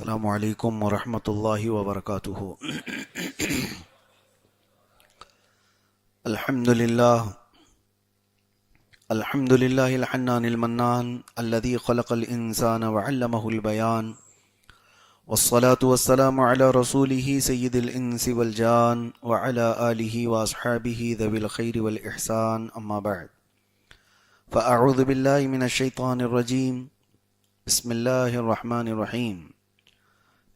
السلام علیکم ورحمۃ اللہ وبرکاتہ۔ الحمد للہ الحنان المنان الذي خلق الانسان وعلمه البیان، والصلاة والسلام على رسوله سید الانس والجان وعلى آلہ واصحابہ ذوی الخیر والاحسان، اما بعد فاعوذ باللہ من الشیطان الرجیم، بسم اللہ الرحمن الرحیم۔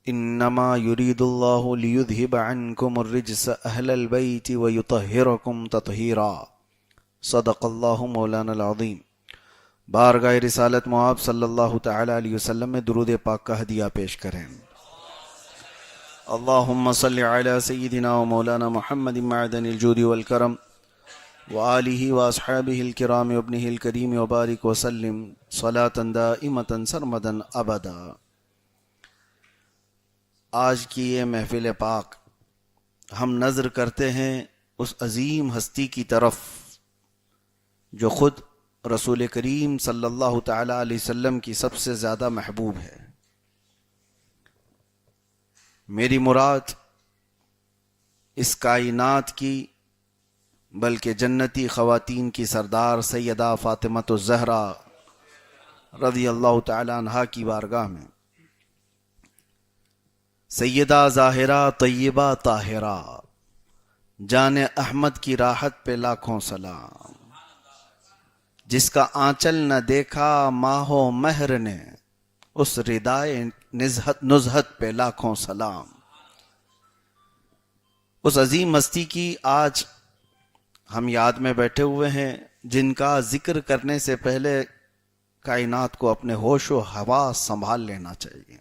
انما يريد الله ليذهب عنكم الرجس اهل البيت ويطهركم تطهيرا، صدق الله مولانا العظیم۔ بارگاہ رسالت مواب صلی اللہ تعالی علیہ وسلم میں درود پاک کا ہدیہ پیش کریں۔ اللہم صلی علی سیدنا و مولانا محمد معدن الجود والکرم وآلہ واصحابہ الکرام وابنہ الکریم وبارک وسلم صلاة دائمة سرمدا ابدا۔ آج کی یہ محفل پاک ہم نظر کرتے ہیں اس عظیم ہستی کی طرف جو خود رسول کریم صلی اللہ تعالی علیہ وسلم کی سب سے زیادہ محبوب ہے۔ میری مراد اس کائنات کی بلکہ جنتی خواتین کی سردار سیدہ فاطمہ الزہرا رضی اللہ تعالی عنہا کی بارگاہ میں سیدہ ظاہرہ طیبہ طاہرہ جان احمد کی راحت پہ لاکھوں سلام، جس کا آنچل نہ دیکھا ماہ و مہر نے اس ردائے نزہت پہ لاکھوں سلام۔ اس عظیم ہستی کی آج ہم یاد میں بیٹھے ہوئے ہیں، جن کا ذکر کرنے سے پہلے کائنات کو اپنے ہوش و حواس سنبھال لینا چاہیے،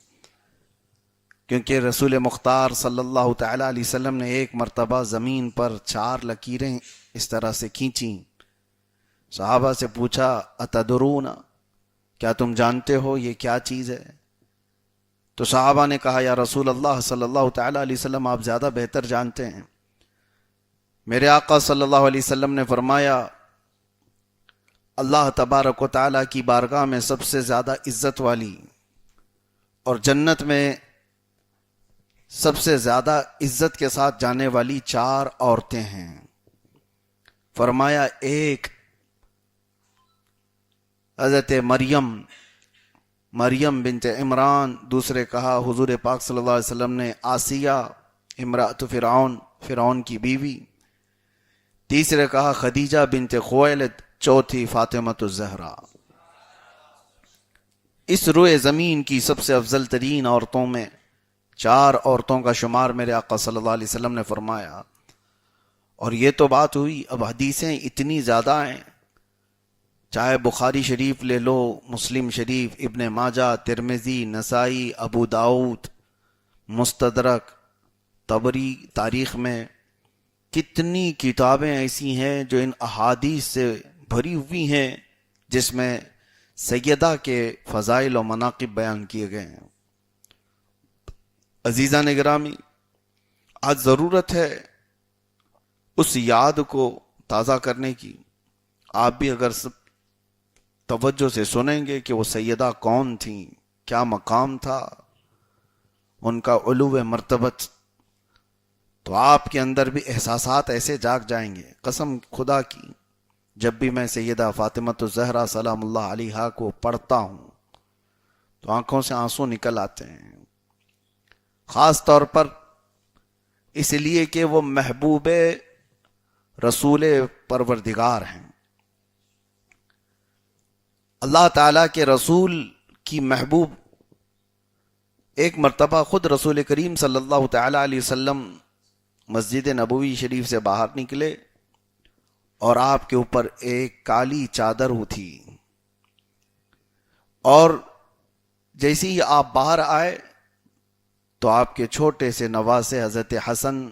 کیونکہ رسول مختار صلی اللہ تعالی علیہ وسلم نے ایک مرتبہ زمین پر 4 لکیریں اس طرح سے کھینچیں۔ صحابہ سے پوچھا اتدرون، کیا تم جانتے ہو یہ کیا چیز ہے؟ تو صحابہ نے کہا یا رسول اللہ صلی اللہ تعالی علیہ وسلم آپ زیادہ بہتر جانتے ہیں۔ میرے آقا صلی اللہ علیہ وسلم نے فرمایا اللہ تبارک و تعالی کی بارگاہ میں سب سے زیادہ عزت والی اور جنت میں سب سے زیادہ عزت کے ساتھ جانے والی 4 عورتیں ہیں۔ فرمایا ایک حضرت مریم بنت عمران، دوسرے کہا حضور پاک صلی اللہ علیہ وسلم نے آسیہ امرأۃ فرعون کی بیوی، تیسرے کہا خدیجہ بنت خویلد، چوتھی فاطمہ الزہرا۔ اس روئے زمین کی سب سے افضل ترین عورتوں میں 4 عورتوں کا شمار میرے آقا صلی اللہ علیہ وسلم نے فرمایا۔ اور یہ تو بات ہوئی، اب حدیثیں اتنی زیادہ ہیں، چاہے بخاری شریف لے لو، مسلم شریف، ابن ماجہ، ترمذی، نسائی، ابو داؤد، مستدرک، طبری تاریخ میں، کتنی کتابیں ایسی ہیں جو ان احادیث سے بھری ہوئی ہیں، جس میں سیدہ کے فضائل و مناقب بیان کیے گئے ہیں۔ عزیزان گرامی، آج ضرورت ہے اس یاد کو تازہ کرنے کی۔ آپ بھی اگر سب توجہ سے سنیں گے کہ وہ سیدہ کون تھیں، کیا مقام تھا ان کا، علو مرتبت، تو آپ کے اندر بھی احساسات ایسے جاگ جائیں گے۔ قسم خدا کی، جب بھی میں سیدہ فاطمہ الزہرا سلام اللہ علیہا کو پڑھتا ہوں تو آنکھوں سے آنسو نکل آتے ہیں، خاص طور پر اس لیے کہ وہ محبوب رسول پروردگار ہیں۔ اللہ تعالیٰ کے رسول کی محبوب ایک مرتبہ خود رسول کریم صلی اللہ تعالی علیہ وسلم مسجد نبوی شریف سے باہر نکلے اور آپ کے اوپر ایک کالی چادر تھی، اور جیسے ہی آپ باہر آئے تو آپ کے چھوٹے سے نواسے حضرت حسن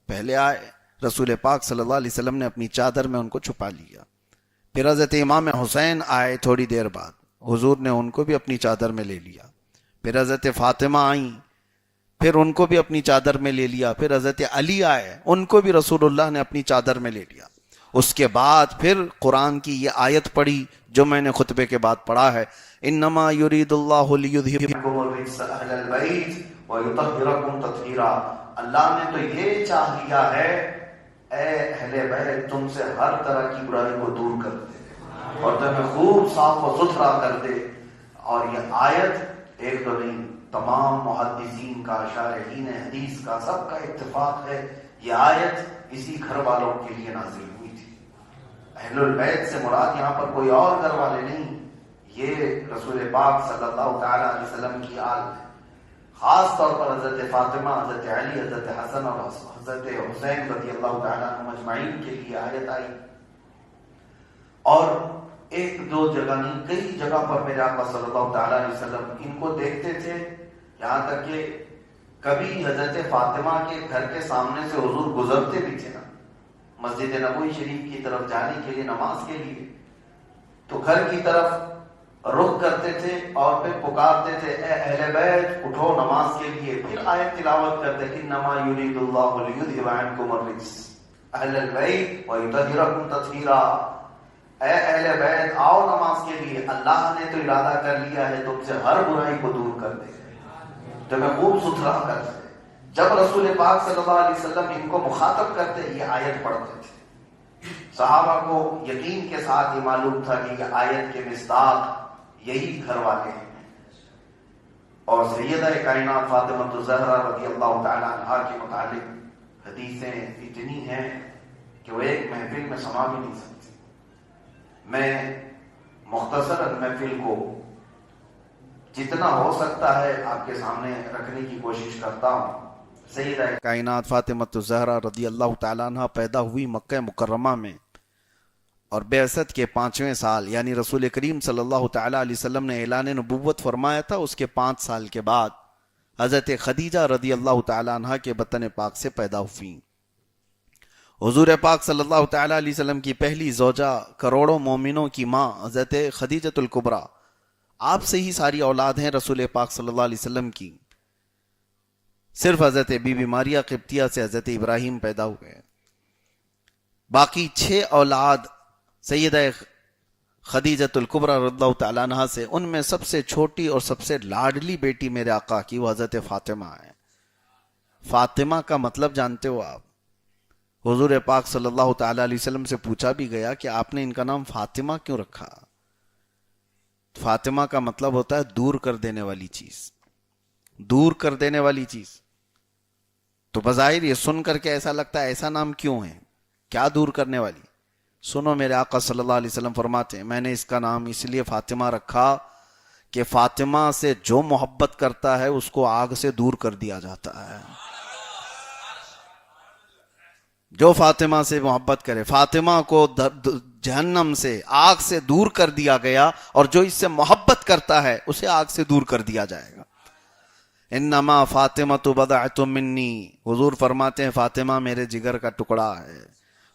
پہلے آئے، رسول پاک صلی اللہ علیہ وسلم نے اپنی چادر میں ان کو چھپا لیا۔ پھر حضرت امام حسین آئے تھوڑی دیر بعد، حضور نے ان کو بھی اپنی چادر میں لے لیا۔ پھر حضرت فاطمہ آئیں، پھر ان کو بھی اپنی چادر میں لے لیا۔ پھر حضرت علی آئے، ان کو بھی رسول اللہ نے اپنی چادر میں لے لیا۔ اس کے بعد پھر قرآن کی یہ آیت پڑھی جو میں نے خطبے کے بعد پڑھا ہے، انما یرید اللہ لیذھبکم الرجس اہل البیت ویطہرکم تطہیرا، اللہ نے تو یہ چاہ لیا ہے اے اہل بیت تم سے ہر طرح کی برائی کو دور کر دے اور تمہیں خوب صاف و ستھرا کر دے۔ اور یہ آیت ایک دو نہیں، تمام محدثین کا، شارحین حدیث کا، سب کا اتفاق ہے یہ آیت اسی گھر والوں کے لیے نازل ہوئی تھی۔ اہل البیت سے مراد یہاں پر کوئی اور گھر والے نہیں، یہ رسول پاک صلی اللہ تعالی علیہ وسلم کی آل ہے۔ خاص طور پر حضرت فاطمہ، حضرت علی، حضرت حسن اور حضرت حسین رضی اللہ تعالیٰ عنہ مجمعین کے لیے آیت آئی۔ اور ایک دو جگہ نہیں، کئی جگہ پر میرے آقا صلی اللہ تعالیٰ علیہ وسلم ان کو دیکھتے تھے، یہاں تک کہ کبھی حضرت فاطمہ کے گھر کے سامنے سے حضور گزرتے بھی تھے نا مسجد نبوی شریف کی طرف جانے کے لیے، نماز کے لیے، تو گھر کی طرف رخ کرتے تھے اور پھر پکارتے تھے اے اہل بیت اٹھو نماز کے لیے، پھر آیت تلاوت کرتے انما یرید اللہ لیذھب عنکم الرجس اہل البیت ویطہرکم تطہیرا، اے اہل بیت آؤ نماز کے لیے، اللہ نے تو ارادہ کر لیا ہے تم سے ہر برائی کو دور کر دے، تمہیں خوب ستھرا کر دے۔ جب رسول پاک صلی اللہ علیہ وسلم ان کو مخاطب کرتے یہ آیت پڑھتے تھے، صحابہ کو یقین کے ساتھ یہ معلوم تھا کہ یہ آیت کے مصداق یہی گھر والے ہیں۔ اور سیدہ کائنات فاطمہ الزہرا رضی اللہ تعالی عنہا کے متعلق حدیثیں اتنی ہیں کہ وہ ایک محفل میں سما بھی نہیں سکتی۔ میں مختصر محفل کو جتنا ہو سکتا ہے آپ کے سامنے رکھنے کی کوشش کرتا ہوں۔ سیدہ کائنات فاطمہ الزہرا رضی اللہ تعالیٰ عنہ پیدا ہوئی مکہ مکرمہ میں، اور بعثت کے 5ویں سال یعنی رسول کریم صلی اللہ تعالیٰ علیہ وسلم نے اعلان نبوت فرمایا تھا، اس کے 5 سال کے بعد حضرت خدیجہ رضی اللہ تعالیٰ عنہ کے بطن پاک سے پیدا ہوئیں۔ حضور پاک صلی اللہ تعالیٰ علیہ وسلم کی پہلی زوجہ، کروڑوں مومنوں کی ماں حضرت خدیجۃ الکبریٰ، آپ سے ہی ساری اولاد ہیں رسول پاک صلی اللہ علیہ وسلم کی، صرف حضرت بی بی ماریہ قبطیہ سے حضرت ابراہیم پیدا ہوئے، باقی 6 اولاد سیدہ خدیجۃ الکبریٰ رضی اللہ تعالیٰ عنہ سے، ان میں سب سے چھوٹی اور سب سے لاڈلی بیٹی میرے آقا کی وہ حضرت فاطمہ ہے۔ فاطمہ کا مطلب جانتے ہو آپ؟ حضور پاک صلی اللہ تعالیٰ علیہ وسلم سے پوچھا بھی گیا کہ آپ نے ان کا نام فاطمہ کیوں رکھا؟ فاطمہ کا مطلب ہوتا ہے دور کر دینے والی چیز، دور کر دینے والی چیز۔ تو بظاہر یہ سن کر کے ایسا لگتا ہے ایسا نام کیوں ہے، کیا دور کرنے والی؟ سنو، میرے آقا صلی اللہ علیہ وسلم فرماتے ہیں میں نے اس کا نام اس لیے فاطمہ رکھا کہ فاطمہ سے جو محبت کرتا ہے اس کو آگ سے دور کر دیا جاتا ہے۔ جو فاطمہ سے محبت کرے، فاطمہ کو جہنم سے، آگ سے دور کر دیا گیا، اور جو اس سے محبت کرتا ہے اسے آگ سے دور کر دیا جائے گا۔ انما فاطمۃ بضعۃ منی، حضور فرماتے ہیں فاطمہ میرے جگر کا ٹکڑا ہے۔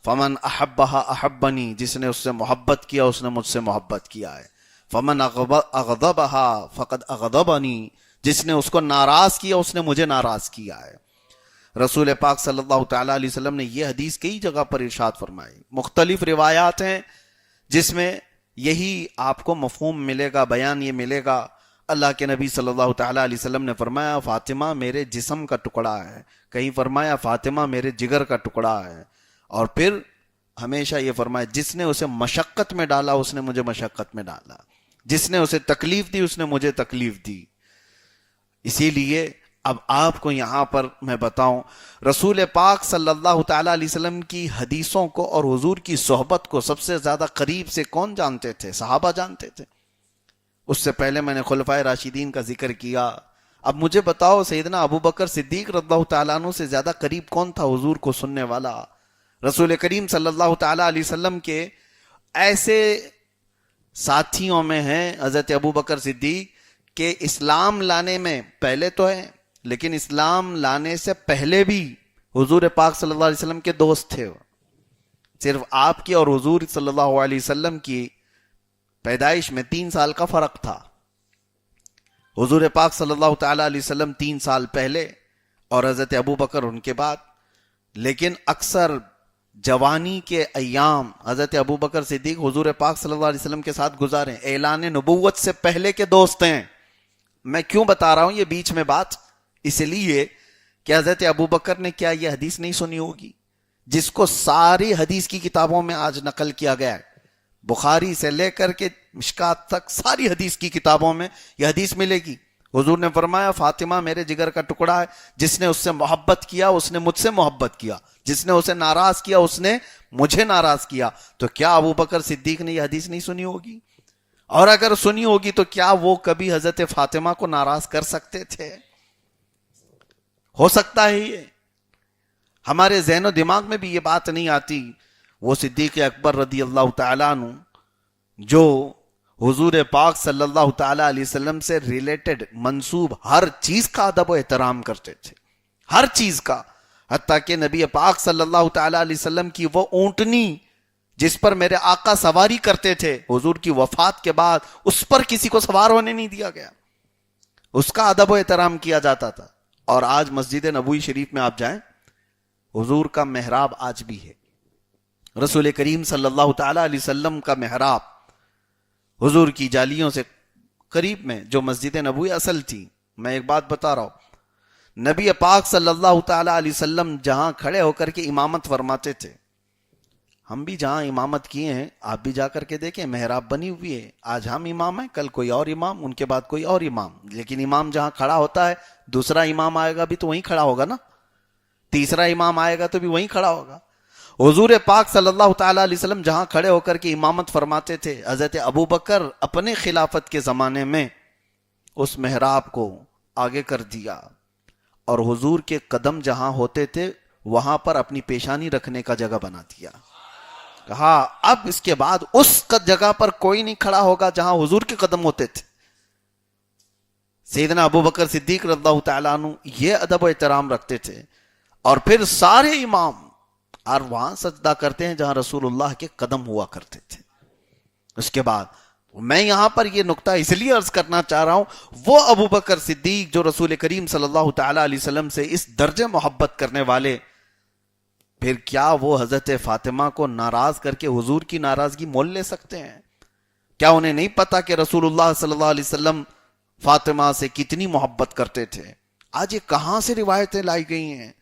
فمن احبها احبنی، جس نے اس سے محبت کیا اس نے مجھ سے محبت کیا ہے۔ فمن اغضبها فقد اغضبنی، جس نے اس کو ناراض کیا اس نے مجھے ناراض کیا ہے۔ رسول پاک صلی اللہ تعالیٰ علیہ وسلم نے یہ حدیث کئی جگہ پر ارشاد فرمائی، مختلف روایات ہیں جس میں یہی آپ کو مفہوم ملے گا، بیان یہ ملے گا۔ اللہ کے نبی صلی اللہ تعالیٰ علیہ وسلم نے فرمایا فاطمہ میرے جسم کا ٹکڑا ہے، کہیں فرمایا فاطمہ میرے جگر کا ٹکڑا ہے، اور پھر ہمیشہ یہ فرمایا جس نے اسے مشقت میں ڈالا اس نے مجھے مشقت میں ڈالا، جس نے اسے تکلیف دی اس نے مجھے تکلیف دی۔ اسی لیے اب آپ کو یہاں پر میں بتاؤں، رسول پاک صلی اللہ تعالیٰ علیہ وسلم کی حدیثوں کو اور حضور کی صحبت کو سب سے زیادہ قریب سے کون جانتے تھے؟ صحابہ جانتے تھے۔ اس سے پہلے میں نے خلفائے راشدین کا ذکر کیا۔ اب مجھے بتاؤ سیدنا ابو بکر صدیق رضی اللہ تعالیٰ عنہ سے زیادہ قریب کون تھا حضور کو سننے والا؟ رسول کریم صلی اللہ تعالیٰ علیہ وسلم کے ایسے ساتھیوں میں ہیں حضرت ابو بکر صدیق کہ اسلام لانے میں پہلے تو ہے، لیکن اسلام لانے سے پہلے بھی حضور پاک صلی اللہ علیہ وسلم کے دوست تھے۔ صرف آپ کی اور حضور صلی اللہ علیہ وسلم کی پیدائش میں 3 سال کا فرق تھا۔ حضور پاک صلی اللہ تعالیٰ علیہ وسلم 3 سال پہلے اور حضرت ابو بکر ان کے بعد۔ لیکن اکثر جوانی کے ایام حضرت ابو بکر صدیق حضور پاک صلی اللہ علیہ وسلم کے ساتھ گزارے، اعلان نبوت سے پہلے کے دوست ہیں. میں کیوں بتا رہا ہوں یہ بیچ میں بات؟ اس لیے کہ حضرت ابو بکر نے کیا یہ حدیث نہیں سنی ہوگی جس کو ساری حدیث کی کتابوں میں آج نقل کیا گیا ہے؟ بخاری سے لے کر کے مشکات تک ساری حدیث کی کتابوں میں یہ حدیث ملے گی. حضور نے فرمایا فاطمہ میرے جگر کا ٹکڑا ہے، جس نے اس سے محبت کیا اس نے مجھ سے محبت کیا، جس نے اسے ناراض کیا اس نے مجھے ناراض کیا. تو کیا ابو بکر صدیق نے یہ حدیث نہیں سنی ہوگی؟ اور اگر سنی ہوگی تو کیا وہ کبھی حضرت فاطمہ کو ناراض کر سکتے تھے؟ ہو سکتا ہے یہ ہمارے ذہن و دماغ میں بھی یہ بات نہیں آتی. وہ صدیق اکبر رضی اللہ تعالیٰ عنہ جو حضور پاک صلی اللہ تعالیٰ علیہ وسلم سے ریلیٹڈ منسوب ہر چیز کا ادب و احترام کرتے تھے، ہر چیز کا، حتیٰ کہ نبی پاک صلی اللہ تعالیٰ علیہ وسلم کی وہ اونٹنی جس پر میرے آقا سواری کرتے تھے، حضور کی وفات کے بعد اس پر کسی کو سوار ہونے نہیں دیا گیا، اس کا ادب و احترام کیا جاتا تھا. اور آج مسجد نبوی شریف میں آپ جائیں، حضور کا محراب آج بھی ہے، رسول کریم صلی اللہ تعالیٰ علیہ وسلم کا محراب حضور کی جالیوں سے قریب میں جو مسجد نبوی اصل تھی. میں ایک بات بتا رہا ہوں، نبی پاک صلی اللہ تعالیٰ علیہ وسلم جہاں کھڑے ہو کر کے امامت فرماتے تھے، ہم بھی جہاں امامت کیے ہیں آپ بھی جا کر کے دیکھیں، محراب بنی ہوئی ہے. آج ہم امام ہیں، کل کوئی اور امام، ان کے بعد کوئی اور امام، لیکن امام جہاں کھڑا ہوتا ہے دوسرا امام آئے گا بھی تو وہیں کھڑا ہوگا نا، تیسرا امام آئے گا تو بھی وہیں کھڑا ہوگا. حضور پاک صلی اللہ تعالیٰ علیہ وسلم جہاں کھڑے ہو کر کے امامت فرماتے تھے، حضرت ابو بکر اپنے خلافت کے زمانے میں اس محراب کو آگے کر دیا اور حضور کے قدم جہاں ہوتے تھے وہاں پر اپنی پیشانی رکھنے کا جگہ بنا دیا. کہا اب اس کے بعد اس جگہ پر کوئی نہیں کھڑا ہوگا جہاں حضور کے قدم ہوتے تھے. سیدنا ابو بکر صدیق رضی اللہ تعالیٰ عنہ یہ ادب و احترام رکھتے تھے. اور پھر سارے امام اور وہاں سجدہ کرتے ہیں جہاں رسول اللہ کے قدم ہوا کرتے تھے. اس کے بعد میں یہاں پر یہ نقطہ اس لیے عرض کرنا چاہ رہا ہوں، وہ ابو بکر صدیق جو رسول کریم صلی اللہ تعالیٰ علیہ وسلم سے اس درجے محبت کرنے والے، پھر کیا وہ حضرت فاطمہ کو ناراض کر کے حضور کی ناراضگی مول لے سکتے ہیں؟ کیا انہیں نہیں پتا کہ رسول اللہ صلی اللہ علیہ وسلم فاطمہ سے کتنی محبت کرتے تھے؟ آج یہ کہاں سے روایتیں لائی گئی ہیں،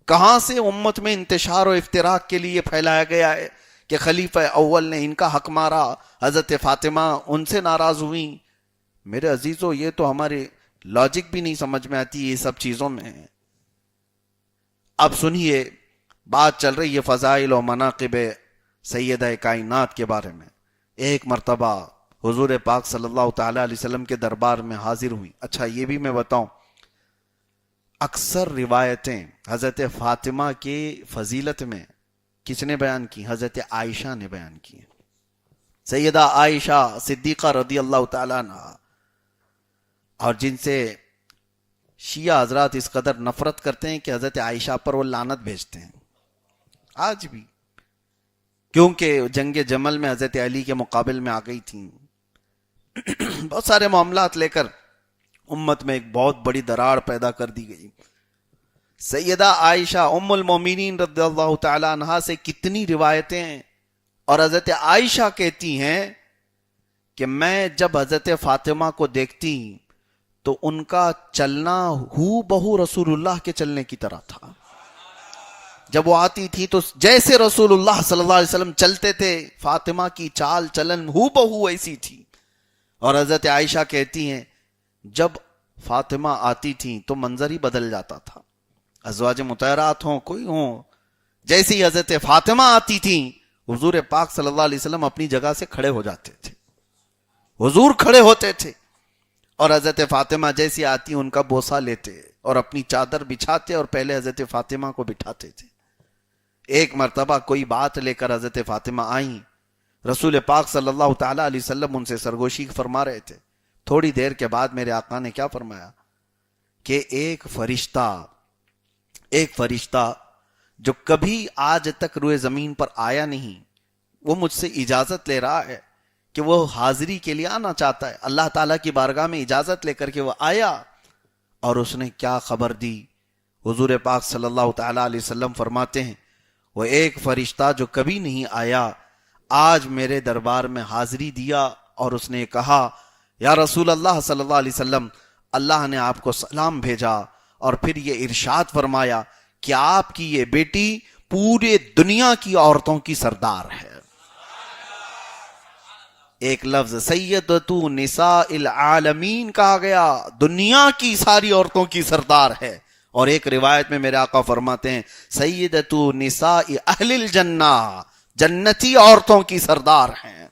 کہاں سے امت میں انتشار و افتراق کے لیے پھیلایا گیا ہے کہ خلیفہ اول نے ان کا حق مارا، حضرت فاطمہ ان سے ناراض ہوئیں. میرے عزیزو یہ تو ہمارے لاجک بھی نہیں سمجھ میں آتی یہ سب چیزوں میں. اب سنیے، بات چل رہی ہے فضائل و مناقب سیدہ کائنات کے بارے میں. ایک مرتبہ حضور پاک صلی اللہ تعالیٰ علیہ وسلم کے دربار میں حاضر ہوئی. اچھا یہ بھی میں بتاؤں، اکثر روایتیں حضرت فاطمہ کی فضیلت میں کس نے بیان کی؟ حضرت عائشہ نے بیان کی. سیدہ عائشہ صدیقہ رضی اللہ تعالیٰ عنہ، اور جن سے شیعہ حضرات اس قدر نفرت کرتے ہیں کہ حضرت عائشہ پر وہ لعنت بھیجتے ہیں آج بھی، کیونکہ جنگ جمل میں حضرت علی کے مقابل میں آ گئی تھیں. بہت سارے معاملات لے کر امت میں ایک بہت بڑی دراڑ پیدا کر دی گئی. سیدہ عائشہ ام المومنین رضی اللہ تعالی عنہا سے کتنی روایتیں ہیں، اور حضرت عائشہ کہتی ہیں کہ میں جب حضرت فاطمہ کو دیکھتی تو ان کا چلنا ہو بہو رسول اللہ کے چلنے کی طرح تھا. جب وہ آتی تھی تو جیسے رسول اللہ صلی اللہ علیہ وسلم چلتے تھے، فاطمہ کی چال چلن ہو بہو ایسی تھی. اور حضرت عائشہ کہتی ہیں جب فاطمہ آتی تھی تو منظر ہی بدل جاتا تھا. ازواج مطہرات ہوں کوئی ہوں، جیسے ہی حضرت فاطمہ آتی تھی حضور پاک صلی اللہ علیہ وسلم اپنی جگہ سے کھڑے ہو جاتے تھے، حضور کھڑے ہوتے تھے، اور حضرت فاطمہ جیسی آتی ان کا بوسہ لیتے اور اپنی چادر بچھاتے اور پہلے حضرت فاطمہ کو بٹھاتے تھے. ایک مرتبہ کوئی بات لے کر حضرت فاطمہ آئیں، رسول پاک صلی اللہ تعالیٰ علیہ وسلم ان سے سرگوشی فرما رہے تھے. تھوڑی دیر کے بعد میرے آقا نے کیا فرمایا کہ ایک فرشتہ جو کبھی آج تک روئے زمین پر آیا نہیں، وہ مجھ سے اجازت لے رہا ہے کہ وہ حاضری کے لیے آنا چاہتا ہے. اللہ تعالیٰ کی بارگاہ میں اجازت لے کر کے وہ آیا، اور اس نے کیا خبر دی؟ حضور پاک صلی اللہ تعالیٰ علیہ وسلم فرماتے ہیں وہ ایک فرشتہ جو کبھی نہیں آیا آج میرے دربار میں حاضری دیا اور اس نے کہا یا رسول اللہ صلی اللہ علیہ وسلم اللہ نے آپ کو سلام بھیجا اور پھر یہ ارشاد فرمایا کہ آپ کی یہ بیٹی پورے دنیا کی عورتوں کی سردار ہے. ایک لفظ سیدتو نساء العالمین کہا گیا، دنیا کی ساری عورتوں کی سردار ہے. اور ایک روایت میں میرے آقا فرماتے ہیں سیدتو نساء اہل الجنہ، جنتی عورتوں کی سردار ہیں.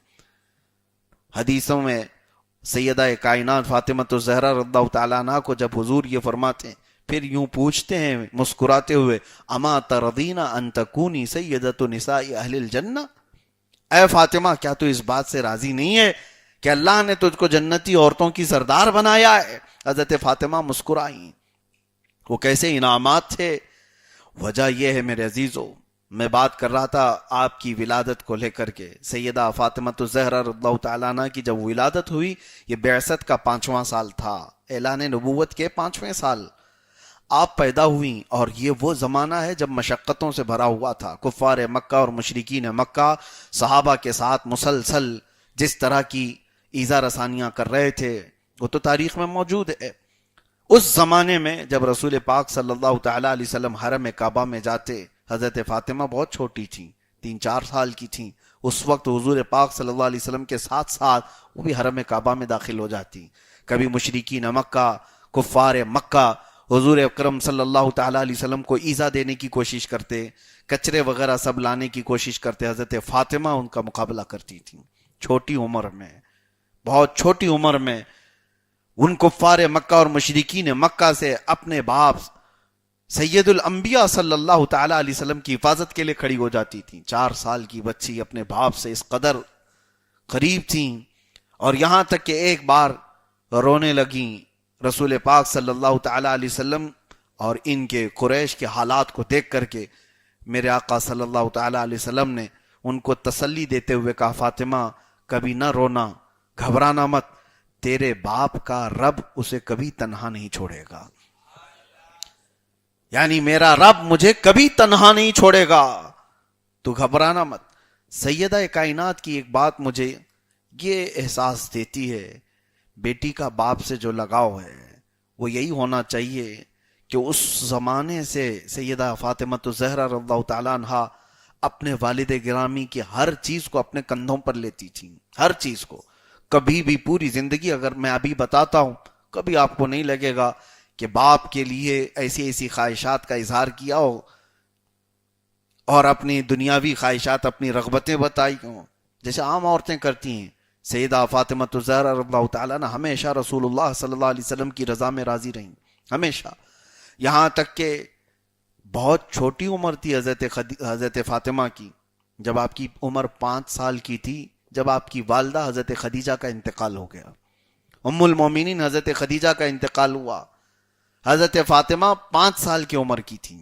حدیثوں میں سیدہ کائنات فاطمہ الزہرا رضی اللہ تعالیٰ عنہ کو جب حضور یہ فرماتے ہیں پھر یوں پوچھتے ہیں مسکراتے ہوئے اما ترضین ان تکونی سیدۃ نساء اہل الجنہ، اے فاطمہ کیا تو اس بات سے راضی نہیں ہے کہ اللہ نے تجھ کو جنتی عورتوں کی سردار بنایا ہے؟ حضرت فاطمہ مسکرائیں. وہ کیسے انعامات تھے. وجہ یہ ہے میرے عزیزو، میں بات کر رہا تھا آپ کی ولادت کو لے کر کے. سیدہ فاطمہ الزہرا رضی اللہ تعالیٰ عنہ کی جب ولادت ہوئی یہ بعثت کا 5واں سال تھا، اعلان نبوت کے 5ویں سال آپ پیدا ہوئیں. اور یہ وہ زمانہ ہے جب مشقتوں سے بھرا ہوا تھا. کفار مکہ اور مشرکین مکہ صحابہ کے ساتھ مسلسل جس طرح کی ایذا رسانیاں کر رہے تھے وہ تو تاریخ میں موجود ہے. اس زمانے میں جب رسول پاک صلی اللہ تعالیٰ علیہ وسلم حرم کعبہ میں جاتے، حضرت فاطمہ بہت چھوٹی تھیں، 3-4 سال کی تھیں. اس وقت حضور پاک صلی اللہ علیہ وسلم کے ساتھ ساتھ وہ بھی حرم کعبہ میں داخل ہو جاتی. کبھی مشرکین مکہ، کفار مکہ حضور اکرم صلی اللہ تعالیٰ علیہ وسلم کو ایذا دینے کی کوشش کرتے، کچرے وغیرہ سب لانے کی کوشش کرتے. حضرت فاطمہ ان کا مقابلہ کرتی تھیں. چھوٹی عمر میں، بہت چھوٹی عمر میں ان کفار مکہ اور مشرکین مکہ سے اپنے باپ سید الانبیاء صلی اللہ تعالیٰ علیہ وسلم کی حفاظت کے لیے کھڑی ہو جاتی تھیں. 4 سال کی بچی اپنے باپ سے اس قدر قریب تھیں. اور یہاں تک کہ ایک بار رونے لگیں رسول پاک صلی اللہ تعالیٰ علیہ وسلم اور ان کے قریش کے حالات کو دیکھ کر کے میرے آقا صلی اللہ تعالیٰ علیہ وسلم نے ان کو تسلی دیتے ہوئے کہا فاطمہ کبھی نہ رونا، گھبرانا مت، تیرے باپ کا رب اسے کبھی تنہا نہیں چھوڑے گا. یعنی میرا رب مجھے کبھی تنہا نہیں چھوڑے گا، تو گھبرانا مت. سیدہ کائنات کی ایک بات مجھے یہ احساس دیتی ہے، بیٹی کا باپ سے جو لگاؤ ہے وہ یہی ہونا چاہیے کہ اس زمانے سے سیدہ فاطمہ الزہرا رضی اللہ تعالیٰ عنہ اپنے والد گرامی کی ہر چیز کو اپنے کندھوں پر لیتی تھیں. ہر چیز کو کبھی بھی پوری زندگی، اگر میں ابھی بتاتا ہوں کبھی آپ کو نہیں لگے گا کہ باپ کے لیے ایسی ایسی خواہشات کا اظہار کیا ہو اور اپنی دنیاوی خواہشات، اپنی رغبتیں بتائی ہوں جیسے عام عورتیں کرتی ہیں. سیدہ فاطمہ الزہرا رضی اللہ تعالیٰ نے ہمیشہ رسول اللہ صلی اللہ علیہ وسلم کی رضا میں راضی رہیں، ہمیشہ. یہاں تک کہ بہت چھوٹی عمر تھی حضرت فاطمہ کی، جب آپ کی عمر 5 سال کی تھی جب آپ کی والدہ حضرت خدیجہ کا انتقال ہو گیا. ام المومنین حضرت خدیجہ کا انتقال ہوا. حضرت فاطمہ 5 سال کی عمر کی تھی.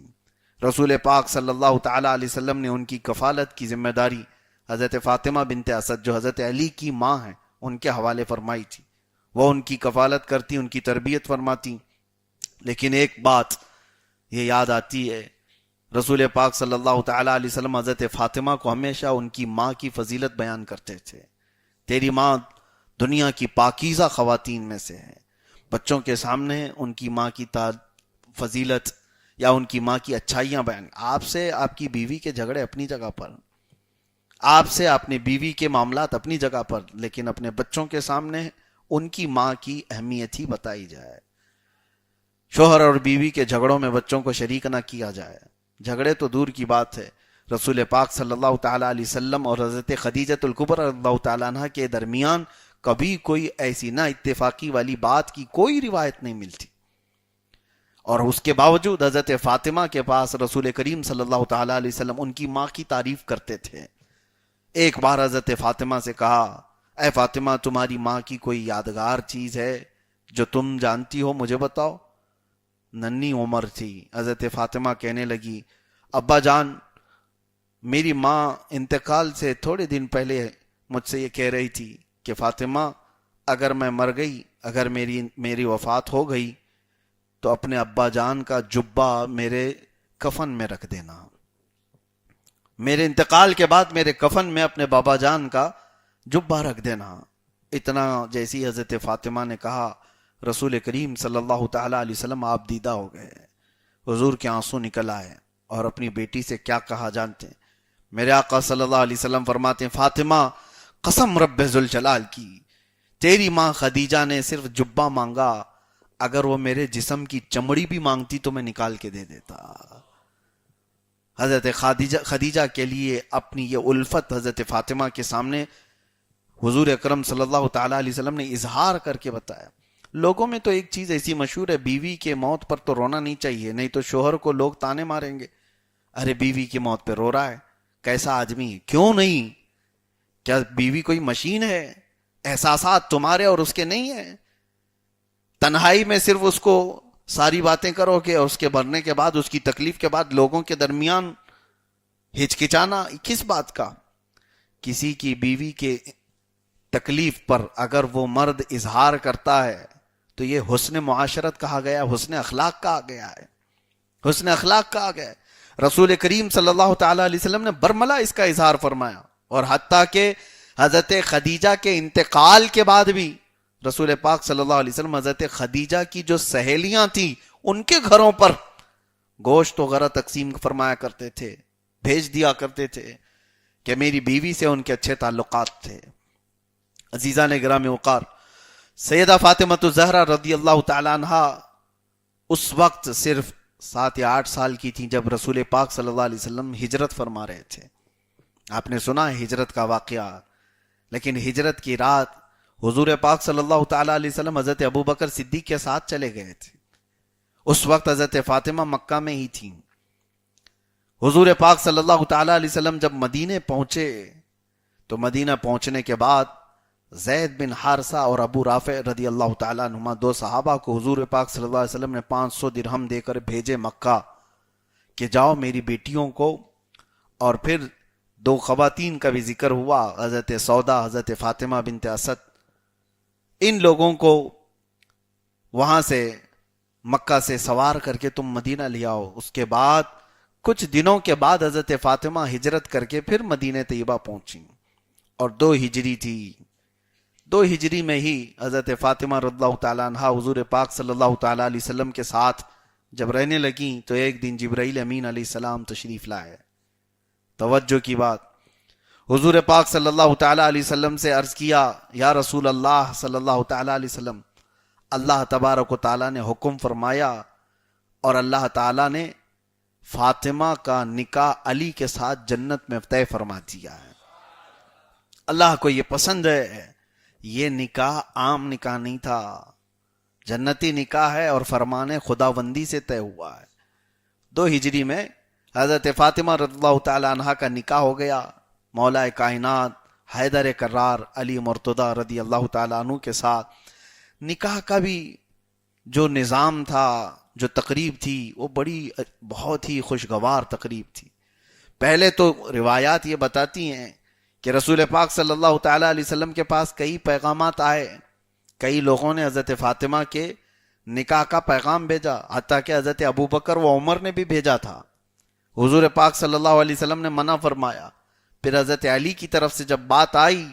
رسول پاک صلی اللہ تعالیٰ علیہ وسلم نے ان کی کفالت کی ذمہ داری حضرت فاطمہ بنت اسد جو حضرت علی کی ماں ہیں ان کے حوالے فرمائی تھی. وہ ان کی کفالت کرتی، ان کی تربیت فرماتی. لیکن ایک بات یہ یاد آتی ہے، رسول پاک صلی اللہ تعالیٰ علیہ وسلم حضرت فاطمہ کو ہمیشہ ان کی ماں کی فضیلت بیان کرتے تھے. تیری ماں دنیا کی پاکیزہ خواتین میں سے ہے. بچوں کے سامنے ان کی ماں کی فضیلت یا ان کی ماں کی اچھائیاں بیان. آپ سے آپ کی بیوی کے جھگڑے اپنی جگہ پر، آپ سے اپنی بیوی کے معاملات اپنی جگہ پر، لیکن اپنے بچوں کے سامنے ان کی ماں کی اہمیت ہی بتائی جائے. شوہر اور بیوی کے جھگڑوں میں بچوں کو شریک نہ کیا جائے. جھگڑے تو دور کی بات ہے، رسول پاک صلی اللہ تعالیٰ علیہ وسلم اور حضرت خدیجۃ الکبریٰ رضی اللہ تعالیٰ عنہ کے درمیان کبھی کوئی ایسی نہ اتفاقی والی بات کی کوئی روایت نہیں ملتی. اور اس کے باوجود حضرت فاطمہ کے پاس رسول کریم صلی اللہ تعالیٰ علیہ وسلم ان کی ماں کی تعریف کرتے تھے. ایک بار حضرت فاطمہ سے کہا اے فاطمہ تمہاری ماں کی کوئی یادگار چیز ہے جو تم جانتی ہو، مجھے بتاؤ. ننھی عمر تھی. حضرت فاطمہ کہنے لگی ابا جان میری ماں انتقال سے تھوڑے دن پہلے مجھ سے یہ کہہ رہی تھی کہ فاطمہ اگر میں مر گئی، اگر میری وفات ہو گئی تو اپنے ابا جان کا جبہ میرے کفن میں رکھ دینا. میرے انتقال کے بعد میرے کفن میں اپنے بابا جان کا جبہ رکھ دینا. اتنا جیسی حضرت فاطمہ نے کہا رسول کریم صلی اللہ تعالی علیہ وسلم آپ دیدہ ہو گئے. حضور کے آنسو نکل آئے اور اپنی بیٹی سے کیا کہا جانتے ہیں؟ میرے آقا صلی اللہ علیہ وسلم فرماتے ہیں فاطمہ قسم رب ذوالجلال کی تیری ماں خدیجہ نے صرف جبہ مانگا، اگر وہ میرے جسم کی چمڑی بھی مانگتی تو میں نکال کے دے دیتا. حضرت خدیجہ کے لیے اپنی یہ الفت حضرت فاطمہ کے سامنے حضور اکرم صلی اللہ تعالی علیہ وسلم نے اظہار کر کے بتایا. لوگوں میں تو ایک چیز ایسی مشہور ہے، بیوی کے موت پر تو رونا نہیں چاہیے، نہیں تو شوہر کو لوگ تانے ماریں گے. ارے بیوی کی موت پہ رو رہا ہے، کیسا آدمی ہے؟ کیوں نہیں؟ کیا بیوی کوئی مشین ہے؟ احساسات تمہارے اور اس کے نہیں ہیں؟ تنہائی میں صرف اس کو ساری باتیں کرو گے اور اس کے مرنے کے بعد، اس کی تکلیف کے بعد لوگوں کے درمیان ہچکچانا کس بات کا؟ کسی کی بیوی کے تکلیف پر اگر وہ مرد اظہار کرتا ہے تو یہ حسن معاشرت کہا گیا، حسن اخلاق کہا گیا ہے، حسن اخلاق کہا گیا ہے. رسول کریم صلی اللہ تعالی علیہ وسلم نے برملا اس کا اظہار فرمایا، اور حتیٰ کہ حضرت خدیجہ کے انتقال کے بعد بھی رسول پاک صلی اللہ علیہ وسلم حضرت خدیجہ کی جو سہیلیاں تھیں ان کے گھروں پر گوشت وغیرہ تقسیم فرمایا کرتے تھے، بھیج دیا کرتے تھے کہ میری بیوی سے ان کے اچھے تعلقات تھے. عزیزان گرامی وقار، سیدہ فاطمہ الزہرا رضی اللہ تعالی عنہا اس وقت صرف 7 یا 8 سال کی تھیں جب رسول پاک صلی اللہ علیہ وسلم ہجرت فرما رہے تھے. آپ نے سنا ہے ہجرت کا واقعہ، لیکن ہجرت کی رات حضور پاک صلی اللہ تعالی علیہ وسلم حضرت ابوبکر صدیق کے ساتھ چلے گئے تھے. اس وقت حضرت فاطمہ مکہ میں ہی تھیں. حضور پاک صلی اللہ تعالی علیہ وسلم جب مدینے پہنچے تو مدینہ پہنچنے کے بعد زید بن حارثہ اور ابو رافع رضی اللہ تعالیٰ عنہما 2 صحابہ کو حضور پاک صلی اللہ علیہ وسلم نے 500 درہم دے کر بھیجے مکہ کہ جاؤ میری بیٹیوں کو. اور پھر 2 خواتین کا بھی ذکر ہوا، حضرت سودا، حضرت فاطمہ بنت اسد. ان لوگوں کو وہاں سے مکہ سے سوار کر کے تم مدینہ لے آؤ. اس کے بعد کچھ دنوں کے بعد حضرت فاطمہ ہجرت کر کے پھر مدینہ طیبہ پہنچی، اور 2 ہجری تھی. 2 ہجری میں ہی حضرت فاطمہ رضی اللہ تعالیٰ عنہ حضور پاک صلی اللہ تعالیٰ علیہ وسلم کے ساتھ جب رہنے لگیں تو ایک دن جبرائیل امین علیہ السلام تشریف لائے. توجہ کی بات، حضور پاک صلی اللہ تعالیٰ علیہ وسلم سے عرض کیا یا رسول اللہ صلی اللہ تعالیٰ علیہ وسلم، اللہ تبارک و تعالیٰ نے حکم فرمایا اور اللہ تعالیٰ نے فاطمہ کا نکاح علی کے ساتھ جنت میں طے فرما دیا ہے. اللہ کو یہ پسند ہے. یہ نکاح عام نکاح نہیں تھا، جنتی نکاح ہے اور فرمان خداوندی سے طے ہوا ہے. 2 ہجری میں حضرت فاطمہ رضی اللہ تعالی عنہ کا نکاح ہو گیا مولا کائنات حیدر کرار علی مرتضی رضی اللہ تعالی عنہ کے ساتھ. نکاح کا بھی جو نظام تھا، جو تقریب تھی، وہ بہت ہی خوشگوار تقریب تھی. پہلے تو روایات یہ بتاتی ہیں کہ رسول پاک صلی اللہ تعالیٰ علیہ وسلم کے پاس کئی پیغامات آئے، کئی لوگوں نے حضرت فاطمہ کے نکاح کا پیغام بھیجا، حتیٰ کہ حضرت ابوبکر و عمر نے بھی بھیجا تھا. حضور پاک صلی اللہ علیہ وسلم نے منع فرمایا. پھر حضرت علی کی طرف سے جب بات آئی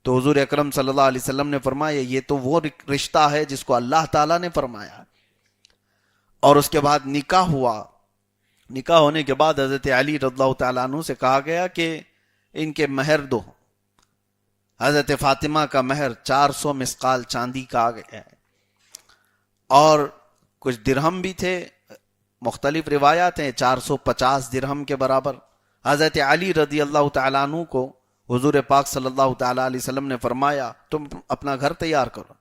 تو حضور اکرم صلی اللہ علیہ وسلم نے فرمایا یہ تو وہ رشتہ ہے جس کو اللہ تعالیٰ نے فرمایا. اور اس کے بعد نکاح ہوا. نکاح ہونے کے بعد حضرت علی رضی اللہ تعالیٰ عنہ سے کہا گیا کہ ان کے مہر دو. حضرت فاطمہ کا مہر 400 مسقال چاندی کا آ گیا ہے، اور کچھ درہم بھی تھے، مختلف روایات ہیں 450 درہم کے برابر. حضرت علی رضی اللہ تعالیٰ عنہ کو حضور پاک صلی اللہ تعالیٰ علیہ وسلم نے فرمایا تم اپنا گھر تیار کرو.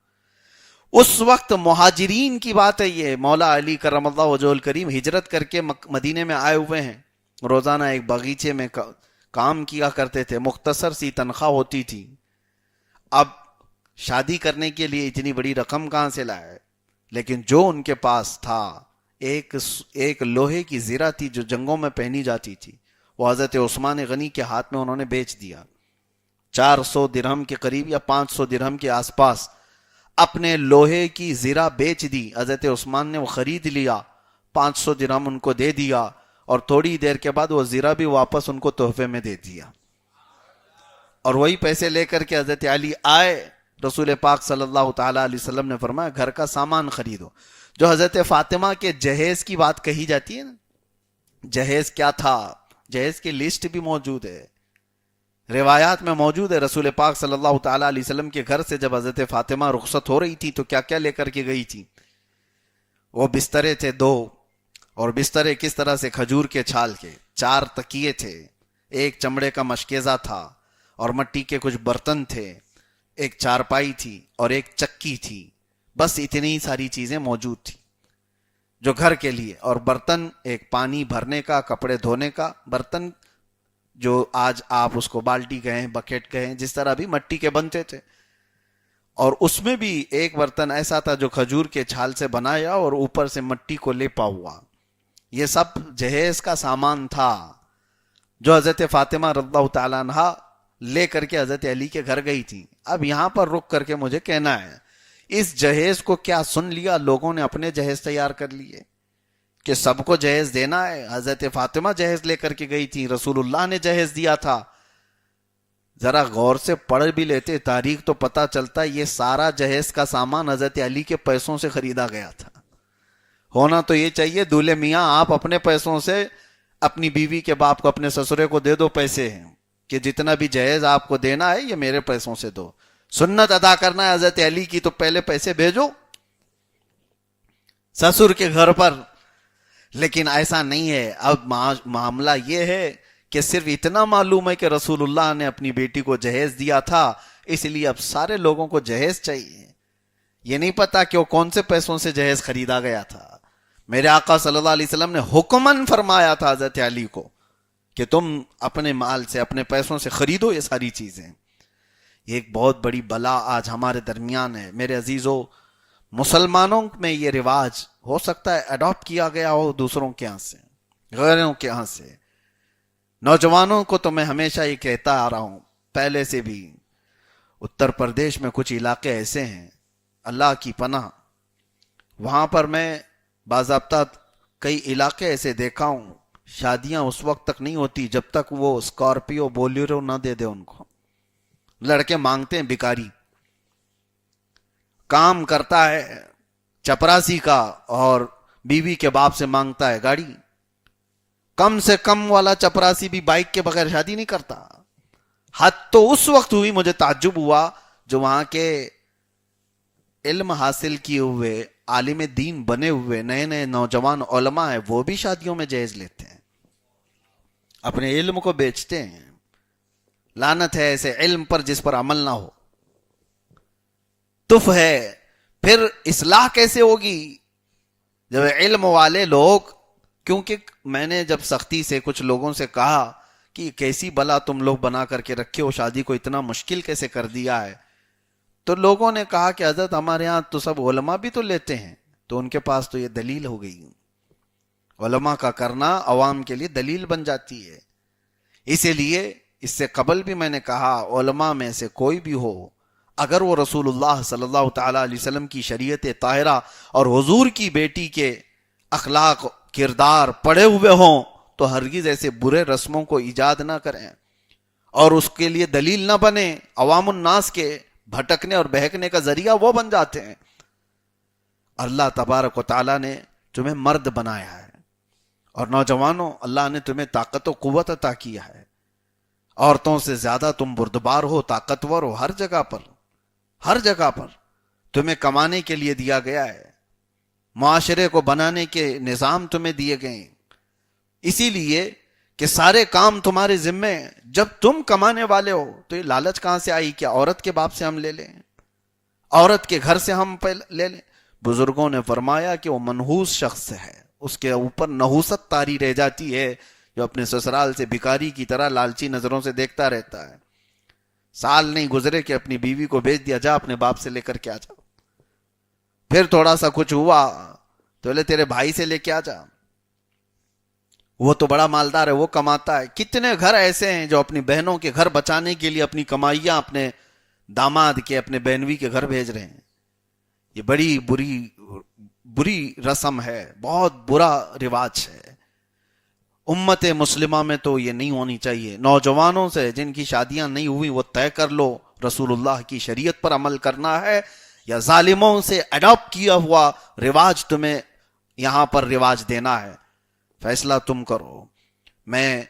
اس وقت مہاجرین کی بات ہے، یہ مولا علی کرم اللہ وجہہ الکریم ہجرت کر کے مدینے میں آئے ہوئے ہیں. روزانہ ایک باغیچے میں کام کیا کرتے تھے، مختصر سی تنخواہ ہوتی تھی. اب شادی کرنے کے لیے اتنی بڑی رقم کہاں سے لائے؟ لیکن جو ان کے پاس تھا، ایک لوہے کی زرہ تھی جو جنگوں میں پہنی جاتی تھی، وہ حضرت عثمان غنی کے ہاتھ میں انہوں نے بیچ دیا. 400 درہم کے قریب یا 500 درہم کے آس پاس اپنے لوہے کی زرہ بیچ دی. حضرت عثمان نے وہ خرید لیا، 500 درہم ان کو دے دیا اور تھوڑی دیر کے بعد وہ زیرہ بھی واپس ان کو تحفے میں دے دیا. اور وہی پیسے لے کر کے حضرت علی آئے. رسول پاک صلی اللہ تعالی علیہ وسلم نے فرمایا گھر کا سامان خریدو. جو حضرت فاطمہ کے جہیز کی بات کہی جاتی ہے نا, جہیز کیا تھا, جہیز کی لسٹ بھی موجود ہے, روایات میں موجود ہے. رسول پاک صلی اللہ تعالی علیہ وسلم کے گھر سے جب حضرت فاطمہ رخصت ہو رہی تھی تو کیا کیا لے کر کے گئی تھی. وہ بسترے تھے 2, اور بسترے کس طرح سے, کھجور کے چھال کے. 4 تکیے تھے, ایک چمڑے کا مشکیزہ تھا, اور مٹی کے کچھ برتن تھے, ایک چارپائی تھی, اور ایک چکی تھی. بس اتنی ساری چیزیں موجود تھی جو گھر کے لیے. اور برتن, ایک پانی بھرنے کا, کپڑے دھونے کا برتن, جو آج آپ اس کو بالٹی کہیں, بکیٹ کہیں, جس طرح بھی مٹی کے بنتے تھے. اور اس میں بھی ایک برتن ایسا تھا جو کھجور کے چھال سے بنایا اور اوپر سے مٹی کو لیپا ہوا. یہ سب جہیز کا سامان تھا جو حضرت فاطمہ رضی اللہ تعالیٰ عنہ لے کر کے حضرت علی کے گھر گئی تھی. اب یہاں پر رک کر کے مجھے کہنا ہے, اس جہیز کو کیا سن لیا لوگوں نے اپنے جہیز تیار کر لیے کہ سب کو جہیز دینا ہے؟ حضرت فاطمہ جہیز لے کر کے گئی تھی, رسول اللہ نے جہیز دیا تھا. ذرا غور سے پڑھ بھی لیتے تاریخ تو پتہ چلتا یہ سارا جہیز کا سامان حضرت علی کے پیسوں سے خریدا گیا تھا. ہونا تو یہ چاہیے دولہے میاں آپ اپنے پیسوں سے اپنی بیوی کے باپ کو, اپنے سسرے کو دے دو پیسے ہیں کہ جتنا بھی جہیز آپ کو دینا ہے یہ میرے پیسوں سے دو. سنت ادا کرنا ہے حضرت علی کی تو پہلے پیسے بھیجو سسر کے گھر پر. لیکن ایسا نہیں ہے. اب معاملہ یہ ہے کہ صرف اتنا معلوم ہے کہ رسول اللہ نے اپنی بیٹی کو جہیز دیا تھا, اس لیے اب سارے لوگوں کو جہیز چاہیے. یہ نہیں پتا کہ وہ کون سے پیسوں سے جہیز خریدا گیا تھا. میرے آقا صلی اللہ علیہ وسلم نے حکماً فرمایا تھا حضرت علی کو کہ تم اپنے مال سے, اپنے پیسوں سے خریدو یہ ساری چیزیں. یہ ایک بہت بڑی بلا آج ہمارے درمیان ہے. میرے عزیزو, مسلمانوں میں یہ رواج ہو سکتا ہے اڈاپٹ کیا گیا ہو دوسروں کے ہاں سے, غیروں کے ہاں سے. نوجوانوں کو تو میں ہمیشہ یہ کہتا آ رہا ہوں پہلے سے بھی, اتر پردیش میں کچھ علاقے ایسے ہیں اللہ کی پناہ, وہاں پر میں باضابطہ کئی علاقے ایسے دیکھا ہوں, شادیاں اس وقت تک نہیں ہوتی جب تک وہ اسکارپیو بولیرو نہ دے دے ان کو. لڑکے مانگتے ہیں بھکاری, کام کرتا ہے چپراسی کا اور بیوی کے باپ سے مانگتا ہے گاڑی. کم سے کم والا چپراسی بھی بائک کے بغیر شادی نہیں کرتا. حد تو اس وقت ہوئی, مجھے تعجب ہوا جو وہاں کے علم حاصل کیے ہوئے عالم دین بنے ہوئے نئے نئے نوجوان علماء ہیں, وہ بھی شادیوں میں جہیز لیتے ہیں, اپنے علم کو بیچتے ہیں. لعنت ہے ایسے علم پر جس پر عمل نہ ہو. تف ہے. پھر اصلاح کیسے ہوگی جب علم والے لوگ, کیونکہ میں نے جب سختی سے کچھ لوگوں سے کہا کہ کیسی بلا تم لوگ بنا کر کے رکھے ہو, شادی کو اتنا مشکل کیسے کر دیا ہے, تو لوگوں نے کہا کہ حضرت ہمارے ہاں تو سب علماء بھی تو لیتے ہیں. تو ان کے پاس تو یہ دلیل ہو گئی, علماء کا کرنا عوام کے لیے دلیل بن جاتی ہے. اسی لیے اس سے قبل بھی میں نے کہا علماء میں سے کوئی بھی ہو, اگر وہ رسول اللہ صلی اللہ تعالی علیہ وسلم کی شریعت طاہرہ اور حضور کی بیٹی کے اخلاق کردار پڑے ہوئے ہوں تو ہرگز ایسے برے رسموں کو ایجاد نہ کریں اور اس کے لیے دلیل نہ بنے. عوام الناس کے بھٹکنے اور بہکنے کا ذریعہ وہ بن جاتے ہیں. اللہ تبارک و تعالیٰ نے تمہیں مرد بنایا ہے, اور نوجوانوں اللہ نے تمہیں طاقت و قوت عطا کیا ہے. عورتوں سے زیادہ تم بردبار ہو, طاقتور ہو. ہر جگہ پر, ہر جگہ پر تمہیں کمانے کے لیے دیا گیا ہے, معاشرے کو بنانے کے نظام تمہیں دیے گئے ہیں, اسی لیے کہ سارے کام تمہارے ذمے ہیں. جب تم کمانے والے ہو تو یہ لالچ کہاں سے آئی کہ عورت کے باپ سے ہم لے لیں, عورت کے گھر سے ہم لے لیں. بزرگوں نے فرمایا کہ وہ منحوس شخص ہے, اس کے اوپر نحوست طاری رہ جاتی ہے جو اپنے سسرال سے بھکاری کی طرح لالچی نظروں سے دیکھتا رہتا ہے. سال نہیں گزرے کہ اپنی بیوی کو بھیج دیا, جا اپنے باپ سے لے کر کے آ جا. پھر تھوڑا سا کچھ ہوا تو بولے تیرے بھائی سے لے کے آ جا, وہ تو بڑا مالدار ہے, وہ کماتا ہے. کتنے گھر ایسے ہیں جو اپنی بہنوں کے گھر بچانے کے لیے اپنی کمائیاں اپنے داماد کے, اپنے بہنوی کے گھر بھیج رہے ہیں. یہ بڑی بری رسم ہے, بہت برا رواج ہے. امت مسلمہ میں تو یہ نہیں ہونی چاہیے. نوجوانوں سے جن کی شادیاں نہیں ہوئی وہ طے کر لو رسول اللہ کی شریعت پر عمل کرنا ہے یا ظالموں سے اڈاپٹ کیا ہوا رواج تمہیں یہاں پر رواج دینا ہے. فیصلہ تم کرو. میں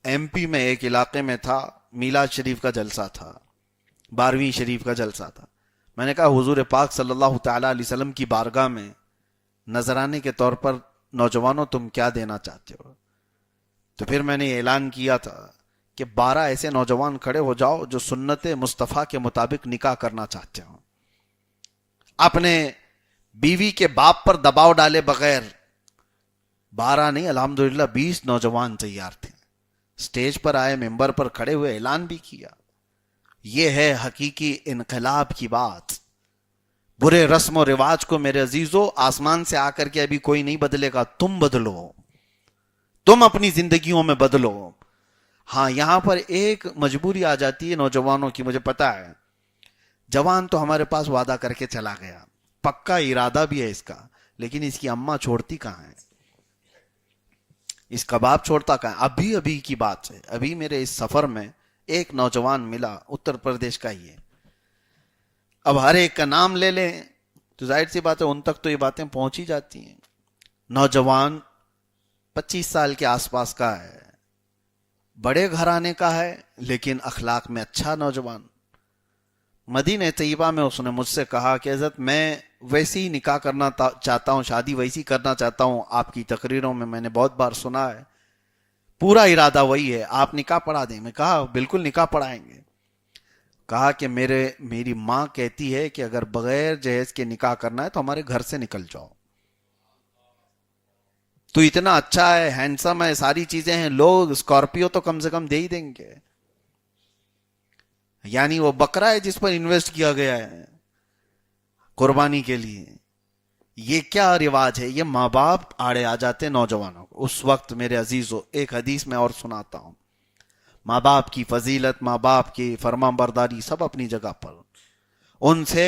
ایم پی میں ایک علاقے میں تھا, میلاد شریف کا جلسہ تھا, 12ویں شریف کا جلسہ تھا. میں نے کہا حضور پاک صلی اللہ تعالی علیہ وسلم کی بارگاہ میں نذرانے کے طور پر نوجوانوں تم کیا دینا چاہتے ہو؟ تو پھر میں نے اعلان کیا تھا کہ 12 ایسے نوجوان کھڑے ہو جاؤ جو سنت مصطفیٰ کے مطابق نکاح کرنا چاہتے ہو, اپنے بیوی کے باپ پر دباؤ ڈالے بغیر. 12 نہیں, الحمدللہ 20 نوجوان تیار تھے. سٹیج پر آئے, ممبر پر کھڑے ہوئے, اعلان بھی کیا. یہ ہے حقیقی انقلاب کی بات. برے رسم و رواج کو میرے عزیزو آسمان سے آ کر کے ابھی کوئی نہیں بدلے گا, تم بدلو, تم اپنی زندگیوں میں بدلو. ہاں یہاں پر ایک مجبوری آ جاتی ہے نوجوانوں کی, مجھے پتا ہے. جوان تو ہمارے پاس وعدہ کر کے چلا گیا, پکا ارادہ بھی ہے اس کا, لیکن اس کی اماں چھوڑتی کہاں ہے, اس کا باپ چھوڑتا کہاں ہے. ابھی کی بات ہے, ابھی میرے اس سفر میں ایک نوجوان ملا, اتر پردیش کا ہی ہے. اب ہر ایک کا نام لے لیں تو ظاہر سی بات ہے ان تک تو یہ باتیں پہنچ ہی جاتی ہیں. نوجوان 25 سال کے آس پاس کا ہے, بڑے گھرانے کا ہے, لیکن اخلاق میں اچھا نوجوان. مدینہ طیبہ میں اس نے مجھ سے کہا کہ حضرت میں ویسی ہی نکاح کرنا چاہتا ہوں, شادی ویسی کرنا چاہتا ہوں, آپ کی تقریروں میں میں نے بہت بار سنا ہے, پورا ارادہ وہی ہے, آپ نکاح پڑھا دیں. میں کہا بالکل نکاح پڑھائیں گے. کہا کہ میری ماں کہتی ہے کہ اگر بغیر جہیز کے نکاح کرنا ہے تو ہمارے گھر سے نکل جاؤ. تو اتنا اچھا ہے, ہینڈسم ہے, ساری چیزیں ہیں, لوگ اسکارپیو تو کم سے کم دے ہی دیں گے. یعنی وہ بکرا ہے جس پر انویسٹ کیا گیا ہے قربانی کے لیے. یہ کیا رواج ہے؟ یہ ماں باپ آڑے آ جاتے نوجوانوں کو. اس وقت میرے عزیزو ایک حدیث میں اور سناتا ہوں. ماں باپ کی فضیلت, ماں باپ کی فرمان برداری سب اپنی جگہ پر, ان سے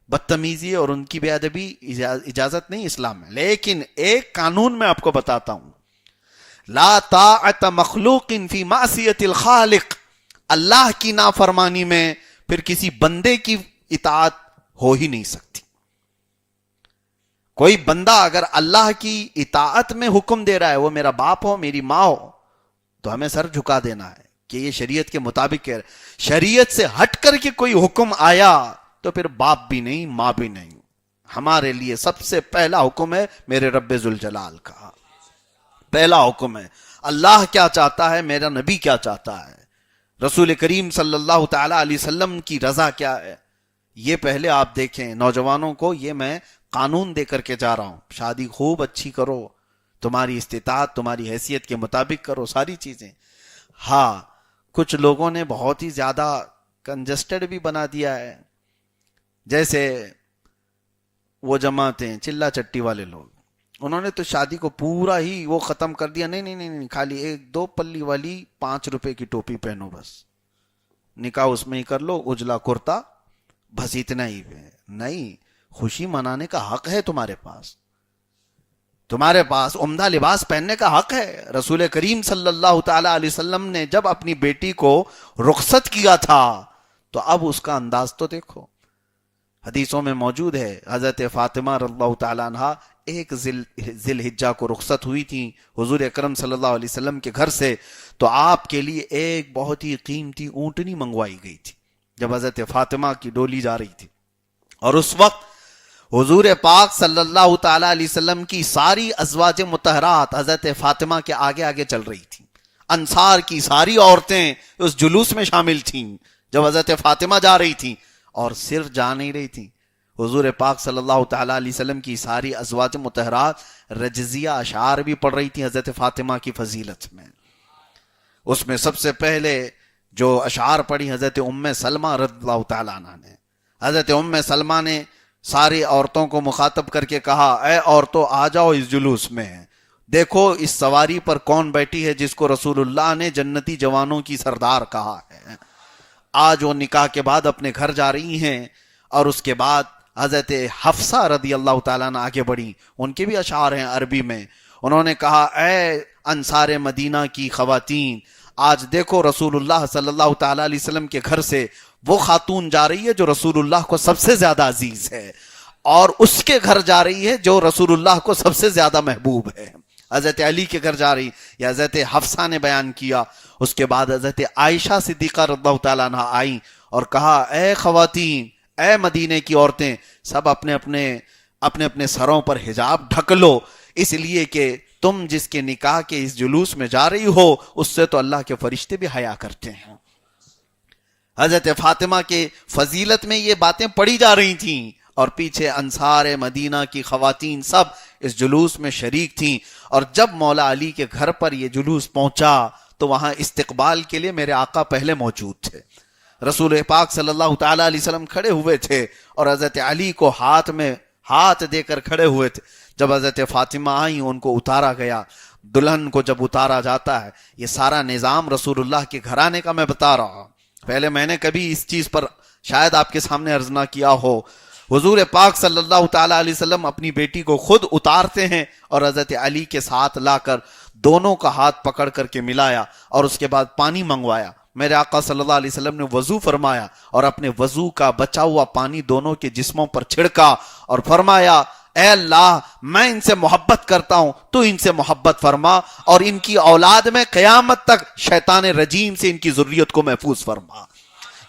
بدتمیزی اور ان کی بے ادبی اجازت نہیں اسلام میں. لیکن ایک قانون میں آپ کو بتاتا ہوں, لا طاعت مخلوق فی معصیت الخالق. اللہ کی نافرمانی میں پھر کسی بندے کی اطاعت ہو ہی نہیں سکتی. کوئی بندہ اگر اللہ کی اطاعت میں حکم دے رہا ہے, وہ میرا باپ ہو, میری ماں ہو, تو ہمیں سر جھکا دینا ہے کہ یہ شریعت کے مطابق ہے. شریعت سے ہٹ کر کے کوئی حکم آیا تو پھر باپ بھی نہیں, ماں بھی نہیں. ہمارے لیے سب سے پہلا حکم ہے میرے رب ذوالجلال کا. پہلا حکم ہے اللہ کیا چاہتا ہے, میرا نبی کیا چاہتا ہے, رسول کریم صلی اللہ تعالی علیہ وسلم کی رضا کیا ہے. یہ پہلے آپ دیکھیں. نوجوانوں کو یہ میں قانون دے کر کے جا رہا ہوں. شادی خوب اچھی کرو, تمہاری استطاعت تمہاری حیثیت کے مطابق کرو ساری چیزیں. ہاں کچھ لوگوں نے بہت ہی زیادہ کنجسٹڈ بھی بنا دیا ہے, جیسے وہ جماعتیں چلا چٹی والے لوگ, انہوں نے تو شادی کو پورا ہی وہ ختم کر دیا. نہیں, خالی 1-2 پلی والی 5 روپے کی ٹوپی پہنو, بس نکاح اس میں ہی کر لو, اجلا کرتا, بس اتنا ہی. نہیں, خوشی منانے کا حق ہے تمہارے پاس, تمہارے پاس عمدہ لباس پہننے کا حق ہے. رسول کریم صلی اللہ تعالی علیہ وسلم نے جب اپنی بیٹی کو رخصت کیا تھا تو اب اس کا انداز تو دیکھو. حدیثوں میں موجود ہے حضرت فاطمہ رضی اللہ تعالی عنہا ایک ذی الحجہ کو رخصت ہوئی تھی حضور اکرم صلی اللہ علیہ وسلم کے گھر سے, تو آپ کے لیے ایک بہت ہی قیمتی اونٹنی منگوائی گئی تھی جب حضرت فاطمہ کی ڈولی جا رہی تھی. اور اس وقت حضور پاک صلی اللہ تعالی علیہ وسلم کی ساری ازواج مطہرات حضرت فاطمہ کے آگے آگے چل رہی تھیں. انصار کی ساری عورتیں اس جلوس میں شامل تھیں جب حضرت فاطمہ جا رہی تھیں, اور صرف جا نہیں رہی تھیں, حضور پاک صلی اللہ تعالی علیہ وسلم کی ساری ازواج مطہرات رجزیہ اشعار بھی پڑھ رہی تھیں حضرت فاطمہ کی فضیلت میں. اس میں سب سے پہلے جو اشعار پڑھی حضرت ام سلمہ رضی اللہ تعالی عنہ نے. حضرت ام سلمہ نے ساری عورتوں کو مخاطب کر کے کہا, اے عورتوں آ جاؤ اس جلوس میں, دیکھو اس سواری پر کون بیٹھی ہے جس کو رسول اللہ نے جنتی جوانوں کی سردار کہا ہے. آج وہ نکاح کے بعد اپنے گھر جا رہی ہیں, اور اس کے بعد حضرت حفصہ رضی اللہ تعالیٰ عنہ آگے بڑھی, ان کے بھی اشعار ہیں عربی میں. انہوں نے کہا, اے انصار مدینہ کی خواتین. آج دیکھو رسول اللہ صلی اللہ تعالی علیہ وسلم کے گھر سے وہ خاتون جا رہی ہے جو رسول اللہ کو سب سے زیادہ عزیز ہے, اور اس کے گھر جا رہی ہے جو رسول اللہ کو سب سے زیادہ محبوب ہے. حضرت علی کے گھر جا رہی, یا حضرت حفصہ نے بیان کیا. اس کے بعد حضرت عائشہ صدیقہ رضی اللہ تعالیٰ عنہ آئیں اور کہا, اے خواتین, اے مدینے کی عورتیں, سب اپنے اپنے سروں پر حجاب ڈھک لو, اس لیے کہ تم جس کے نکاح کے اس جلوس میں جا رہی ہو اس سے تو اللہ کے فرشتے بھی حیا کرتے ہیں. حضرت فاطمہ کے فضیلت میں یہ باتیں پڑھی جا رہی تھیں, اور پیچھے انصار مدینہ کی خواتین سب اس جلوس میں شریک تھیں. اور جب مولا علی کے گھر پر یہ جلوس پہنچا تو وہاں استقبال کے لیے میرے آقا پہلے موجود تھے. رسول پاک صلی اللہ تعالی علیہ وسلم کھڑے ہوئے تھے اور حضرت علی کو ہاتھ میں ہاتھ دے کر کھڑے ہوئے تھے. جب حضرت فاطمہ آئیں ان کو اتارا گیا. دلہن کو جب اتارا جاتا ہے, یہ سارا نظام رسول اللہ کے گھرانے کا میں بتا رہا ہوں. پہلے میں نے کبھی اس چیز پر شاید آپ کے سامنے عرض نہ کیا ہو. حضور پاک صلی اللہ تعالی علیہ وسلم اپنی بیٹی کو خود اتارتے ہیں اور حضرت علی کے ساتھ لا کر دونوں کا ہاتھ پکڑ کر کے ملایا, اور اس کے بعد پانی منگوایا. میرے آقا صلی اللہ علیہ وسلم نے وضو فرمایا اور اپنے وضو کا بچا ہوا پانی دونوں کے جسموں پر چھڑکا اور فرمایا, اے اللہ, میں ان سے محبت کرتا ہوں, تو ان سے محبت فرما, اور ان کی اولاد میں قیامت تک شیطان رجیم سے ان کی ذریت کو محفوظ فرما.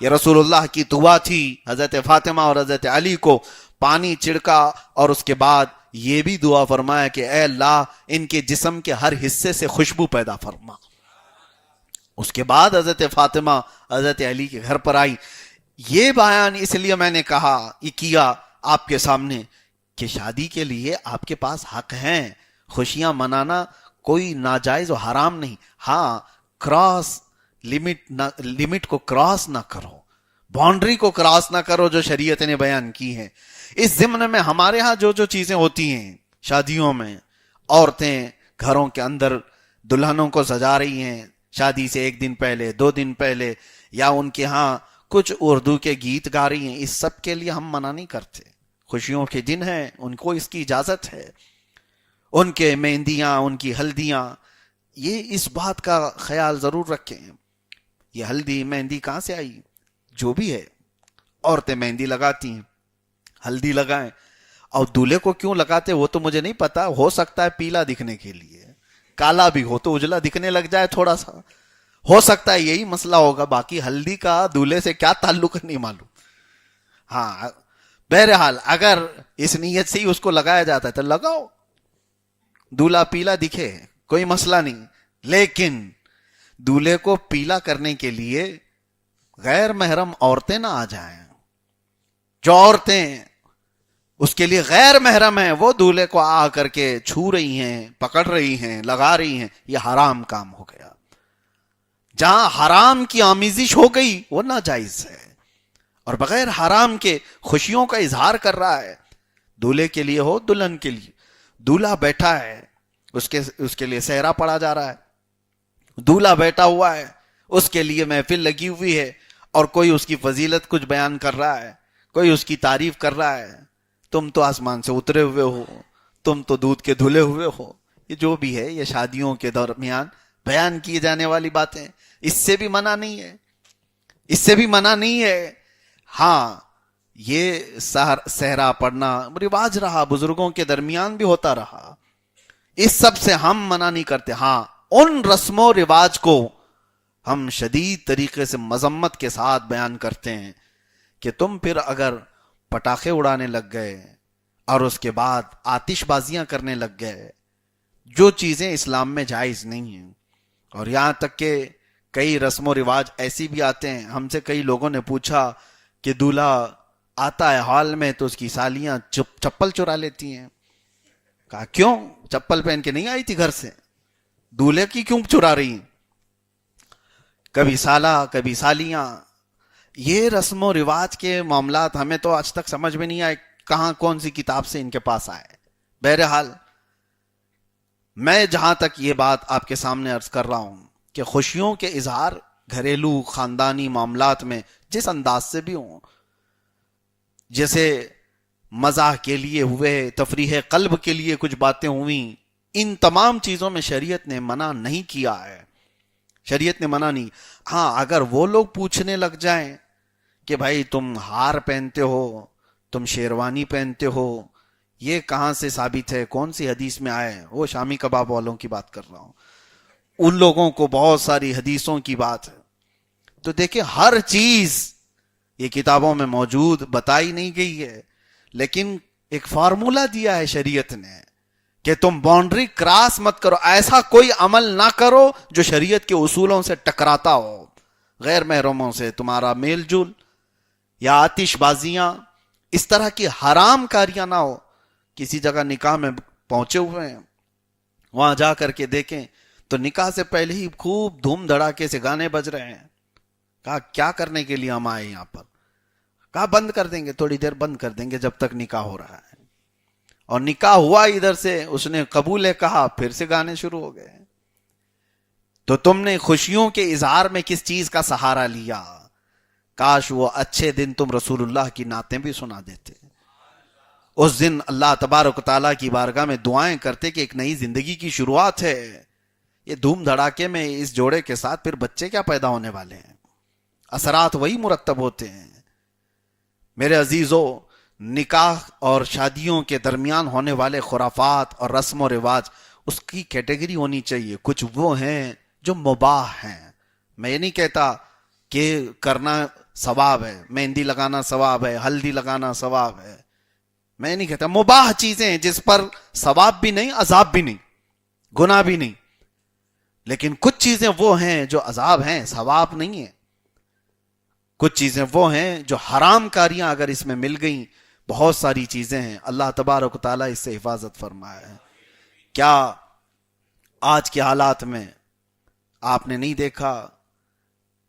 یہ رسول اللہ کی دعا تھی. حضرت فاطمہ اور حضرت علی کو پانی چھڑکا اور اس کے بعد یہ بھی دعا فرمایا کہ اے اللہ, ان کے جسم کے ہر حصے سے خوشبو پیدا فرما. اس کے بعد حضرت فاطمہ حضرت علی کے گھر پر آئی. یہ بیان اس لیے میں نے کہا, یہ کیا آپ کے سامنے کہ شادی کے لیے آپ کے پاس حق ہیں. خوشیاں منانا کوئی ناجائز و حرام نہیں. ہاں, کراس لمٹ کو کراس نہ کرو, باؤنڈری کو کراس نہ کرو جو شریعت نے بیان کی ہے. اس ضمن میں ہمارے ہاں جو چیزیں ہوتی ہیں شادیوں میں, عورتیں گھروں کے اندر دلہنوں کو سجا رہی ہیں شادی سے ایک دن پہلے, 2 دن پہلے, یا ان کے ہاں کچھ اردو کے گیت گا رہی ہیں. اس سب کے لیے ہم منع نہیں کرتے. خوشیوں کے دن ہیں, ان کو اس کی اجازت ہے. ان کے مہندیاں, ان کی ہلدیاں, یہ اس بات کا خیال ضرور رکھیں. یہ ہلدی مہندی کہاں سے آئی؟ جو بھی ہے, عورتیں مہندی لگاتی ہیں, ہلدی لگائیں, اور دولہے کو کیوں لگاتے وہ تو مجھے نہیں پتا. ہو سکتا ہے پیلا دکھنے کے لیے, کالا بھی ہو تو اجلا دکھنے لگ جائے تھوڑا سا, ہو سکتا ہے یہی مسئلہ ہوگا. باقی ہلدی کا دولہے سے کیا تعلق نہیں معلوم. ہاں, بہرحال اگر اس نیت سے ہی اس کو لگایا جاتا ہے تو لگاؤ, دولہا پیلا دکھے کوئی مسئلہ نہیں. لیکن دولہے کو پیلا کرنے کے لیے غیر محرم عورتیں نہ آ جائیں. جو عورتیں اس کے لیے غیر محرم ہیں وہ دولہے کو آ کر کے چھو رہی ہیں, پکڑ رہی ہیں, لگا رہی ہیں, یہ حرام کام ہو گیا. جہاں حرام کی آمیزش ہو گئی وہ ناجائز ہے, اور بغیر حرام کے خوشیوں کا اظہار کر رہا ہے. دولہے کے لیے ہو, دلہن کے لیے. دولہا بیٹھا ہے, اس کے لیے صحرا پڑا جا رہا ہے. دولہا بیٹھا ہوا ہے, اس کے لیے محفل لگی ہوئی ہے, اور کوئی اس کی فضیلت کچھ بیان کر رہا ہے, کوئی اس کی تعریف کر رہا ہے. تم تو آسمان سے اترے ہوئے ہو, تم تو دودھ کے دھلے ہوئے ہو. یہ جو بھی ہے یہ شادیوں کے درمیان بیان کیے جانے والی باتیں, اس سے بھی منع نہیں ہے, اس سے بھی منع نہیں ہے. ہاں, یہ صحرا پڑھنا رواج رہا, بزرگوں کے درمیان بھی ہوتا رہا, اس سب سے ہم منع نہیں کرتے. ہاں, ان رسم و رواج کو ہم شدید طریقے سے مذمت کے ساتھ بیان کرتے ہیں کہ تم پھر اگر پٹاخے اڑانے لگ گئے اور اس کے بعد آتش بازیاں کرنے لگ گئے, جو چیزیں اسلام میں جائز نہیں ہیں. اور یہاں تک کہ کئی رسم و رواج ایسی بھی آتے ہیں. ہم سے کئی لوگوں نے پوچھا کہ دولہا آتا ہے ہال میں تو اس کی سالیاں چپل چرا لیتی ہیں. کہا کیوں؟ چپل پہن کے نہیں آئی تھی گھر سے, دولہے کی کیوں چرا رہی ہیں؟ کبھی سالہ کبھی سالیاں. یہ رسم و رواج کے معاملات ہمیں تو آج تک سمجھ میں نہیں آئے کہاں کون سی کتاب سے ان کے پاس آئے. بہرحال میں جہاں تک یہ بات آپ کے سامنے عرض کر رہا ہوں کہ خوشیوں کے اظہار گھریلو خاندانی معاملات میں جس انداز سے بھی ہوں, جیسے مزاح کے لیے ہوئے, تفریح قلب کے لیے کچھ باتیں ہوئیں, ان تمام چیزوں میں شریعت نے منع نہیں کیا ہے، شریعت نے منع نہیں. ہاں اگر وہ لوگ پوچھنے لگ جائیں کہ بھائی تم ہار پہنتے ہو، تم شیروانی پہنتے ہو، یہ کہاں سے ثابت ہے، کون سی حدیث میں آئے، وہ شامی کباب والوں کی بات کر رہا ہوں، ان لوگوں کو بہت ساری حدیثوں کی بات ہے. تو دیکھیں ہر چیز یہ کتابوں میں موجود بتائی نہیں گئی ہے، لیکن ایک فارمولا دیا ہے شریعت نے کہ تم باؤنڈری کراس مت کرو، ایسا کوئی عمل نہ کرو جو شریعت کے اصولوں سے ٹکراتا ہو. غیر محرموں سے تمہارا میل جول یا آتش بازیاں، اس طرح کی حرام کاریاں نہ ہو. کسی جگہ نکاح میں پہنچے ہوئے ہیں، وہاں جا کر کے دیکھیں تو نکاح سے پہلے ہی خوب دھوم دھڑاکے سے گانے بج رہے ہیں. کہا کیا کرنے کے لیے ہم آئے یہاں پر؟ کہا بند کر دیں گے، تھوڑی دیر بند کر دیں گے جب تک نکاح ہو رہا ہے. اور نکاح ہوا ادھر سے، اس نے قبول ہے کہا، پھر سے گانے شروع ہو گئے. تو تم نے خوشیوں کے اظہار میں کس چیز کا سہارا لیا؟ کاش وہ اچھے دن تم رسول اللہ کی نعتیں بھی سنا دیتے، اس دن اللہ تبارک و تعالیٰ کی بارگاہ میں دعائیں کرتے کہ ایک نئی زندگی کی شروعات ہے. یہ دھوم دھڑاکے میں اس جوڑے کے ساتھ پھر بچے کیا پیدا ہونے والے ہیں؟ اثرات وہی مرتب ہوتے ہیں. میرے عزیزو، نکاح اور شادیوں کے درمیان ہونے والے خرافات اور رسم و رواج، اس کی کیٹیگری ہونی چاہیے. کچھ وہ ہیں جو مباح ہیں. میں یہ نہیں کہتا کہ کرنا ثواب ہے، مہندی لگانا ثواب ہے، ہلدی لگانا ثواب ہے، میں نہیں کہتا. مباح چیزیں ہیں جس پر ثواب بھی نہیں، عذاب بھی نہیں، گناہ بھی نہیں. لیکن کچھ چیزیں وہ ہیں جو عذاب ہیں، ثواب نہیں ہے. کچھ چیزیں وہ ہیں جو حرام کاریاں اگر اس میں مل گئیں، بہت ساری چیزیں ہیں، اللہ تبارک و تعالیٰ اس سے حفاظت فرمایا ہے. کیا آج کے حالات میں آپ نے نہیں دیکھا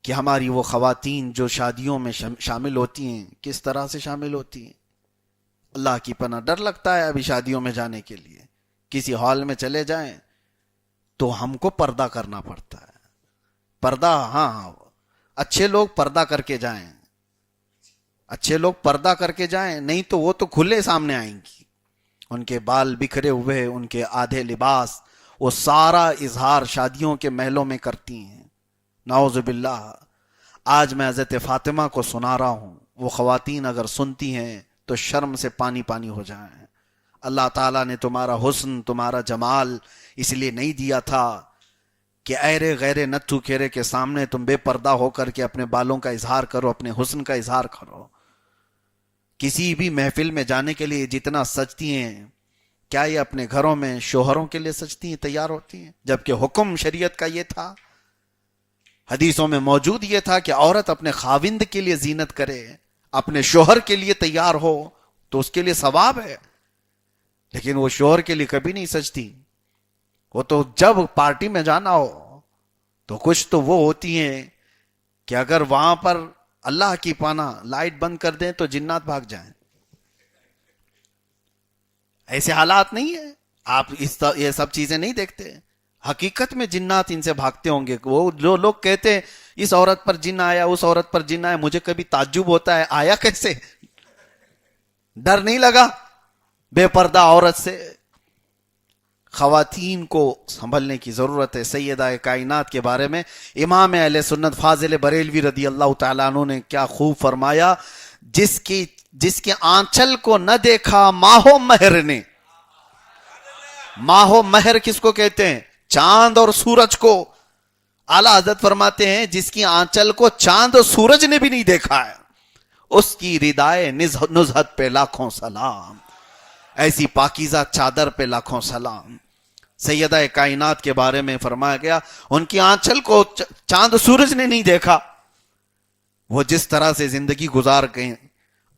کہ ہماری وہ خواتین جو شادیوں میں شامل ہوتی ہیں کس طرح سے شامل ہوتی ہیں؟ اللہ کی پناہ، ڈر لگتا ہے ابھی شادیوں میں جانے کے لیے. کسی ہال میں چلے جائیں تو ہم کو پردہ کرنا پڑتا ہے. پردہ، ہاں اچھے لوگ پردہ کر کے جائیں، اچھے لوگ پردہ کر کے جائیں، نہیں تو وہ تو کھلے سامنے آئیں گی. ان کے بال بکھرے ہوئے، ان کے آدھے لباس، وہ سارا اظہار شادیوں کے محلوں میں کرتی ہیں. نعوذ باللہ. آج میں حضرت فاطمہ کو سنا رہا ہوں، وہ خواتین اگر سنتی ہیں تو شرم سے پانی پانی ہو جائیں. اللہ تعالیٰ نے تمہارا حسن، تمہارا جمال اس لیے نہیں دیا تھا کہ ایرے غیرے نتھو کھیرے کے سامنے تم بے پردہ ہو کر کے اپنے بالوں کا اظہار کرو، اپنے حسن کا اظہار کرو. کسی بھی محفل میں جانے کے لیے جتنا سجتی ہیں، کیا یہ اپنے گھروں میں شوہروں کے لیے سجتی ہیں، تیار ہوتی ہیں؟ جبکہ حکم شریعت کا یہ تھا، حدیثوں میں موجود یہ تھا کہ عورت اپنے خاوند کے لیے زینت کرے، اپنے شوہر کے لیے تیار ہو تو اس کے لیے ثواب ہے. لیکن وہ شوہر کے لیے کبھی نہیں سجتی. وہ تو جب پارٹی میں جانا ہو تو کچھ تو وہ ہوتی ہیں کہ اگر وہاں پر اللہ کی پناہ لائٹ بند کر دیں تو جنات بھاگ جائیں. ایسے حالات نہیں ہیں، آپ یہ سب چیزیں نہیں دیکھتے. حقیقت میں جنات ان سے بھاگتے ہوں گے. وہ جو لوگ کہتے ہیں اس عورت پر جن آیا، اس عورت پر جن آیا، مجھے کبھی تعجب ہوتا ہے، آیا کیسے؟ ڈر نہیں لگا بے پردہ عورت سے؟ خواتین کو سنبھلنے کی ضرورت ہے. سیدہ کائنات کے بارے میں امام اہل سنت فاضل بریلوی رضی اللہ تعالیٰ عنہ نے کیا خوب فرمایا، جس کے آنچل کو نہ دیکھا ماہو مہر نے. ماہو مہر کس کو کہتے ہیں؟ چاند اور سورج کو. اعلیٰ حضرت فرماتے ہیں جس کی آنچل کو چاند اور سورج نے بھی نہیں دیکھا ہے، اس کی ردائے نزہت پہ لاکھوں سلام. ایسی پاکیزہ چادر پہ لاکھوں سلام. سیدہ کائنات کے بارے میں فرمایا گیا ان کی آنچل کو چاند سورج نے نہیں دیکھا. وہ جس طرح سے زندگی گزار گئے،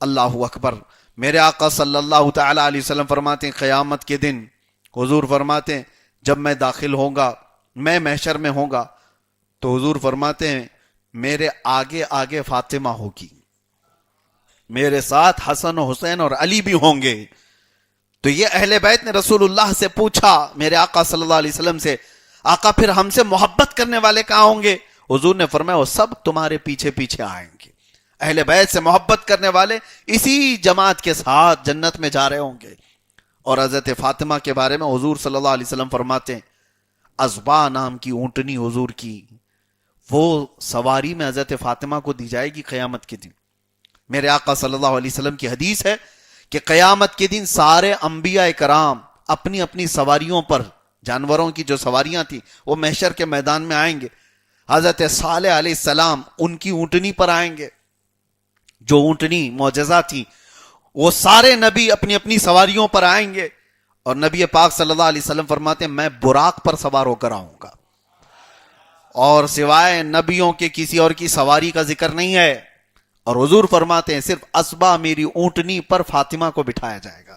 اللہ اکبر. میرے آقا صلی اللہ تعالی علیہ وسلم فرماتے ہیں قیامت کے دن حضور فرماتے ہیں جب میں داخل ہوں گا، میں محشر میں ہوں گا، تو حضور فرماتے ہیں میرے آگے آگے فاطمہ ہوگی، میرے ساتھ حسن و حسین اور علی بھی ہوں گے. تو یہ اہل بیت نے رسول اللہ سے پوچھا، میرے آقا صلی اللہ علیہ وسلم سے، آقا پھر ہم سے محبت کرنے والے کہاں ہوں گے؟ حضور نے فرمایا وہ سب تمہارے پیچھے پیچھے آئیں گے. اہل بیت سے محبت کرنے والے اسی جماعت کے ساتھ جنت میں جا رہے ہوں گے. اور حضرت فاطمہ کے بارے میں حضور صلی اللہ علیہ وسلم فرماتے ہیں ازبا نام کی اونٹنی حضور کی وہ سواری میں حضرت فاطمہ کو دی جائے گی قیامت کے دن. میرے آقا صلی اللہ علیہ وسلم کی حدیث ہے کہ قیامت کے دن سارے انبیاء کرام اپنی اپنی سواریوں پر، جانوروں کی جو سواریاں تھیں وہ محشر کے میدان میں آئیں گے. حضرت صالح علیہ السلام ان کی اونٹنی پر آئیں گے، جو اونٹنی معجزہ تھی. وہ سارے نبی اپنی اپنی سواریوں پر آئیں گے اور نبی پاک صلی اللہ علیہ وسلم فرماتے ہیں میں براق پر سوار ہو کر آؤں گا، اور سوائے نبیوں کے کسی اور کی سواری کا ذکر نہیں ہے. اور حضور فرماتے ہیں صرف اسبا میری اونٹنی پر فاطمہ کو بٹھایا جائے گا،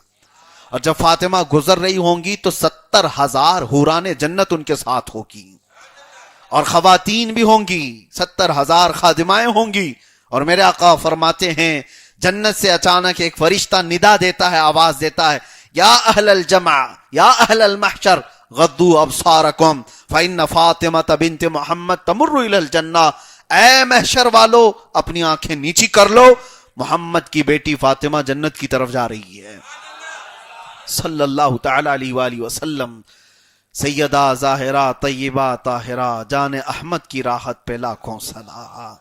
اور جب فاطمہ گزر رہی ہوں گی تو 70,000 حوران جنت ان کے ساتھ ہوگی، اور خواتین بھی ہوں گی، 70,000 خادمائیں ہوں گی. اور میرے آقا فرماتے ہیں جنت سے اچانک ایک فرشتہ ندا دیتا ہے، آواز دیتا ہے یا اہل الجمع یا اہل المحشر غضوا ابصارکم فإن فاطمہ بنت محمد تمر الی الجنہ. اے محشر والو اپنی آنکھیں نیچی کر لو، محمد کی بیٹی فاطمہ جنت کی طرف جا رہی ہے صلی اللہ تعالی علیہ وآلہ وسلم. سیدہ ظاہرہ طیبہ طاہرہ جان احمد کی راحت پہ لاکھوں صلاح.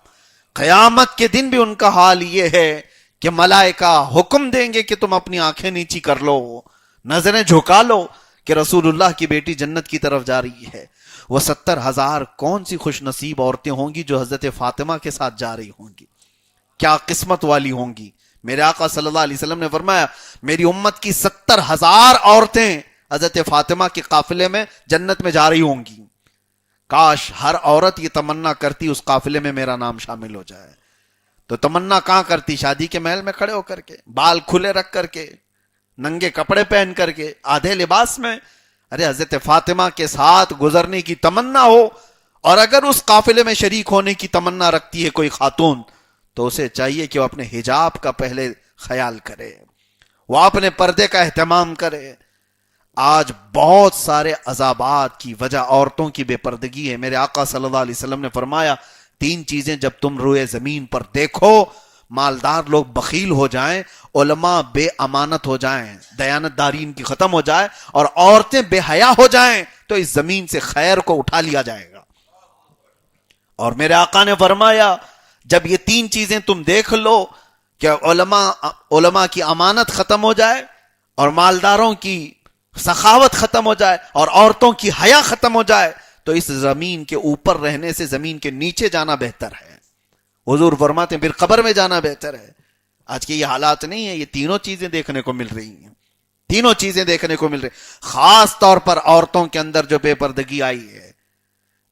قیامت کے دن بھی ان کا حال یہ ہے کہ ملائکہ حکم دیں گے کہ تم اپنی آنکھیں نیچی کر لو، نظریں جھکا لو کہ رسول اللہ کی بیٹی جنت کی طرف جا رہی ہے. وہ 70,000 کون سی خوش نصیب عورتیں ہوں گی جو حضرت فاطمہ کے ساتھ جا رہی ہوں گی، کیا قسمت والی ہوں گی. میرے آقا صلی اللہ علیہ وسلم نے فرمایا میری امت کی 70,000 عورتیں حضرت فاطمہ کے قافلے میں جنت میں جا رہی ہوں گی. کاش ہر عورت یہ تمنا کرتی اس قافلے میں میرا نام شامل ہو جائے. تو تمنا کہاں کرتی؟ شادی کے محل میں کھڑے ہو کر کے، بال کھلے رکھ کر کے، ننگے کپڑے پہن کر کے، آدھے لباس میں. ارے حضرت فاطمہ کے ساتھ گزرنے کی تمنا ہو، اور اگر اس قافلے میں شریک ہونے کی تمنا رکھتی ہے کوئی خاتون تو اسے چاہیے کہ وہ اپنے حجاب کا پہلے خیال کرے، وہ اپنے پردے کا اہتمام کرے. آج بہت سارے عذابات کی وجہ عورتوں کی بے پردگی ہے. میرے آقا صلی اللہ علیہ وسلم نے فرمایا 3 چیزیں جب تم روئے زمین پر دیکھو، مالدار لوگ بخیل ہو جائیں، علماء بے امانت ہو جائیں، دیانت داری ان کی ختم ہو جائے، اور عورتیں بے حیا ہو جائیں، تو اس زمین سے خیر کو اٹھا لیا جائے گا. اور میرے آقا نے فرمایا جب یہ 3 چیزیں تم دیکھ لو کہ علماء کی امانت ختم ہو جائے، اور مالداروں کی سخاوت ختم ہو جائے، اور عورتوں کی حیا ختم ہو جائے، تو اس زمین کے اوپر رہنے سے زمین کے نیچے جانا بہتر ہے. حضور فرماتے ہیں پھر قبر میں جانا بہتر ہے. آج کے یہ حالات نہیں ہیں، یہ تینوں چیزیں دیکھنے کو مل رہی ہیں، تینوں چیزیں دیکھنے کو مل رہی. خاص طور پر عورتوں کے اندر جو بے پردگی آئی ہے،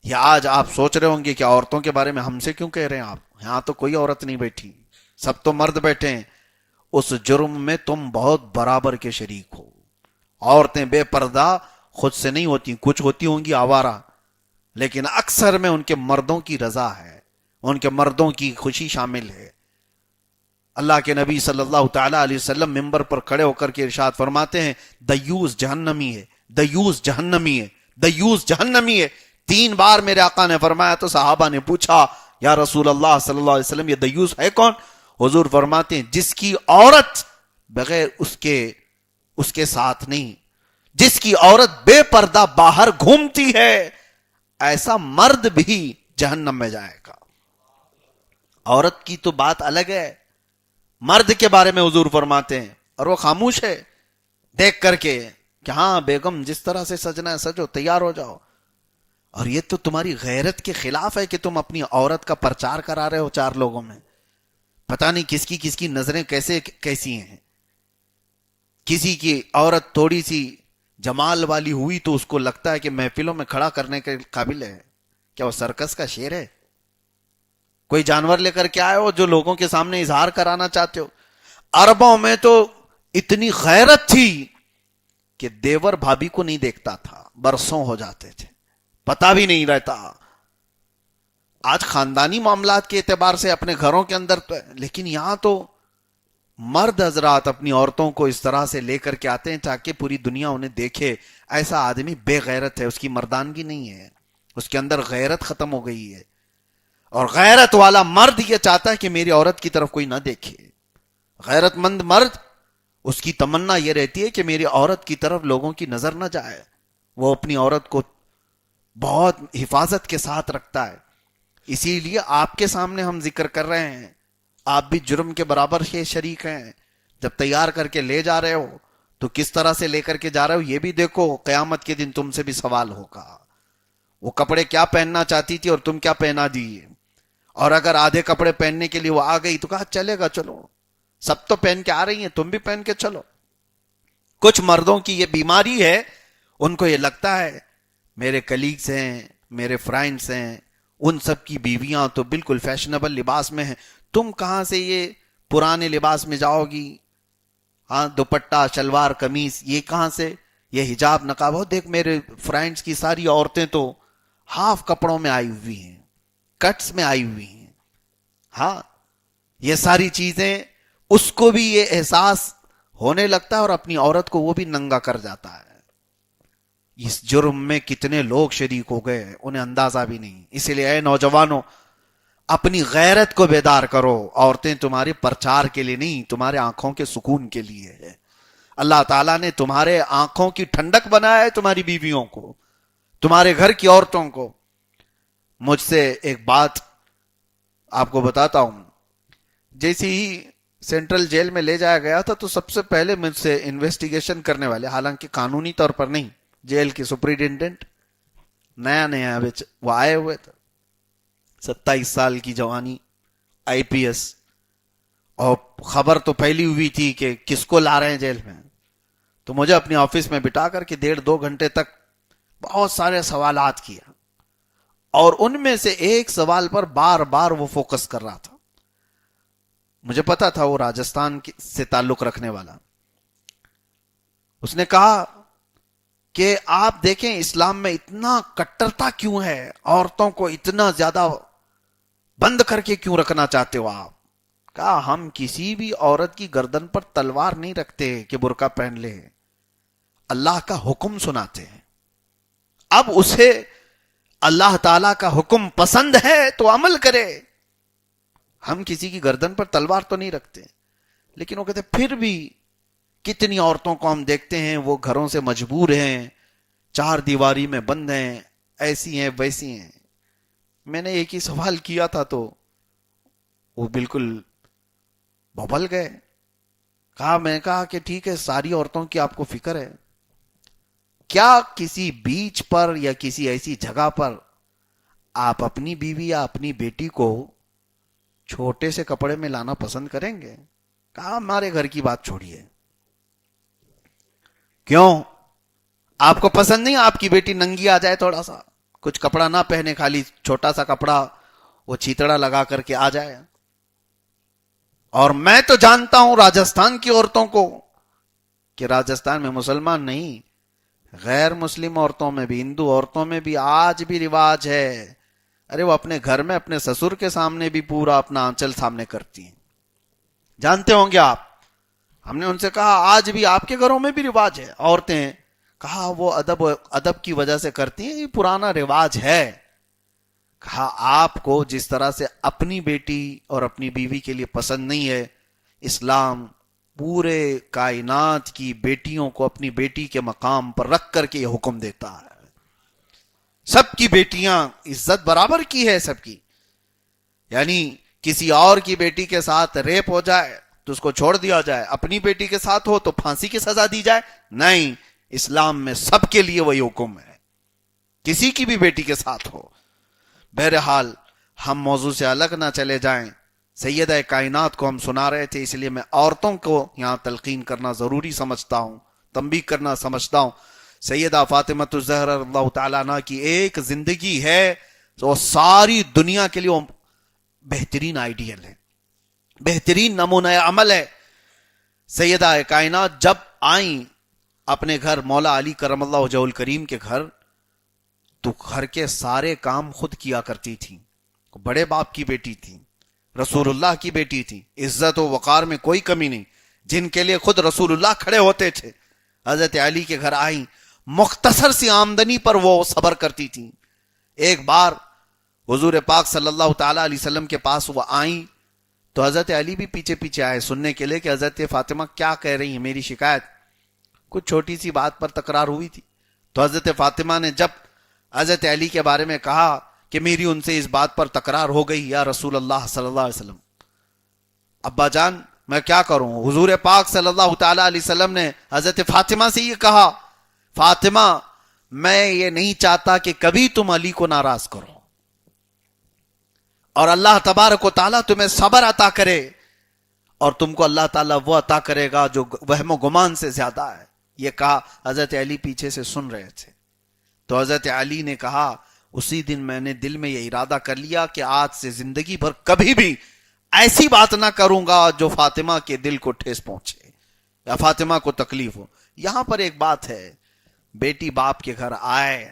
یہ آج آپ سوچ رہے ہوں گے کہ عورتوں کے بارے میں ہم سے کیوں کہہ رہے ہیں آپ؟ یہاں تو کوئی عورت نہیں بیٹھی، سب تو مرد بیٹھے ہیں. اس جرم میں تم بہت برابر کے شریک ہو. عورتیں بے پردہ خود سے نہیں ہوتی، کچھ ہوتی ہوں گی آوارہ، لیکن اکثر میں ان کے مردوں کی رضا ہے، ان کے مردوں کی خوشی شامل ہے. اللہ کے نبی صلی اللہ تعالی علیہ وسلم منبر پر کھڑے ہو کر کے ارشاد فرماتے ہیں دیوس جہنمی ہے، دیوس جہنمی ہے، دیوس جہنمی ہے. 3 بار میرے آقا نے فرمایا تو صحابہ نے پوچھا یا رسول اللہ صلی اللہ علیہ وسلم یہ دیوس ہے کون؟ حضور فرماتے ہیں جس کی عورت بغیر اس کے ساتھ نہیں، جس کی عورت بے پردہ باہر گھومتی ہے، ایسا مرد بھی جہنم میں جائے گا. عورت کی تو بات الگ ہے، مرد کے بارے میں حضور فرماتے ہیں، اور وہ خاموش ہے دیکھ کر کے کہ ہاں بیگم جس طرح سے سجنا ہے سجو، تیار ہو جاؤ. اور یہ تو تمہاری غیرت کے خلاف ہے کہ تم اپنی عورت کا پرچار کرا رہے ہو 4 لوگوں میں. پتہ نہیں کس کی نظریں کیسی ہیں. کسی کی عورت تھوڑی سی جمال والی ہوئی تو اس کو لگتا ہے کہ محفلوں میں کھڑا کرنے کے قابل ہے. کیا وہ سرکس کا شیر ہے؟ کوئی جانور لے کر کے آئے ہو جو لوگوں کے سامنے اظہار کرانا چاہتے ہو؟ عربوں میں تو اتنی غیرت تھی کہ دیور بھابھی کو نہیں دیکھتا تھا، برسوں ہو جاتے تھے، پتہ بھی نہیں رہتا. آج خاندانی معاملات کے اعتبار سے اپنے گھروں کے اندر تو ہے، لیکن یہاں تو مرد حضرات اپنی عورتوں کو اس طرح سے لے کر کے آتے ہیں تاکہ پوری دنیا انہیں دیکھے ایسا آدمی بے غیرت ہے، اس کی مردانگی نہیں ہے، اس کے اندر غیرت ختم ہو گئی ہے. اور غیرت والا مرد یہ چاہتا ہے کہ میری عورت کی طرف کوئی نہ دیکھے. غیرت مند مرد اس کی تمنا یہ رہتی ہے کہ میری عورت کی طرف لوگوں کی نظر نہ جائے. وہ اپنی عورت کو بہت حفاظت کے ساتھ رکھتا ہے. اسی لیے آپ کے سامنے ہم ذکر کر رہے ہیں, آپ بھی جرم کے برابر کے شریک ہیں. جب تیار کر کے لے جا رہے ہو تو کس طرح سے لے کر کے جا رہے ہو یہ بھی دیکھو. قیامت کے دن تم سے بھی سوال ہوگا. وہ کپڑے کیا پہننا چاہتی تھی اور تم کیا پہنا دیے, اور اگر آدھے کپڑے پہننے کے لیے وہ آ گئی تو کہا چلے گا, چلو سب تو پہن کے آ رہی ہیں, تم بھی پہن کے چلو. کچھ مردوں کی یہ بیماری ہے, ان کو یہ لگتا ہے میرے کلیگز ہیں, میرے فرینڈز ہیں, ان سب کی بیویاں تو بالکل فیشنیبل لباس میں ہیں, تم کہاں سے یہ پرانے لباس میں جاؤ گی؟ ہاں دوپٹہ شلوار قمیص یہ کہاں سے, یہ حجاب نقاب ہو. دیکھ میرے فرینڈز کی ساری عورتیں تو ہاف کپڑوں میں آئی ہوئی ہیں, کٹس میں آئی ہوئی ہیں. ہاں یہ ساری چیزیں اس کو بھی یہ احساس ہونے لگتا ہے اور اپنی عورت کو وہ بھی ننگا کر جاتا ہے. اس جرم میں کتنے لوگ شریک ہو گئے انہیں اندازہ بھی نہیں. اسی لیے اے نوجوانوں اپنی غیرت کو بیدار کرو. عورتیں تمہارے پرچار کے لیے نہیں, تمہارے آنکھوں کے سکون کے لیے ہے. اللہ تعالیٰ نے تمہارے آنکھوں کی ٹھنڈک بنایا ہے, تمہاری بیویوں کو, تمہارے گھر کی عورتوں کو. مجھ سے ایک بات آپ کو بتاتا ہوں. جیسے ہی سینٹرل جیل میں لے جایا گیا تھا تو سب سے پہلے مجھ سے انویسٹیگیشن کرنے والے, حالانکہ قانونی طور پر نہیں, جیل کے سپرنٹینڈنٹ نیا وہ آئے ہوئے تھے, 27 سال کی جوانی, IPS, اور خبر تو پھیلی ہوئی تھی کہ کس کو لا رہے ہیں جیل میں. تو مجھے اپنی آفس میں بٹھا کر کے 1.5-2 گھنٹے تک بہت سارے سوالات کیا, اور ان میں سے ایک سوال پر بار بار وہ فوکس کر رہا تھا. مجھے پتا تھا وہ راجستھان سے تعلق رکھنے والا. اس نے کہا کہ آپ دیکھیں اسلام میں اتنا کٹرتا کیوں ہے, عورتوں کو اتنا زیادہ بند کر کے کیوں رکھنا چاہتے ہو آپ؟ کہا ہم کسی بھی عورت کی گردن پر تلوار نہیں رکھتے کہ برقع پہن لے, اللہ کا حکم سناتے ہیں. اب اسے اللہ تعالی کا حکم پسند ہے تو عمل کرے. ہم کسی کی گردن پر تلوار تو نہیں رکھتے. لیکن وہ کہتے پھر بھی کتنی عورتوں کو ہم دیکھتے ہیں وہ گھروں سے مجبور ہیں, 4 دیواری میں بند ہیں, ایسی ہیں ویسی ہیں. میں نے ایک ہی سوال کیا تھا تو وہ بالکل ببل گئے. میں نے کہا کہ ٹھیک ہے, ساری عورتوں کی آپ کو فکر ہے, کیا کسی بیچ پر یا کسی ایسی جگہ پر آپ اپنی بیوی یا اپنی بیٹی کو چھوٹے سے کپڑے میں لانا پسند کریں گے؟ کہا ہمارے گھر کی بات چھوڑیے. کیوں آپ کو پسند نہیں آپ کی بیٹی ننگی آ جائے, تھوڑا سا کچھ کپڑا نہ پہنے, خالی چھوٹا سا کپڑا وہ چیتڑا لگا کر کے آ جائے؟ اور میں تو جانتا ہوں راجستھان کی عورتوں کو کہ راجستھان میں مسلمان نہیں, غیر مسلم عورتوں میں بھی, ہندو عورتوں میں بھی آج بھی رواج ہے. ارے وہ اپنے گھر میں اپنے سسر کے سامنے بھی پورا اپنا آنچل سامنے کرتی ہیں, جانتے ہوں گے آپ. ہم نے ان سے کہا آج بھی آپ کے گھروں میں بھی رواج ہے عورتیں؟ کہا وہ ادب کی وجہ سے کرتی ہیں, یہ پرانا رواج ہے. کہا آپ کو جس طرح سے اپنی بیٹی اور اپنی بیوی کے لیے پسند نہیں ہے, اسلام پورے کائنات کی بیٹیوں کو اپنی بیٹی کے مقام پر رکھ کر کے یہ حکم دیتا ہے. سب کی بیٹیاں عزت برابر کی ہے سب کی. یعنی کسی اور کی بیٹی کے ساتھ ریپ ہو جائے تو اس کو چھوڑ دیا جائے, اپنی بیٹی کے ساتھ ہو تو پھانسی کی سزا دی جائے؟ نہیں, اسلام میں سب کے لیے وہی حکم ہے, کسی کی بھی بیٹی کے ساتھ ہو. بہرحال ہم موضوع سے الگ نہ چلے جائیں, سیدہ کائنات کو ہم سنا رہے تھے, اس لیے میں عورتوں کو یہاں تلقین کرنا ضروری سمجھتا ہوں, تنبیہ کرنا سمجھتا ہوں. سیدہ فاطمہ الزہرا رضی اللہ تعالیٰ عنہ کی ایک زندگی ہے تو ساری دنیا کے لیے وہ بہترین آئیڈیل ہے, بہترین نمونہ عمل ہے. سیدہ کائنات جب آئیں اپنے گھر مولا علی کرم اللہ وجہہ الکریم کے گھر, تو گھر کے سارے کام خود کیا کرتی تھی. بڑے باپ کی بیٹی تھی, رسول اللہ کی بیٹی تھی, عزت و وقار میں کوئی کمی نہیں, جن کے لیے خود رسول اللہ کھڑے ہوتے تھے. حضرت علی کے گھر آئیں, مختصر سی آمدنی پر وہ صبر کرتی تھی. ایک بار حضور پاک صلی اللہ تعالی علیہ وسلم کے پاس وہ آئیں تو حضرت علی بھی پیچھے پیچھے آئے سننے کے لیے کہ حضرت فاطمہ کیا کہہ رہی ہیں میری شکایت. کچھ چھوٹی سی بات پر تکرار ہوئی تھی. تو حضرت فاطمہ نے جب حضرت علی کے بارے میں کہا کہ میری ان سے اس بات پر تکرار ہو گئی یا رسول اللہ صلی اللہ علیہ وسلم، ابا جان میں کیا کروں. حضور پاک صلی اللہ تعالی علیہ وسلم نے حضرت فاطمہ سے یہ کہا، فاطمہ میں یہ نہیں چاہتا کہ کبھی تم علی کو ناراض کرو، اور اللہ تبارک و تعالیٰ تمہیں صبر عطا کرے، اور تم کو اللہ تعالیٰ وہ عطا کرے گا جو وہم و گمان سے زیادہ ہے. یہ کہا حضرت علی پیچھے سے سن رہے تھے. تو حضرت علی نے کہا اسی دن میں نے دل میں یہ ارادہ کر لیا کہ آج سے زندگی بھر کبھی بھی ایسی بات نہ کروں گا جو فاطمہ کے دل کو ٹھیس پہنچے یا فاطمہ کو تکلیف ہو. یہاں پر ایک بات ہے، بیٹی باپ کے گھر آئے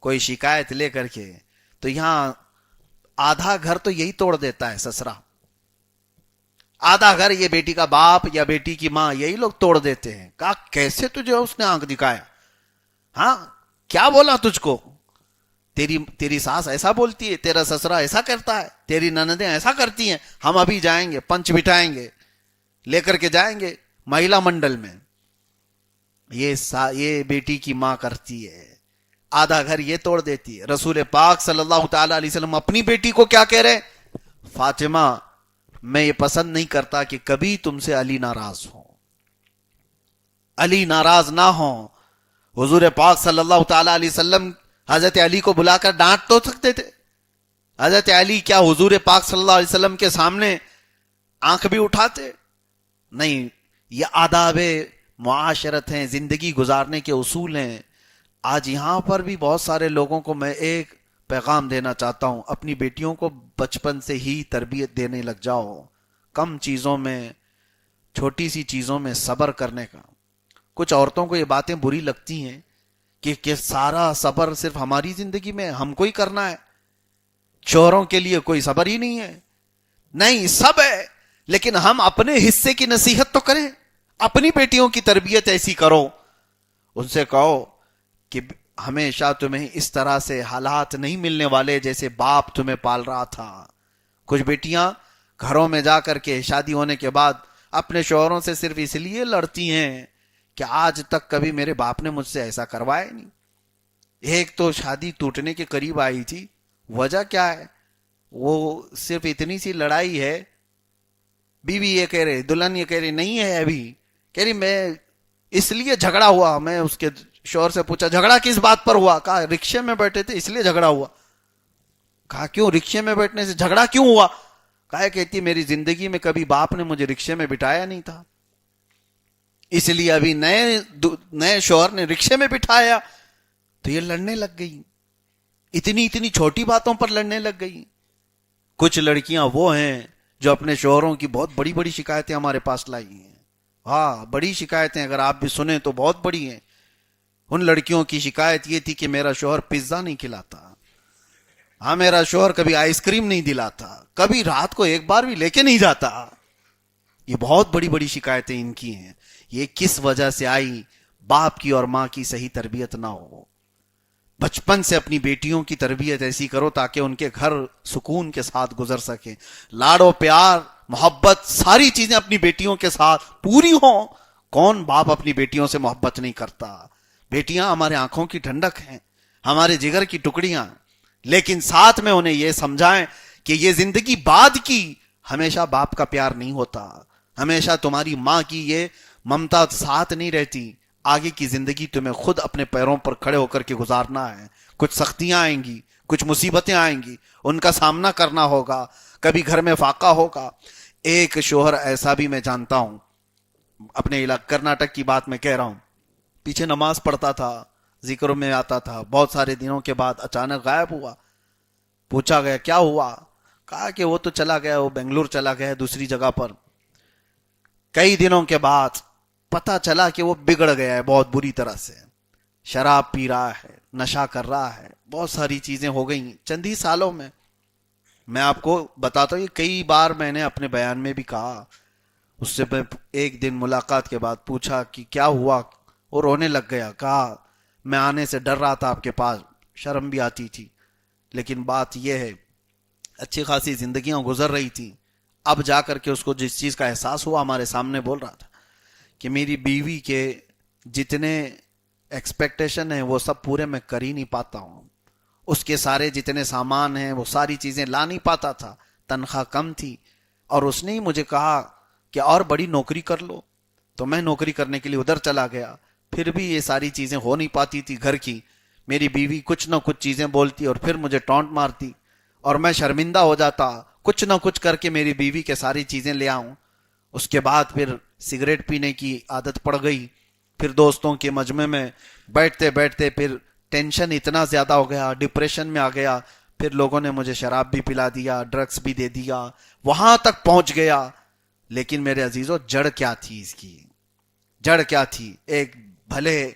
کوئی شکایت لے کر کے تو یہاں آدھا گھر تو یہی توڑ دیتا ہے سسرا، آدھا گھر یہ بیٹی کا باپ یا بیٹی کی ماں یہی لوگ توڑ دیتے ہیں. کہا کیسے تجھے اس نے آنکھ دکھایا، ہاں کیا بولا تجھ کو، تیری ساس ایسا بولتی ہے، تیرا سسرا ایسا کرتا ہے، تیری نندیں ایسا کرتی ہیں. ہم ابھی جائیں گے، پنچ بٹھائیں گے، لے کر کے جائیں گے مہیلا منڈل میں. یہ بیٹی کی ماں کرتی ہے، آدھا گھر یہ توڑ دیتی ہے. رسول پاک صلی اللہ تعالی علیہ وسلم اپنی بیٹی کو کیا کہہ رہے، فاطمہ میں یہ پسند نہیں کرتا کہ کبھی تم سے علی ناراض ہو، علی ناراض نہ ہو. حضور پاک صلی اللہ تعالی علیہ وسلم حضرت علی کو بلا کر ڈانٹ تو سکتے تھے. حضرت علی کیا حضور پاک صلی اللہ علیہ وسلم کے سامنے آنکھ بھی اٹھاتے؟ نہیں. یہ آداب معاشرت ہیں، زندگی گزارنے کے اصول ہیں. آج یہاں پر بھی بہت سارے لوگوں کو میں ایک پیغام دینا چاہتا ہوں، اپنی بیٹیوں کو بچپن سے ہی تربیت دینے لگ جاؤ، کم چیزوں میں، چھوٹی سی چیزوں میں صبر کرنے کا. کچھ عورتوں کو یہ باتیں بری لگتی ہیں کہ سارا صبر صرف ہماری زندگی میں ہم کو ہی کرنا ہے، شوہروں کے لیے کوئی صبر ہی نہیں ہے. نہیں، سب ہے، لیکن ہم اپنے حصے کی نصیحت تو کریں. اپنی بیٹیوں کی تربیت ایسی کرو، ان سے کہو کہ ہمیشہ تمہیں اس طرح سے حالات نہیں ملنے والے جیسے باپ تمہیں پال رہا تھا. کچھ بیٹیاں گھروں میں جا کر کے شادی ہونے کے بعد اپنے شوہروں سے صرف اس لیے لڑتی ہیں کہ آج تک کبھی میرے باپ نے مجھ سے ایسا کروایا نہیں. ایک تو شادی ٹوٹنے کے قریب آئی تھی، وجہ کیا ہے، وہ صرف اتنی سی لڑائی ہے. بیوی یہ کہہ رہے، دلہن یہ کہہ رہی نہیں ہے، ابھی کہہ رہی میں اس لیے جھگڑا ہوا. میں اس کے شوہر سے پوچھا جھگڑا کس بات پر ہوا، کہا رکشے میں بیٹھے تھے اس لیے جھگڑا ہوا. کہا کیوں، رکشے میں بیٹھنے سے جھگڑا کیوں ہوا؟ کہا کہتی میری زندگی میں کبھی باپ نے مجھے رکشے میں بٹھایا نہیں تھا، اس لیے ابھی نئے شوہر نے رکشے میں بٹھایا. تو یہ لڑنے لگ گئی، اتنی چھوٹی باتوں پر لڑنے لگ گئی. کچھ لڑکیاں وہ ہیں جو اپنے شوہروں کی بہت بڑی بڑی شکایتیں ہمارے پاس لائی ہیں. ہاں بڑی شکایتیں، اگر آپ بھی سنیں تو بہت بڑی ہیں. ان لڑکیوں کی شکایت یہ تھی کہ میرا شوہر پیزا نہیں کھلاتا، ہاں میرا شوہر کبھی آئس کریم نہیں دلاتا، کبھی رات کو ایک بار بھی لے کے نہیں جاتا. یہ بہت بڑی بڑی شکایتیں ان کی ہیں. یہ کس وجہ سے آئی؟ باپ کی اور ماں کی صحیح تربیت نہ ہو. بچپن سے اپنی بیٹیوں کی تربیت ایسی کرو تاکہ ان کے گھر سکون کے ساتھ گزر سکے، لاڑ و پیار، محبت، ساری چیزیں اپنی بیٹیوں کے ساتھ پوری ہوں. کون باپ اپنی بیٹیوں سے محبت نہیں کرتا؟ بیٹیاں ہمارے آنکھوں کی ٹھنڈک ہیں، ہمارے جگر کی ٹکڑیاں، لیکن ساتھ میں انہیں یہ سمجھائیں کہ یہ زندگی بعد کی، ہمیشہ باپ کا پیار نہیں ہوتا، ہمیشہ تمہاری ماں کی یہ ممتا ساتھ نہیں رہتی. آگے کی زندگی تمہیں خود اپنے پیروں پر کھڑے ہو کر کے گزارنا ہے. کچھ سختیاں آئیں گی، کچھ مصیبتیں آئیں گی، ان کا سامنا کرنا ہوگا، کبھی گھر میں فاقہ ہوگا. ایک شوہر ایسا بھی میں جانتا ہوں، اپنے علاقے کرناٹک کی بات میں کہہ رہا ہوں، پیچھے نماز پڑھتا تھا، ذکر میں آتا تھا، بہت سارے دنوں کے بعد اچانک غائب ہوا. پوچھا گیا کیا ہوا؟ کہا کہ وہ تو چلا گیا، وہ بنگلور چلا گیا دوسری جگہ پر. کئی دنوں کے بعد پتا چلا کہ وہ بگڑ گیا ہے بہت بری طرح سے، شراب پی رہا ہے، نشہ کر رہا ہے، بہت ساری چیزیں ہو گئی چند ہی سالوں میں. میں آپ کو بتاتا ہوں، یہ کئی بار میں نے اپنے بیان میں بھی کہا. اس سے میں ایک دن ملاقات کے بعد پوچھا کہ کیا ہوا، وہ رونے لگ گیا. کہا میں آنے سے ڈر رہا تھا آپ کے پاس، شرم بھی آتی تھی، لیکن بات یہ ہے اچھی خاصی زندگیاں گزر رہی تھی، اب جا کر کے اس کو جس چیز کا احساس ہوا، ہمارے سامنے بول رہا تھا کہ میری بیوی کے جتنے ایکسپیکٹیشن ہیں وہ سب پورے میں کر ہی نہیں پاتا ہوں، اس کے سارے جتنے سامان ہیں وہ ساری چیزیں لا نہیں پاتا تھا، تنخواہ کم تھی، اور اس نے ہی مجھے کہا کہ اور بڑی نوکری کر لو، تو میں نوکری کرنے کے لیے ادھر چلا گیا، پھر بھی یہ ساری چیزیں ہو نہیں پاتی تھی گھر کی، میری بیوی کچھ نہ کچھ چیزیں بولتی اور پھر مجھے ٹونٹ مارتی، اور میں شرمندہ ہو جاتا، کچھ نہ کچھ کر کے میری بیوی کے ساری چیزیں لے آؤں۔ اس کے بعد پھر سگریٹ پینے کی عادت پڑ گئی، پھر دوستوں کے مجمع میں بیٹھتے بیٹھتے پھر ٹینشن اتنا زیادہ ہو گیا، ڈپریشن میں آ گیا، پھر لوگوں نے مجھے شراب بھی پلا دیا، ڈرگس بھی دے دیا، وہاں تک پہنچ گیا۔ لیکن میرے عزیزو، جڑ کیا تھی اس کی؟ جڑ کیا تھی؟ ایک بھلے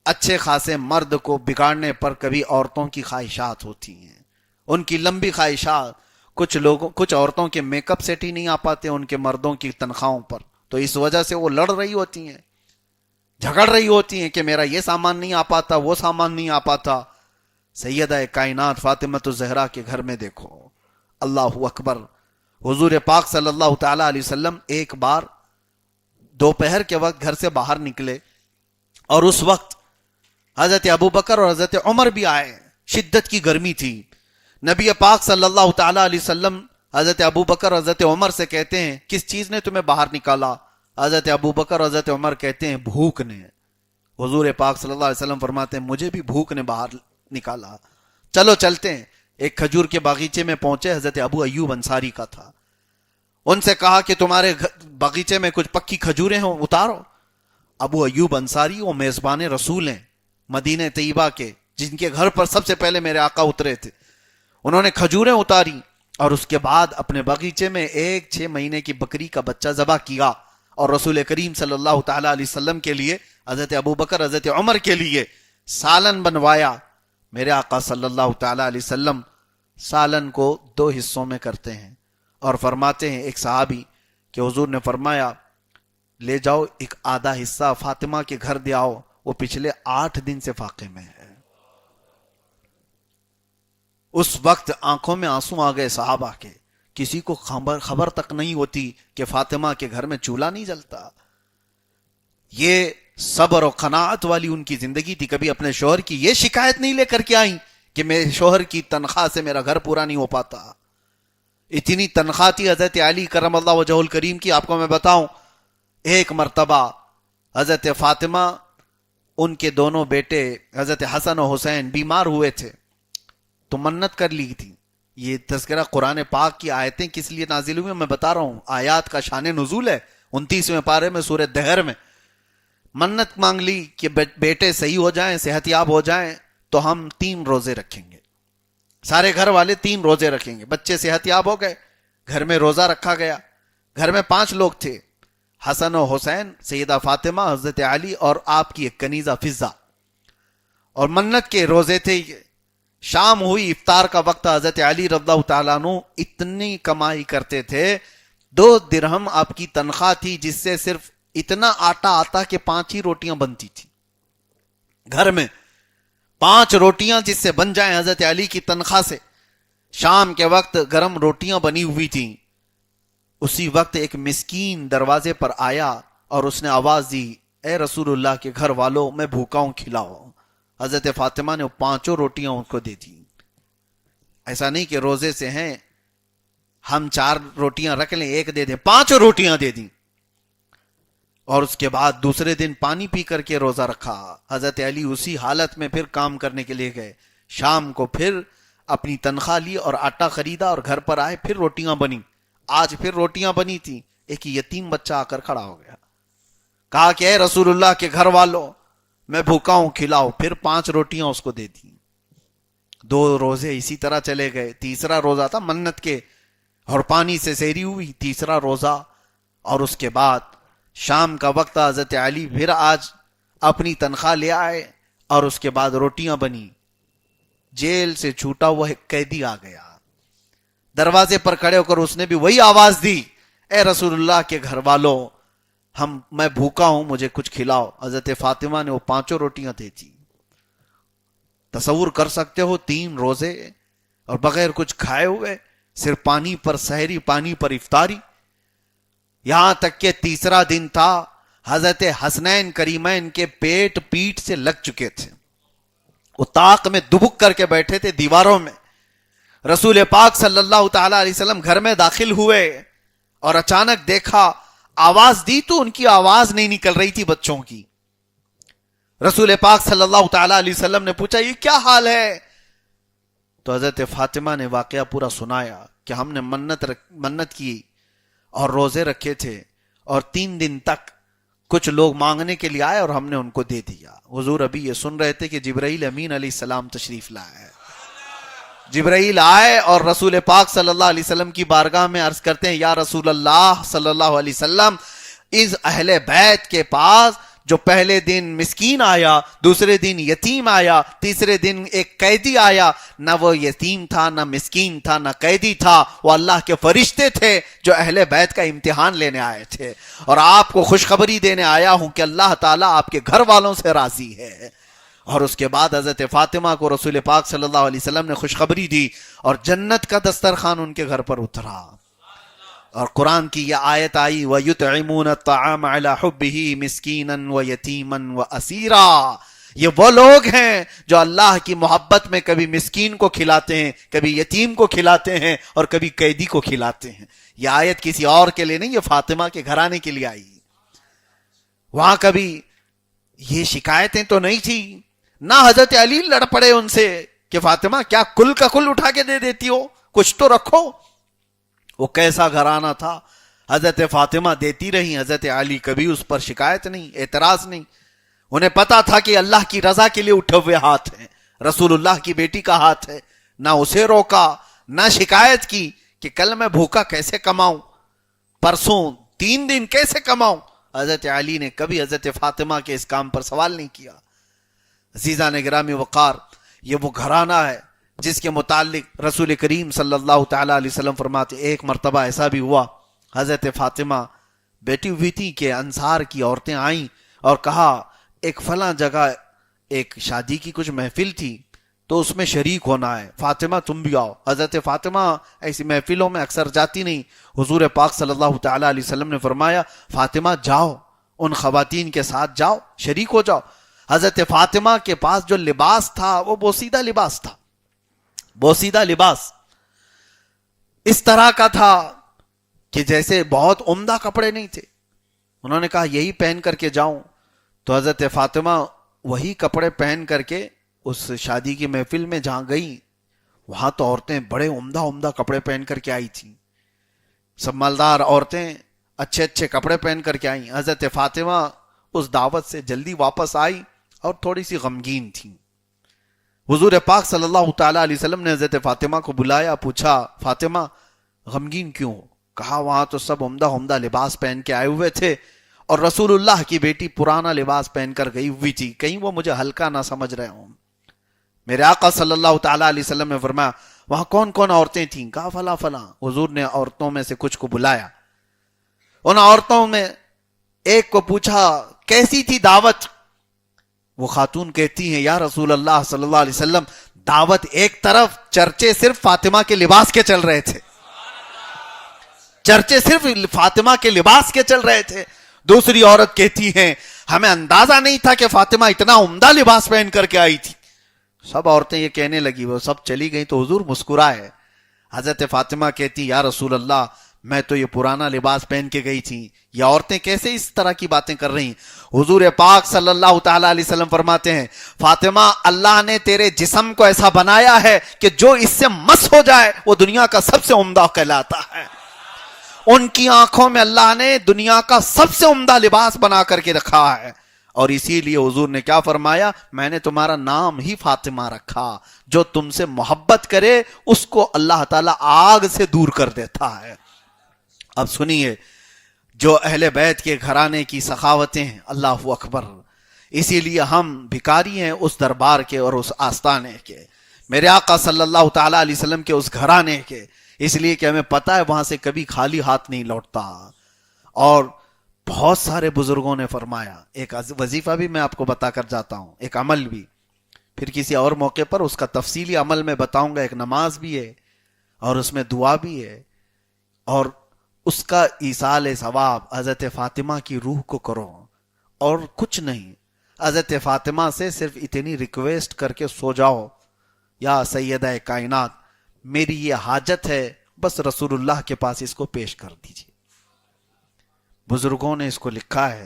اچھے خاصے مرد کو بگاڑنے پر کبھی عورتوں کی خواہشات ہوتی ہیں، ان کی لمبی خواہشات۔ کچھ عورتوں کے میک اپ سیٹ ہی نہیں آ پاتے ان کے مردوں کی تنخواہوں پر، تو اس وجہ سے وہ لڑ رہی ہوتی ہیں، جھگڑ رہی ہوتی ہیں کہ میرا یہ سامان نہیں آ پاتا، وہ سامان نہیں آ پاتا۔ سیدہ کائنات فاطمہ الزہرا کے گھر میں دیکھو، اللہ اکبر، حضور پاک صلی اللہ تعالی علیہ وسلم ایک بار دوپہر کے وقت گھر سے باہر نکلے، اور اس وقت حضرت ابوبکر اور حضرت عمر بھی آئے، شدت کی گرمی تھی۔ نبی پاک صلی اللہ تعالی علیہ وسلم حضرت ابوبکر اور حضرت عمر سے کہتے ہیں کس چیز نے تمہیں باہر نکالا؟ حضرت ابوبکر اور حضرت عمر کہتے ہیں بھوک نے۔ حضور پاک صلی اللہ علیہ وسلم فرماتے ہیں مجھے بھی بھوک نے باہر نکالا، چلو چلتے ہیں۔ ایک کھجور کے باغیچے میں پہنچے، حضرت ابو ایوب انصاری کا تھا، ان سے کہا کہ تمہارے باغیچے میں کچھ پکی کھجوریں ہوں اتارو۔ ابو ایوب انصاری وہ میزبان رسول ہیں مدینہ طیبہ کے، جن کے گھر پر سب سے پہلے میرے آقا اترے تھے، انہوں نے کھجوریں اتاری، اور اس کے بعد اپنے باغیچے میں ایک 6 مہینے کی بکری کا بچہ ذبح کیا، اور رسول کریم صلی اللہ تعالی علیہ وسلم کے لیے، حضرت ابوبکر حضرت عمر کے لیے سالن بنوایا۔ میرے آقا صلی اللہ تعالی علیہ وسلم سالن کو 2 حصوں میں کرتے ہیں، اور فرماتے ہیں ایک صحابی کہ حضور نے فرمایا لے جاؤ ایک آدھا حصہ فاطمہ کے گھر دے آؤ، وہ پچھلے 8 دن سے فاقے میں ہے۔ اس وقت آنکھوں میں آنسو آ گئے صحابہ کے، کسی کو خبر تک نہیں ہوتی کہ فاطمہ کے گھر میں چولہا نہیں جلتا۔ یہ صبر و قناعت والی ان کی زندگی تھی، کبھی اپنے شوہر کی یہ شکایت نہیں لے کر کے آئیں کہ میرے شوہر کی تنخواہ سے میرا گھر پورا نہیں ہو پاتا۔ اتنی تنخواہ تھی حضرت علی کرم اللہ وجہہ الکریم کی، آپ کو میں بتاؤں، ایک مرتبہ حضرت فاطمہ، ان کے دونوں بیٹے حضرت حسن و حسین بیمار ہوئے تھے، تو منت کر لی تھی۔ یہ تذکرہ قرآن پاک کی آیتیں کس لیے نازل ہوئی میں بتا رہا ہوں، آیات کا شان نزول ہے 29ویں پارے میں سورہ دہر میں۔ منت مانگ لی کہ بیٹے صحیح ہو جائیں، صحت یاب ہو جائیں تو ہم 3 روزے رکھیں گے، سارے گھر والے 3 روزے رکھیں گے۔ بچے صحت یاب ہو گئے، گھر میں روزہ رکھا گیا۔ گھر میں 5 لوگ تھے، حسن و حسین، سیدہ فاطمہ، حضرت علی اور آپ کی ایک کنیزہ فضہ، اور منت کے روزے تھے۔ شام ہوئی، افطار کا وقت، حضرت علی رضی اللہ تعالیٰ عنہ اتنی کمائی کرتے تھے، 2 درہم آپ کی تنخواہ تھی، جس سے صرف اتنا آٹا آتا کہ 5 ہی روٹیاں بنتی تھی گھر میں، 5 روٹیاں جس سے بن جائیں حضرت علی کی تنخواہ سے۔ شام کے وقت گرم روٹیاں بنی ہوئی تھیں، اسی وقت ایک مسکین دروازے پر آیا اور اس نے آواز دی اے رسول اللہ کے گھر والوں، میں بھوکا ہوں، کھلاؤ۔ حضرت فاطمہ نے 5 روٹیاں ان کو دے دی۔ ایسا نہیں کہ روزے سے ہیں ہم 4 روٹیاں رکھ لیں، 1 دے دیں، 5 روٹیاں دے دیں۔ اور اس کے بعد دوسرے دن پانی پی کر کے روزہ رکھا۔ حضرت علی اسی حالت میں پھر کام کرنے کے لیے گئے، شام کو پھر اپنی تنخواہ لی اور آٹا خریدا اور گھر پر آئے، پھر روٹیاں بنی۔ آج پھر روٹیاں بنی تھی، ایک یتیم بچہ آ کر کھڑا ہو گیا، کہا کہ اے رسول اللہ کے گھر والوں، میں بھوکا ہوں، کھلاؤ۔ پھر 5 روٹیاں اس کو دے دی۔ 2 روزے اسی طرح چلے گئے، تیسرا روزہ تھا منت کے، اور پانی سے سحری ہوئی، تیسرا روزہ، اور اس کے بعد شام کا وقت، حضرت علی پھر آج اپنی تنخواہ لے آئے، اور اس کے بعد روٹیاں بنی۔ جیل سے چھوٹا ہوا ایک قیدی آ گیا، دروازے پر کھڑے ہو کر اس نے بھی وہی آواز دی اے رسول اللہ کے گھر والوں، میں بھوکا ہوں، مجھے کچھ کھلاؤ۔ حضرت فاطمہ نے وہ 5 روٹیاں دے دی۔ تصور کر سکتے ہو 3 روزے اور بغیر کچھ کھائے ہوئے، صرف پانی پر سحری، پانی پر افطاری. یہاں تک کہ تیسرا دن تھا، حضرت حسنین کریمین کے پیٹ پیٹ سے لگ چکے تھے، وہ طاق میں دبک کر کے بیٹھے تھے دیواروں میں. رسول پاک صلی اللہ تعالی علیہ وسلم گھر میں داخل ہوئے اور اچانک دیکھا، آواز دی تو ان کی آواز نہیں نکل رہی تھی بچوں کی. رسول پاک صلی اللہ تعالی علیہ وسلم نے پوچھا یہ کیا حال ہے؟ تو حضرت فاطمہ نے واقعہ پورا سنایا کہ ہم نے منت کی اور روزے رکھے تھے، اور 3 دن تک کچھ لوگ مانگنے کے لیے آئے اور ہم نے ان کو دے دیا. حضور ابھی یہ سن رہے تھے کہ جبرائیل امین علیہ السلام تشریف لائے. جبرائیل آئے اور رسول پاک صلی اللہ علیہ وسلم کی بارگاہ میں عرض کرتے ہیں، یا رسول اللہ صلی اللہ علیہ وسلم، اس اہل بیت کے پاس جو پہلے دن مسکین آیا، دوسرے دن یتیم آیا، تیسرے دن ایک قیدی آیا، نہ وہ یتیم تھا، نہ مسکین تھا، نہ قیدی تھا، وہ اللہ کے فرشتے تھے جو اہل بیت کا امتحان لینے آئے تھے. اور آپ کو خوشخبری دینے آیا ہوں کہ اللہ تعالیٰ آپ کے گھر والوں سے راضی ہے. اور اس کے بعد حضرت فاطمہ کو رسول پاک صلی اللہ علیہ وسلم نے خوشخبری دی اور جنت کا دسترخوان ان کے گھر پر اترا. اور قرآن کی یہ آیت آئی، وَيُطْعِمُونَ الطَّعَامَ عَلَى حُبِّهِ مِسْكِينًا وَيَتِيمًا وَأَسِيرًا. یہ وہ لوگ ہیں جو اللہ کی محبت میں کبھی مسکین کو کھلاتے ہیں، کبھی یتیم کو کھلاتے ہیں، اور کبھی قیدی کو کھلاتے ہیں. یہ آیت کسی اور کے لیے نہیں، یہ فاطمہ کے گھرانے کے لیے آئی. وہاں کبھی یہ شکایتیں تو نہیں تھی، نہ حضرت علی لڑ پڑے ان سے کہ فاطمہ کیا کل کا کل اٹھا کے دے دیتی ہو، کچھ تو رکھو. وہ کیسا گھرانہ تھا، حضرت فاطمہ دیتی رہی، حضرت علی کبھی اس پر شکایت نہیں، اعتراض نہیں. انہیں پتا تھا کہ اللہ کی رضا کے لیے اٹھے ہوئے ہاتھ ہیں، رسول اللہ کی بیٹی کا ہاتھ ہے. نہ اسے روکا، نہ شکایت کی کہ کل میں بھوکا کیسے کماؤں، پرسوں 3 دن کیسے کماؤں. حضرت علی نے کبھی حضرت فاطمہ کے اس کام پر سوال نہیں کیا. عزیزان گرامی وقار، یہ وہ گھرانہ ہے جس کے متعلق رسول کریم صلی اللہ تعالی علیہ وسلم فرماتے، ایک مرتبہ ایسا بھی ہوا، حضرت فاطمہ بیٹی ہوئی تھی کہ انصار کی عورتیں آئیں اور کہا ایک فلاں جگہ ایک شادی کی کچھ محفل تھی تو اس میں شریک ہونا ہے، فاطمہ تم بھی آؤ. حضرت فاطمہ ایسی محفلوں میں اکثر جاتی نہیں. حضور پاک صلی اللہ تعالی علیہ وسلم نے فرمایا فاطمہ جاؤ، ان خواتین کے ساتھ جاؤ، شریک ہو جاؤ. حضرت فاطمہ کے پاس جو لباس تھا وہ بوسیدہ لباس تھا، بوسیدہ لباس اس طرح کا تھا کہ جیسے بہت عمدہ کپڑے نہیں تھے. انہوں نے کہا یہی پہن کر کے جاؤں، تو حضرت فاطمہ وہی کپڑے پہن کر کے اس شادی کی محفل میں جہاں گئی، وہاں تو عورتیں بڑے عمدہ عمدہ کپڑے پہن کر کے آئی تھیں، سب مالدار عورتیں اچھے اچھے کپڑے پہن کر کے آئیں. حضرت فاطمہ اس دعوت سے جلدی واپس آئی اور تھوڑی سی غمگین تھی. حضور پاک صلی اللہ تعالی علیہ وسلم نے حضرت فاطمہ کو بلایا، پوچھا فاطمہ غمگین کیوں؟ کہا وہاں تو سب عمدہ عمدہ لباس پہن کے آئے ہوئے تھے اور رسول اللہ کی بیٹی پرانا لباس پہن کر گئی ہوئی تھی، کہیں وہ مجھے ہلکا نہ سمجھ رہے ہوں. میرے آقا صلی اللہ تعالی علیہ وسلم نے فرمایا وہاں کون کون عورتیں تھیں؟ کہا فلاں فلاں. حضور نے عورتوں میں سے کچھ کو بلایا، ان عورتوں میں ایک کو پوچھا کیسی تھی دعوت؟ وہ خاتون کہتی ہیں یا رسول اللہ صلی اللہ علیہ وسلم دعوت ایک طرف، چرچے صرف فاطمہ کے لباس کے چل رہے تھے، چرچے صرف فاطمہ کے لباس کے چل رہے تھے. دوسری عورت کہتی ہیں ہمیں اندازہ نہیں تھا کہ فاطمہ اتنا عمدہ لباس پہن کر کے آئی تھی. سب عورتیں یہ کہنے لگی، وہ سب چلی گئی تو حضور مسکرائے. حضرت فاطمہ کہتی یا رسول اللہ میں تو یہ پرانا لباس پہن کے گئی تھی، یہ عورتیں کیسے اس طرح کی باتیں کر رہی ہیں؟ حضور پاک صلی اللہ تعالی علیہ وسلم فرماتے ہیں فاطمہ اللہ نے تیرے جسم کو ایسا بنایا ہے کہ جو اس سے مس ہو جائے وہ دنیا کا سب سے عمدہ کہلاتا ہے. ان کی آنکھوں میں اللہ نے دنیا کا سب سے عمدہ لباس بنا کر کے رکھا ہے، اور اسی لیے حضور نے کیا فرمایا میں نے تمہارا نام ہی فاطمہ رکھا، جو تم سے محبت کرے اس کو اللہ تعالیٰ آگ سے دور کر دیتا ہے. اب سنیے جو اہل بیت کے گھرانے کی سخاوتیں ہیں، اللہ اکبر. اسی لیے ہم بھکاری ہیں اس دربار کے اور اس آستانے کے، میرے آقا صلی اللہ تعالی علیہ وسلم کے اس گھرانے کے، اس لیے کہ ہمیں پتہ ہے وہاں سے کبھی خالی ہاتھ نہیں لوٹتا. اور بہت سارے بزرگوں نے فرمایا، ایک وظیفہ بھی میں آپ کو بتا کر جاتا ہوں، ایک عمل بھی، پھر کسی اور موقع پر اس کا تفصیلی عمل میں بتاؤں گا. ایک نماز بھی ہے اور اس میں دعا بھی ہے، اور اس کا ایصال ثواب حضرت فاطمہ کی روح کو کرو، اور کچھ نہیں، حضرت فاطمہ سے صرف اتنی ریکویسٹ کر کے سو جاؤ، یا سیدہ کائنات میری یہ حاجت ہے، بس رسول اللہ کے پاس اس کو پیش کر دیجیے۔ بزرگوں نے اس کو لکھا ہے،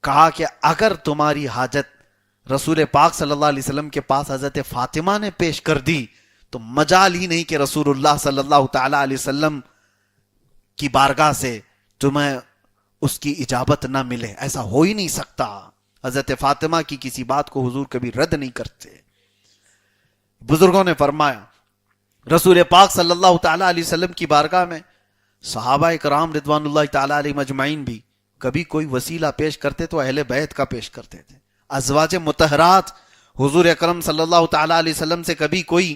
کہا کہ اگر تمہاری حاجت رسول پاک صلی اللہ علیہ وسلم کے پاس حضرت فاطمہ نے پیش کر دی تو مجال ہی نہیں کہ رسول اللہ صلی اللہ تعالی علیہ وسلم کی بارگاہ سے تمہیں اس کی اجابت نہ ملے، ایسا ہو ہی نہیں سکتا۔ حضرت فاطمہ کی کسی بات کو حضور کبھی رد نہیں کرتے۔ بزرگوں نے فرمایا رسول پاک صلی اللہ تعالی علیہ وسلم کی بارگاہ میں صحابہ کرام رضوان اللہ تعالی علیہ مجمعین بھی کبھی کوئی وسیلہ پیش کرتے تو اہل بیت کا پیش کرتے تھے۔ ازواج مطہرات حضور اکرم صلی اللہ تعالی علیہ وسلم سے کبھی کوئی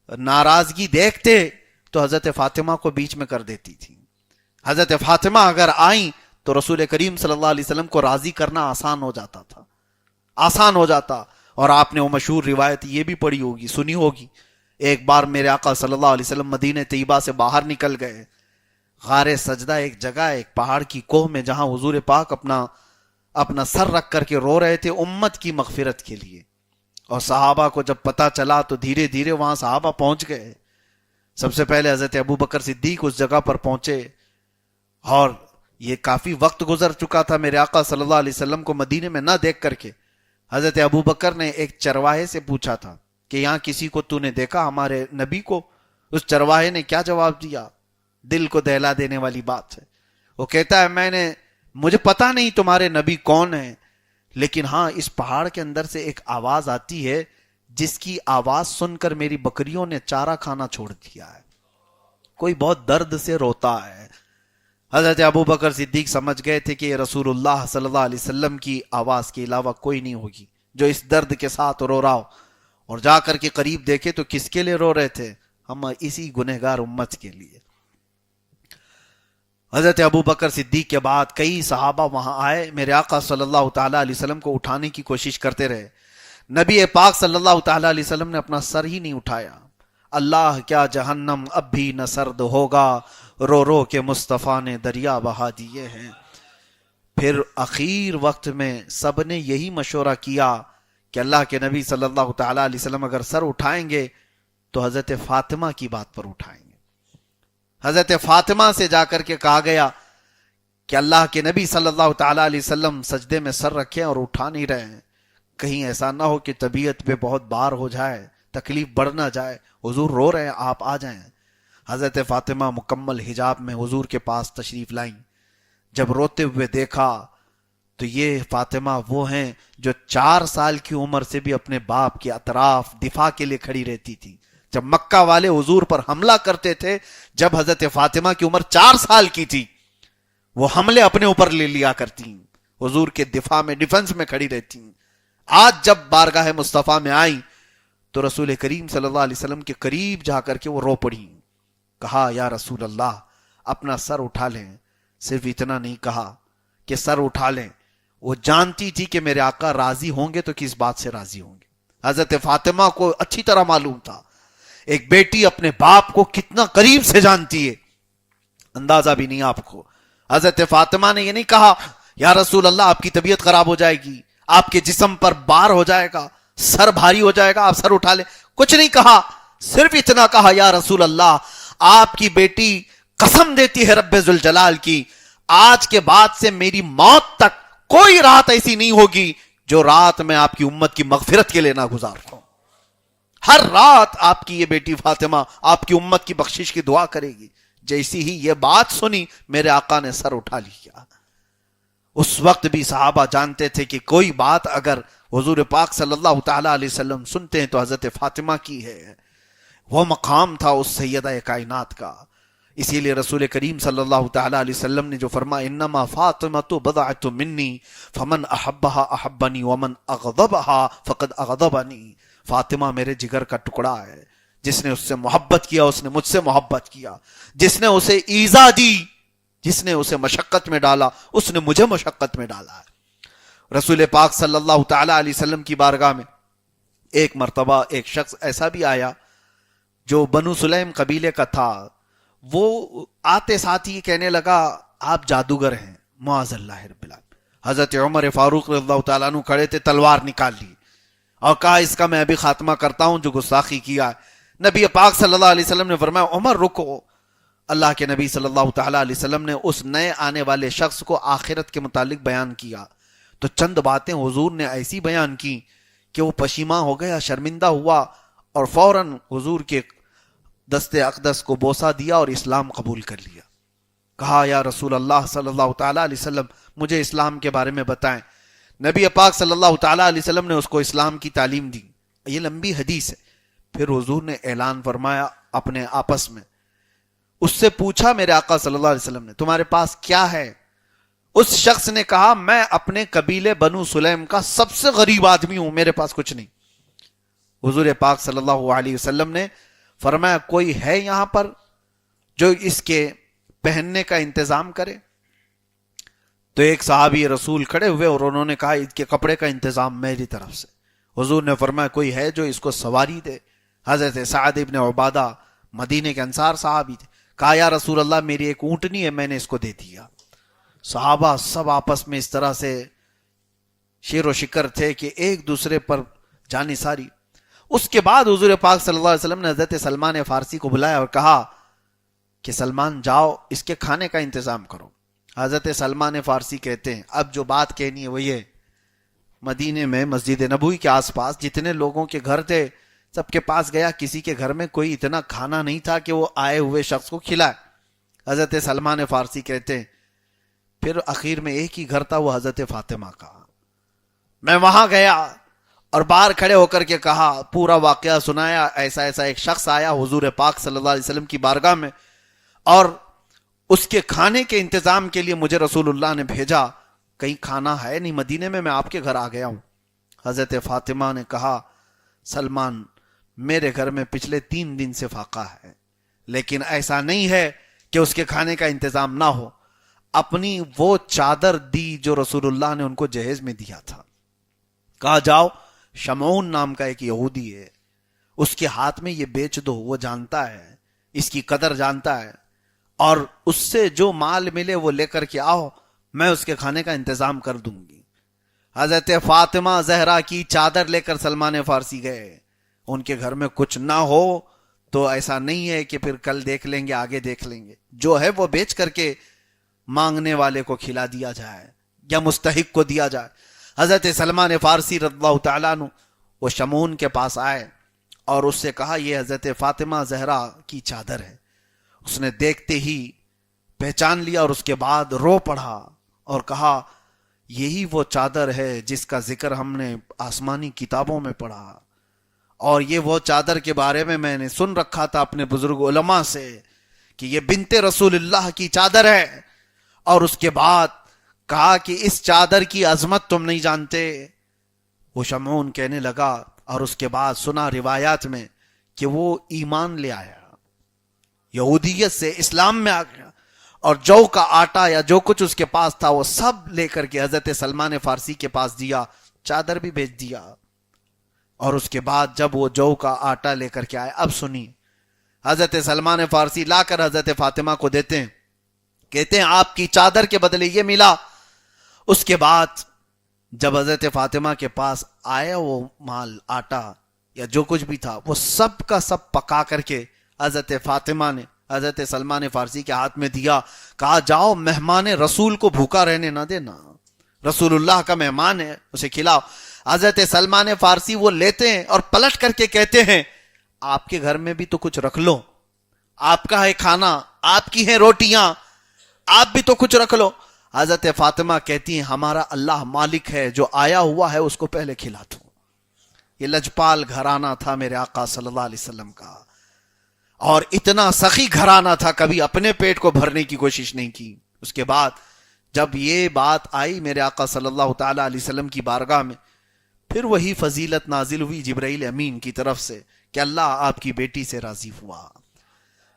ناراضگی دیکھتے تو حضرت فاطمہ کو بیچ میں کر دیتی تھی۔ حضرت فاطمہ اگر آئیں تو رسول کریم صلی اللہ علیہ وسلم کو راضی کرنا آسان ہو جاتا تھا، آسان ہو جاتا۔ اور آپ نے وہ مشہور روایت یہ بھی پڑھی ہوگی، سنی ہوگی، ایک بار میرے آقا صلی اللہ علیہ وسلم مدینہ طیبہ سے باہر نکل گئے، غار سجدہ ایک جگہ ہے، ایک پہاڑ کی کوہ میں، جہاں حضور پاک اپنا سر رکھ کر کے رو رہے تھے امت کی مغفرت کے لیے۔ اور صحابہ کو جب پتہ چلا تو دھیرے دھیرے وہاں صحابہ پہنچ گئے۔ سب سے پہلے حضرت ابوبکر صدیق اس جگہ پر پہنچے، اور یہ کافی وقت گزر چکا تھا میرے آقا صلی اللہ علیہ وسلم کو مدینے میں نہ دیکھ کر کے۔ حضرت ابوبکر نے ایک چرواہے سے پوچھا تھا کہ یہاں کسی کو تو نے دیکھا ہمارے نبی کو؟ اس چرواہے نے کیا جواب دیا؟ دل کو دہلا دینے والی بات ہے۔ وہ کہتا ہے مجھے پتا نہیں تمہارے نبی کون ہیں، لیکن ہاں اس پہاڑ کے اندر سے ایک آواز آتی ہے جس کی آواز سن کر میری بکریوں نے چارہ کھانا چھوڑ دیا ہے، کوئی بہت درد سے روتا ہے۔ حضرت ابوبکر صدیق سمجھ گئے تھے کہ یہ رسول اللہ صلی اللہ علیہ وسلم کی آواز کے علاوہ کوئی نہیں ہوگی جو اس درد کے ساتھ رو رہا ہو، اور جا کر کے قریب دیکھے تو کس کے لیے رو رہے تھے؟ ہم اسی گنہگار امت کے لیے۔ حضرت ابوبکر صدیق کے بعد کئی صحابہ وہاں آئے، میرے آقا صلی اللہ تعالی علیہ وسلم کو اٹھانے کی کوشش کرتے رہے۔ نبی پاک صلی اللہ تعالی علیہ وسلم نے اپنا سر ہی نہیں اٹھایا۔ اللہ کیا جہنم اب بھی نہ سرد ہوگا، رو رو کے مصطفیٰ نے دریا بہا دیے ہیں۔ پھر اخیر وقت میں سب نے یہی مشورہ کیا کہ اللہ کے نبی صلی اللہ تعالی علیہ وسلم اگر سر اٹھائیں گے تو حضرت فاطمہ کی بات پر اٹھائیں گے۔ حضرت فاطمہ سے جا کر کے کہا گیا کہ اللہ کے نبی صلی اللہ تعالی علیہ وسلم سجدے میں سر رکھیں اور اٹھا نہیں رہے ہیں، کہیں ایسا نہ ہو کہ طبیعت پہ بہت بار ہو جائے، تکلیف بڑھ نہ جائے، حضور رو رہے ہیں، آپ آ جائیں۔ حضرت فاطمہ مکمل حجاب میں حضور کے پاس تشریف لائیں۔ جب روتے ہوئے دیکھا تو یہ فاطمہ وہ ہیں جو 4 سال کی عمر سے بھی اپنے باپ کے اطراف دفاع کے لیے کھڑی رہتی تھی۔ جب مکہ والے حضور پر حملہ کرتے تھے، جب حضرت فاطمہ کی عمر 4 سال کی تھی، وہ حملے اپنے اوپر لے لیا کرتی، حضور کے دفاع میں، ڈیفنس میں کھڑی رہتی۔ آج جب بارگاہ مصطفیٰ میں آئی تو رسول کریم صلی اللہ علیہ وسلم کے قریب جا کر کے وہ رو پڑی، کہا یا رسول اللہ اپنا سر اٹھا لیں۔ صرف اتنا نہیں کہا کہ سر اٹھا لیں، وہ جانتی تھی کہ میرے آقا راضی ہوں گے تو کس بات سے راضی ہوں گے۔ حضرت فاطمہ کو اچھی طرح معلوم تھا ایک بیٹی اپنے باپ کو کتنا قریب سے جانتی ہے، اندازہ بھی نہیں آپ کو۔ حضرت فاطمہ نے یہ نہیں کہا یا رسول اللہ آپ کی طبیعت خراب ہو جائے گی، آپ کے جسم پر بار ہو جائے گا، سر بھاری ہو جائے گا، آپ سر اٹھا لیں، کچھ نہیں کہا، صرف اتنا کہا یا رسول اللہ آپ کی بیٹی قسم دیتی ہے رب ذوالجلال کی، آج کے بعد سے میری موت تک کوئی رات ایسی نہیں ہوگی جو رات میں آپ کی امت کی مغفرت کے لیے نہ گزارتا ہوں۔ ہر رات آپ کی یہ بیٹی فاطمہ آپ کی امت کی بخشش کی دعا کرے گی۔ جیسی ہی یہ بات سنی میرے آقا نے سر اٹھا لیا۔ اس وقت بھی صحابہ جانتے تھے کہ کوئی بات اگر حضور پاک صلی اللہ تعالی علیہ وسلم سنتے ہیں تو حضرت فاطمہ کی ہے، وہ مقام تھا اس سیدہ کائنات کا۔ اسی لیے رسول کریم صلی اللہ تعالی علیہ وسلم نے جو فرمایا انما فاطمۃ بضعۃ منی فمن احبها احبنی ومن اغضبها فقد اغضبنی، فاطمہ میرے جگر کا ٹکڑا ہے، جس نے اس سے محبت کیا اس نے مجھ سے محبت کیا، جس نے اسے ایذا دی، جس نے اسے مشقت میں ڈالا اس نے مجھے مشقت میں ڈالا ہے۔ رسول پاک صلی اللہ تعالی علیہ وسلم کی بارگاہ میں ایک مرتبہ ایک شخص ایسا بھی آیا جو بنو سلیم قبیلے کا تھا، وہ آتے ساتھ ہی کہنے لگا آپ جادوگر ہیں، معاذ اللہ رب العالمین۔ حضرت عمر فاروق رضی اللہ تعالیٰ عنہ کھڑے تھے، تلوار نکال لی اور کہا اس کا میں ابھی خاتمہ کرتا ہوں جو گستاخی کیا ہے۔ نبی پاک صلی اللہ علیہ وسلم نے فرمایا عمر رکو۔ اللہ کے نبی صلی اللہ تعالیٰ علیہ وسلم نے اس نئے آنے والے شخص کو آخرت کے متعلق بیان کیا، تو چند باتیں حضور نے ایسی بیان کی کہ وہ پشیماں ہو گیا، شرمندہ ہوا اور فوراً حضور کے دست اقدس کو بوسہ دیا اور اسلام قبول کر لیا۔ کہا یا رسول اللہ صلی اللہ تعالیٰ علیہ وسلم مجھے اسلام کے بارے میں بتائیں۔ نبی پاک صلی اللہ تعالیٰ علیہ وسلم نے اس کو اسلام کی تعلیم دی۔ یہ لمبی حدیث ہے۔ پھر حضور نے اعلان فرمایا اپنے آپس میں، اس سے پوچھا میرے آقا صلی اللہ علیہ وسلم نے تمہارے پاس کیا ہے؟ اس شخص نے کہا میں اپنے قبیلے بنو سلیم کا سب سے غریب آدمی ہوں، میرے پاس کچھ نہیں۔ حضور پاک صلی اللہ علیہ وسلم نے فرمایا کوئی ہے یہاں پر جو اس کے پہننے کا انتظام کرے؟ تو ایک صحابی رسول کھڑے ہوئے اور انہوں نے کہا اس کے کپڑے کا انتظام میری طرف سے۔ حضور نے فرمایا کوئی ہے جو اس کو سواری دے؟ حضرت سعد ابن عبادہ مدینے کے انصار صحابی تھے، کہا یا رسول اللہ میری ایک اونٹنی ہے، میں نے اس کو دے دیا۔ صحابہ سب آپس میں اس طرح سے شیر و شکر تھے کہ ایک دوسرے پر جانثاری۔ اس کے بعد حضور پاک صلی اللہ علیہ وسلم نے حضرت سلمان فارسی کو بلایا اور کہا کہ سلمان جاؤ اس کے کھانے کا انتظام کرو۔ حضرت سلمان فارسی کہتے ہیں اب جو بات کہنی ہے وہ یہ، مدینے میں مسجد نبوی کے آس پاس جتنے لوگوں کے گھر تھے سب کے پاس گیا، کسی کے گھر میں کوئی اتنا کھانا نہیں تھا کہ وہ آئے ہوئے شخص کو کھلائے۔ حضرت سلمان فارسی کہتے ہیں پھر اخیر میں ایک ہی گھر تھا، وہ حضرت فاطمہ کا۔ میں وہاں گیا اور باہر کھڑے ہو کر کے کہا، پورا واقعہ سنایا، ایسا ایسا ایک شخص آیا حضور پاک صلی اللہ علیہ وسلم کی بارگاہ میں اور اس کے کھانے کے انتظام کے لیے مجھے رسول اللہ نے بھیجا، کہیں کھانا ہے نہیں مدینے میں آپ کے گھر آ گیا ہوں۔ حضرت فاطمہ نے کہا سلمان میرے گھر میں پچھلے 3 دن سے فاقہ ہے، لیکن ایسا نہیں ہے کہ اس کے کھانے کا انتظام نہ ہو۔ اپنی وہ چادر دی جو رسول اللہ نے ان کو جہیز میں دیا تھا، کہا جاؤ شمعون نام کا ایک یہودی ہے، اس کے ہاتھ میں یہ بیچ دو، وہ جانتا ہے اس کی قدر جانتا ہے، اور اس سے جو مال ملے وہ لے کر کے آؤ، میں اس کے کھانے کا انتظام کر دوں گی۔ حضرت فاطمہ زہرا کی چادر لے کر سلمان فارسی گئے۔ ان کے گھر میں کچھ نہ ہو تو ایسا نہیں ہے کہ پھر کل دیکھ لیں گے آگے دیکھ لیں گے، جو ہے وہ بیچ کر کے مانگنے والے کو کھلا دیا جائے یا مستحق کو دیا جائے۔ حضرت سلمان فارسی رضی اللہ تعالیٰ عنہ وہ شمعون کے پاس آئے اور اس سے کہا یہ حضرت فاطمہ زہرا کی چادر ہے۔ اس نے دیکھتے ہی پہچان لیا اور اس کے بعد رو پڑا اور کہا یہی وہ چادر ہے جس کا ذکر ہم نے آسمانی کتابوں میں پڑھا، اور یہ وہ چادر کے بارے میں نے سن رکھا تھا اپنے بزرگ علماء سے کہ یہ بنت رسول اللہ کی چادر ہے۔ اور اس کے بعد کہا کہ اس چادر کی عظمت تم نہیں جانتے۔ وہ شمعون کہنے لگا اور اس کے بعد سنا روایات میں کہ وہ ایمان لے آیا، یہودیت سے اسلام میں آ گیا، اور جو کا آٹا یا جو کچھ اس کے پاس تھا وہ سب لے کر کے حضرت سلمان فارسی کے پاس دیا، چادر بھی بھیج دیا۔ اور اس کے بعد جب وہ جو کا آٹا لے کر کے آئے، اب سنی، حضرت سلمان فارسی لا کر حضرت فاطمہ کو دیتے ہیں، کہتے ہیں آپ کی چادر کے بدلے یہ ملا۔ اس کے بعد جب حضرت فاطمہ کے پاس آیا وہ مال، آٹا یا جو کچھ بھی تھا، وہ سب کا سب پکا کر کے حضرت فاطمہ نے حضرت سلمان فارسی کے ہاتھ میں دیا، کہا جاؤ مہمان رسول کو بھوکا رہنے نہ دینا، رسول اللہ کا مہمان ہے اسے کھلاؤ۔ حضرت سلمان فارسی وہ لیتے ہیں اور پلٹ کر کے کہتے ہیں آپ کے گھر میں بھی تو کچھ رکھ لو، آپ کا ہے کھانا، آپ کی ہیں روٹیاں، آپ بھی تو کچھ رکھ لو۔ حضرت فاطمہ کہتی ہیں ہمارا اللہ مالک ہے، جو آیا ہوا ہے اس کو پہلے کھلا دو۔ یہ لجپال گھرانہ تھا میرے آقا صلی اللہ علیہ وسلم کا، اور اتنا سخی گھرانہ تھا، کبھی اپنے پیٹ کو بھرنے کی کوشش نہیں کی۔ اس کے بعد جب یہ بات آئی میرے آقا صلی اللہ تعالی علیہ وسلم کی بارگاہ میں، پھر وہی فضیلت نازل ہوئی جبرائیل امین کی طرف سے کہ اللہ آپ کی بیٹی سے راضی ہوا۔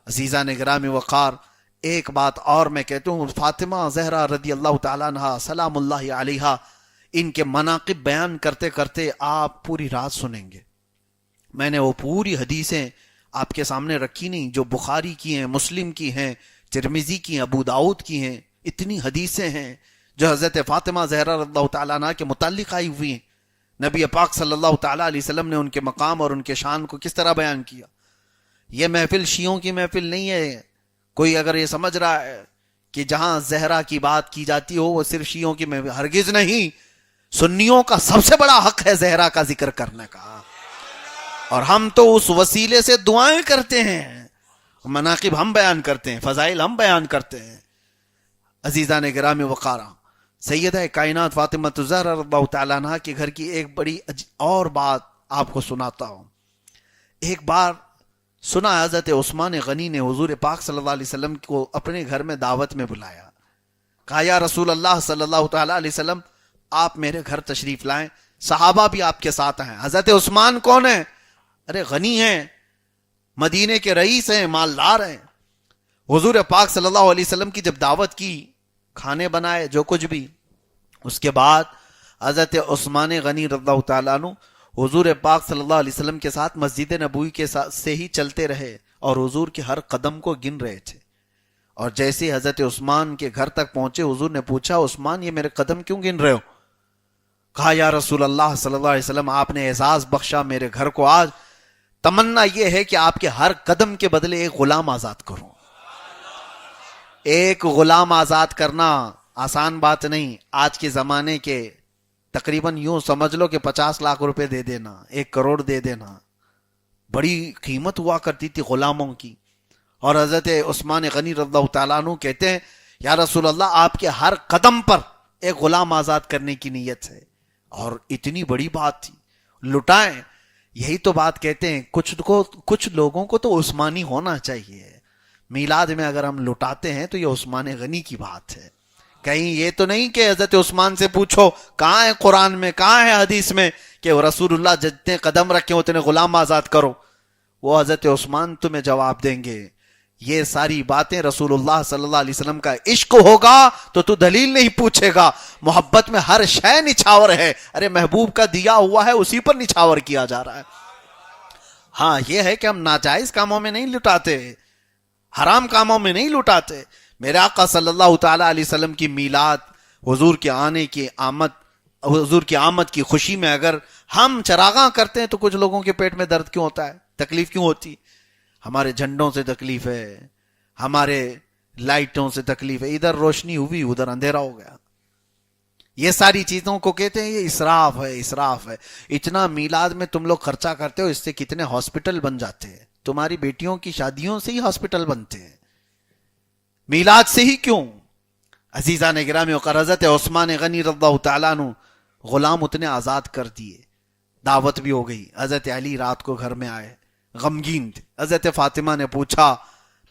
عزیزان گرامی وقار، ایک بات اور میں کہتا ہوں، فاطمہ زہرا رضی اللہ تعالیٰ عنہا سلام اللہ علیہا، ان کے مناقب بیان کرتے کرتے آپ پوری رات سنیں گے۔ میں نے وہ پوری حدیثیں آپ کے سامنے رکھی نہیں، جو بخاری کی ہیں، مسلم کی ہیں، ترمذی کی ہیں، ابو داؤد کی ہیں. اتنی حدیثیں ہیں جو حضرت فاطمہ زہرا رضی اللہ تعالیٰ عنہ کے متعلق آئی ہوئی ہیں. نبی پاک صلی اللہ تعالیٰ علیہ وسلم نے ان کے مقام اور ان کے شان کو کس طرح بیان کیا. یہ محفل شیعوں کی محفل نہیں ہے. کوئی اگر یہ سمجھ رہا ہے کہ جہاں زہرا کی بات کی جاتی ہو وہ صرف شیعوں کی محفل، ہرگز نہیں. سنیوں کا سب سے بڑا حق ہے زہرا کا ذکر کرنے کا، اور ہم تو اس وسیلے سے دعائیں کرتے ہیں، مناقب ہم بیان کرتے ہیں، فضائل ہم بیان کرتے ہیں. عزیزان گرامی وقارہ، سیدہ کائنات فاطمہ الزہرا رضی اللہ تعالیٰ عنہ کے گھر کی ایک بڑی اور بات آپ کو سناتا ہوں. ایک بار سنا حضرت عثمان غنی نے حضور پاک صلی اللہ علیہ وسلم کو اپنے گھر میں دعوت میں بلایا. کہا یا رسول اللہ صلی اللہ تعالیٰ علیہ وسلم آپ میرے گھر تشریف لائیں، صحابہ بھی آپ کے ساتھ ہیں. حضرت عثمان کون ہیں؟ ارے غنی ہیں، مدینے کے رئیس ہیں، مالدار ہیں. حضور پاک صلی اللہ علیہ وسلم کی جب دعوت کی، کھانے بنائے، جو کچھ بھی، اس کے بعد حضرت عثمان غنی رضی اللہ تعالیٰ عنہ حضور پاک صلی اللہ علیہ وسلم کے ساتھ مسجد نبوی کے ساتھ سے ہی چلتے رہے اور حضور کے ہر قدم کو گن رہے تھے. اور جیسے حضرت عثمان کے گھر تک پہنچے، حضور نے پوچھا عثمان یہ میرے قدم کیوں گن رہے ہو؟ کہا یا رسول اللہ صلی اللہ علیہ وسلم آپ نے اعزاز بخشا میرے گھر کو، آج تمنا یہ ہے کہ آپ کے ہر قدم کے بدلے ایک غلام آزاد کروں. ایک غلام آزاد کرنا آسان بات نہیں. آج کے زمانے کے تقریباً یوں سمجھ لو کہ 50 لاکھ روپے دے دینا، 1 کروڑ دے دینا، بڑی قیمت ہوا کرتی تھی غلاموں کی. اور حضرت عثمان غنی رضی اللہ تعالیٰ عنہ کہتے ہیں یا رسول اللہ آپ کے ہر قدم پر ایک غلام آزاد کرنے کی نیت ہے. اور اتنی بڑی بات تھی، لٹائیں. یہی تو بات کہتے ہیں کچھ لوگوں کو تو عثمانی ہونا چاہیے. میلاد میں اگر ہم لٹاتے ہیں تو یہ عثمان غنی کی بات ہے. کہیں یہ تو نہیں کہ حضرت عثمان سے پوچھو کہاں ہے قرآن میں، کہاں ہے حدیث میں کہ رسول اللہ جتنے قدم رکھے اتنے غلام آزاد کرو. وہ حضرت عثمان تمہیں جواب دیں گے. یہ ساری باتیں رسول اللہ صلی اللہ علیہ وسلم کا عشق ہوگا تو دلیل نہیں پوچھے گا. محبت میں ہر شے نچھاور ہے. ارے محبوب کا دیا ہوا ہے اسی پر نچھاور کیا جا رہا ہے. ہاں یہ ہے کہ ہم ناجائز کاموں میں نہیں لٹاتے، حرام کاموں میں نہیں لٹاتے. میرے آقا صلی اللہ تعالی علیہ وسلم کی میلاد، حضور کے آنے کی آمد، حضور کی آمد کی خوشی میں اگر ہم چراغاں کرتے ہیں تو کچھ لوگوں کے پیٹ میں درد کیوں ہوتا ہے، تکلیف کیوں ہوتی؟ ہمارے جھنڈوں سے تکلیف ہے، ہمارے لائٹوں سے تکلیف ہے. ادھر روشنی ہوئی ادھر اندھیرا ہو گیا. یہ ساری چیزوں کو کہتے ہیں یہ اسراف ہے، اسراف ہے. اتنا میلاد میں تم لوگ خرچہ کرتے ہو، اس سے کتنے ہاسپٹل بن جاتے ہیں. تمہاری بیٹیوں کی شادیوں سے ہی ہاسپٹل بنتے ہیں، میلاد سے ہی کیوں؟ عزیزان گرامی وقار، حضرت عثمان غنی رضی اللہ تعالیٰ عنہ غلام اتنے آزاد کر دیے، دعوت بھی ہو گئی. حضرت علی رات کو گھر میں آئے، غمگین تھے. حضرت فاطمہ نے پوچھا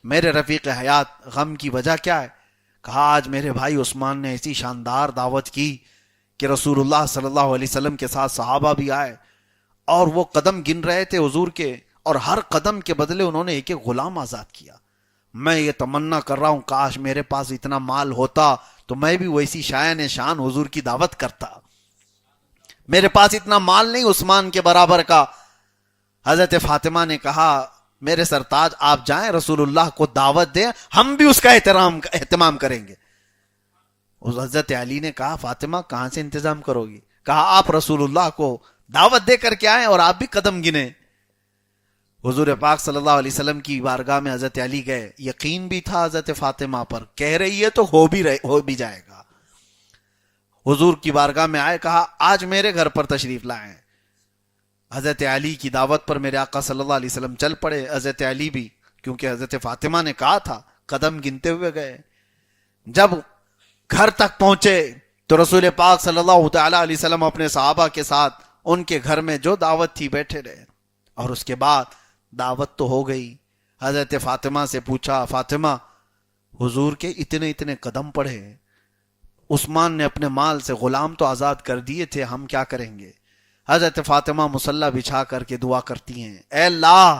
میرے رفیق حیات غم کی وجہ کیا ہے؟ کہا آج میرے بھائی عثمان نے ایسی شاندار دعوت کی کہ رسول اللہ صلی اللہ علیہ وسلم کے ساتھ صحابہ بھی آئے اور وہ قدم گن رہے تھے حضور کے، اور ہر قدم کے بدلے انہوں نے ایک ایک غلام آزاد کیا. میں یہ تمنا کر رہا ہوں کاش میرے پاس اتنا مال ہوتا تو میں بھی ویسی شایان شان حضور کی دعوت کرتا. میرے پاس اتنا مال نہیں عثمان کے برابر کا. حضرت فاطمہ نے کہا میرے سرتاج آپ جائیں رسول اللہ کو دعوت دیں، ہم بھی اس کا اہتمام کریں گے. حضرت علی نے کہا فاطمہ کہاں سے انتظام کرو گی؟ کہا آپ رسول اللہ کو دعوت دے کر کے آئیں اور آپ بھی قدم گنیں. حضور پاک صلی اللہ علیہ وسلم کی بارگاہ میں حضرت علی گئے. یقین بھی تھا حضرت فاطمہ پر، کہہ رہی ہے تو ہو بھی جائے گا. حضور کی بارگاہ میں آئے، کہا آج میرے گھر پر تشریف لائیں. حضرت علی کی دعوت پر میرے آقا صلی اللہ علیہ وسلم چل پڑے. حضرت علی بھی، کیونکہ حضرت فاطمہ نے کہا تھا، قدم گنتے ہوئے گئے. جب گھر تک پہنچے تو رسول پاک صلی اللہ تعالی علیہ وسلم اپنے صحابہ کے ساتھ ان کے گھر میں جو دعوت تھی بیٹھے رہے. اور اس کے بعد دعوت تو ہو گئی. حضرت فاطمہ سے پوچھا فاطمہ حضور کے اتنے قدم پڑھے، عثمان نے اپنے مال سے غلام تو آزاد کر دیے تھے، ہم کیا کریں گے؟ حضرت فاطمہ مصلی بچھا کر کے دعا کرتی ہیں، اے اللہ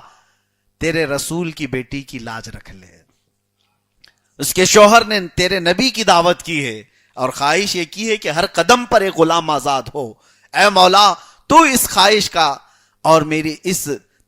تیرے رسول کی بیٹی کی لاج رکھ لے. اس کے شوہر نے تیرے نبی کی دعوت کی ہے اور خواہش یہ کی ہے کہ ہر قدم پر ایک غلام آزاد ہو. اے مولا تو اس خواہش کا اور میری اس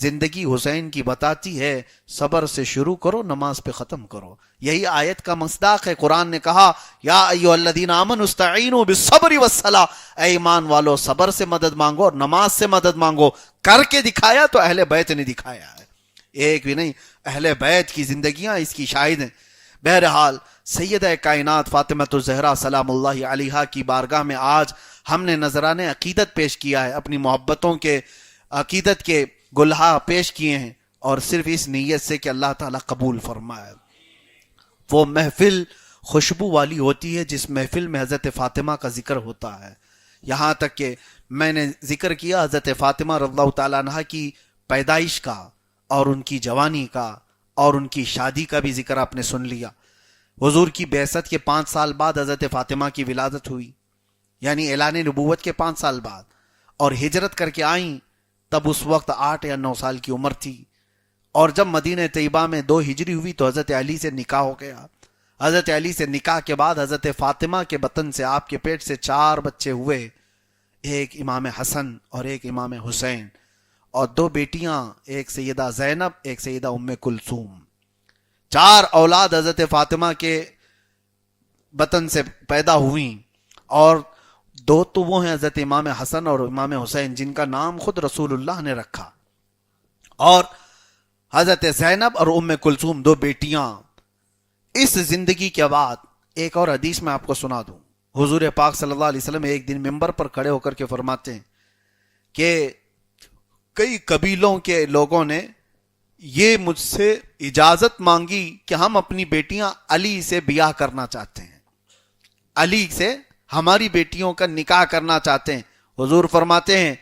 زندگی حسین کی بتاتی ہے صبر سے شروع کرو، نماز پہ ختم کرو. یہی آیت کا مصداق ہے. قرآن نے کہا یا ایھا الذین آمنوا استعینوا بالصبر والصلاۃ، اے ایمان والو صبر سے مدد مانگو اور نماز سے مدد مانگو. کر کے دکھایا تو اہل بیت نے دکھایا ہے، ایک بھی نہیں، اہل بیت کی زندگیاں اس کی شاہد ہیں. بہرحال سیدہ کائنات فاطمہ الزہرا سلام اللہ علیہا کی بارگاہ میں آج ہم نے نذرانِ عقیدت پیش کیا ہے، اپنی محبتوں کے عقیدت کے گلہا پیش کیے ہیں، اور صرف اس نیت سے کہ اللہ تعالیٰ قبول فرمائے. وہ محفل خوشبو والی ہوتی ہے جس محفل میں حضرت فاطمہ کا ذکر ہوتا ہے. یہاں تک کہ میں نے ذکر کیا حضرت فاطمہ رضی اللہ تعالیٰ عنہ کی پیدائش کا اور ان کی جوانی کا اور ان کی شادی کا بھی ذکر آپ نے سن لیا. حضور کی بعثت کے 5 سال بعد حضرت فاطمہ کی ولادت ہوئی، یعنی اعلان نبوت کے 5 سال بعد، اور ہجرت کر کے آئیں تب اس وقت 8 یا 9 سال کی عمر تھی. اور جب مدینہ طیبہ میں 2 ہجری ہوئی تو حضرت علی سے نکاح ہو گیا. حضرت علی سے نکاح کے بعد حضرت فاطمہ کے بطن سے، آپ کے پیٹ سے 4 بچے ہوئے، ایک امام حسن اور ایک امام حسین، اور 2 بیٹیاں، ایک سیدہ زینب ایک سیدہ ام کلثوم. 4 اولاد حضرت فاطمہ کے بطن سے پیدا ہوئیں، اور 2 تو وہ ہیں حضرت امام حسن اور امام حسین جن کا نام خود رسول اللہ نے رکھا، اور حضرت زینب اور ام کلثوم 2 بیٹیاں. اس زندگی کے بعد ایک اور حدیث میں آپ کو سنا دوں. حضور پاک صلی اللہ علیہ وسلم ایک دن ممبر پر کھڑے ہو کر کے فرماتے ہیں کہ کئی قبیلوں کے لوگوں نے یہ مجھ سے اجازت مانگی کہ ہم اپنی بیٹیاں علی سے بیاہ کرنا چاہتے ہیں، علی سے ہماری بیٹیوں کا نکاح کرنا چاہتے ہیں. حضور فرماتے ہیں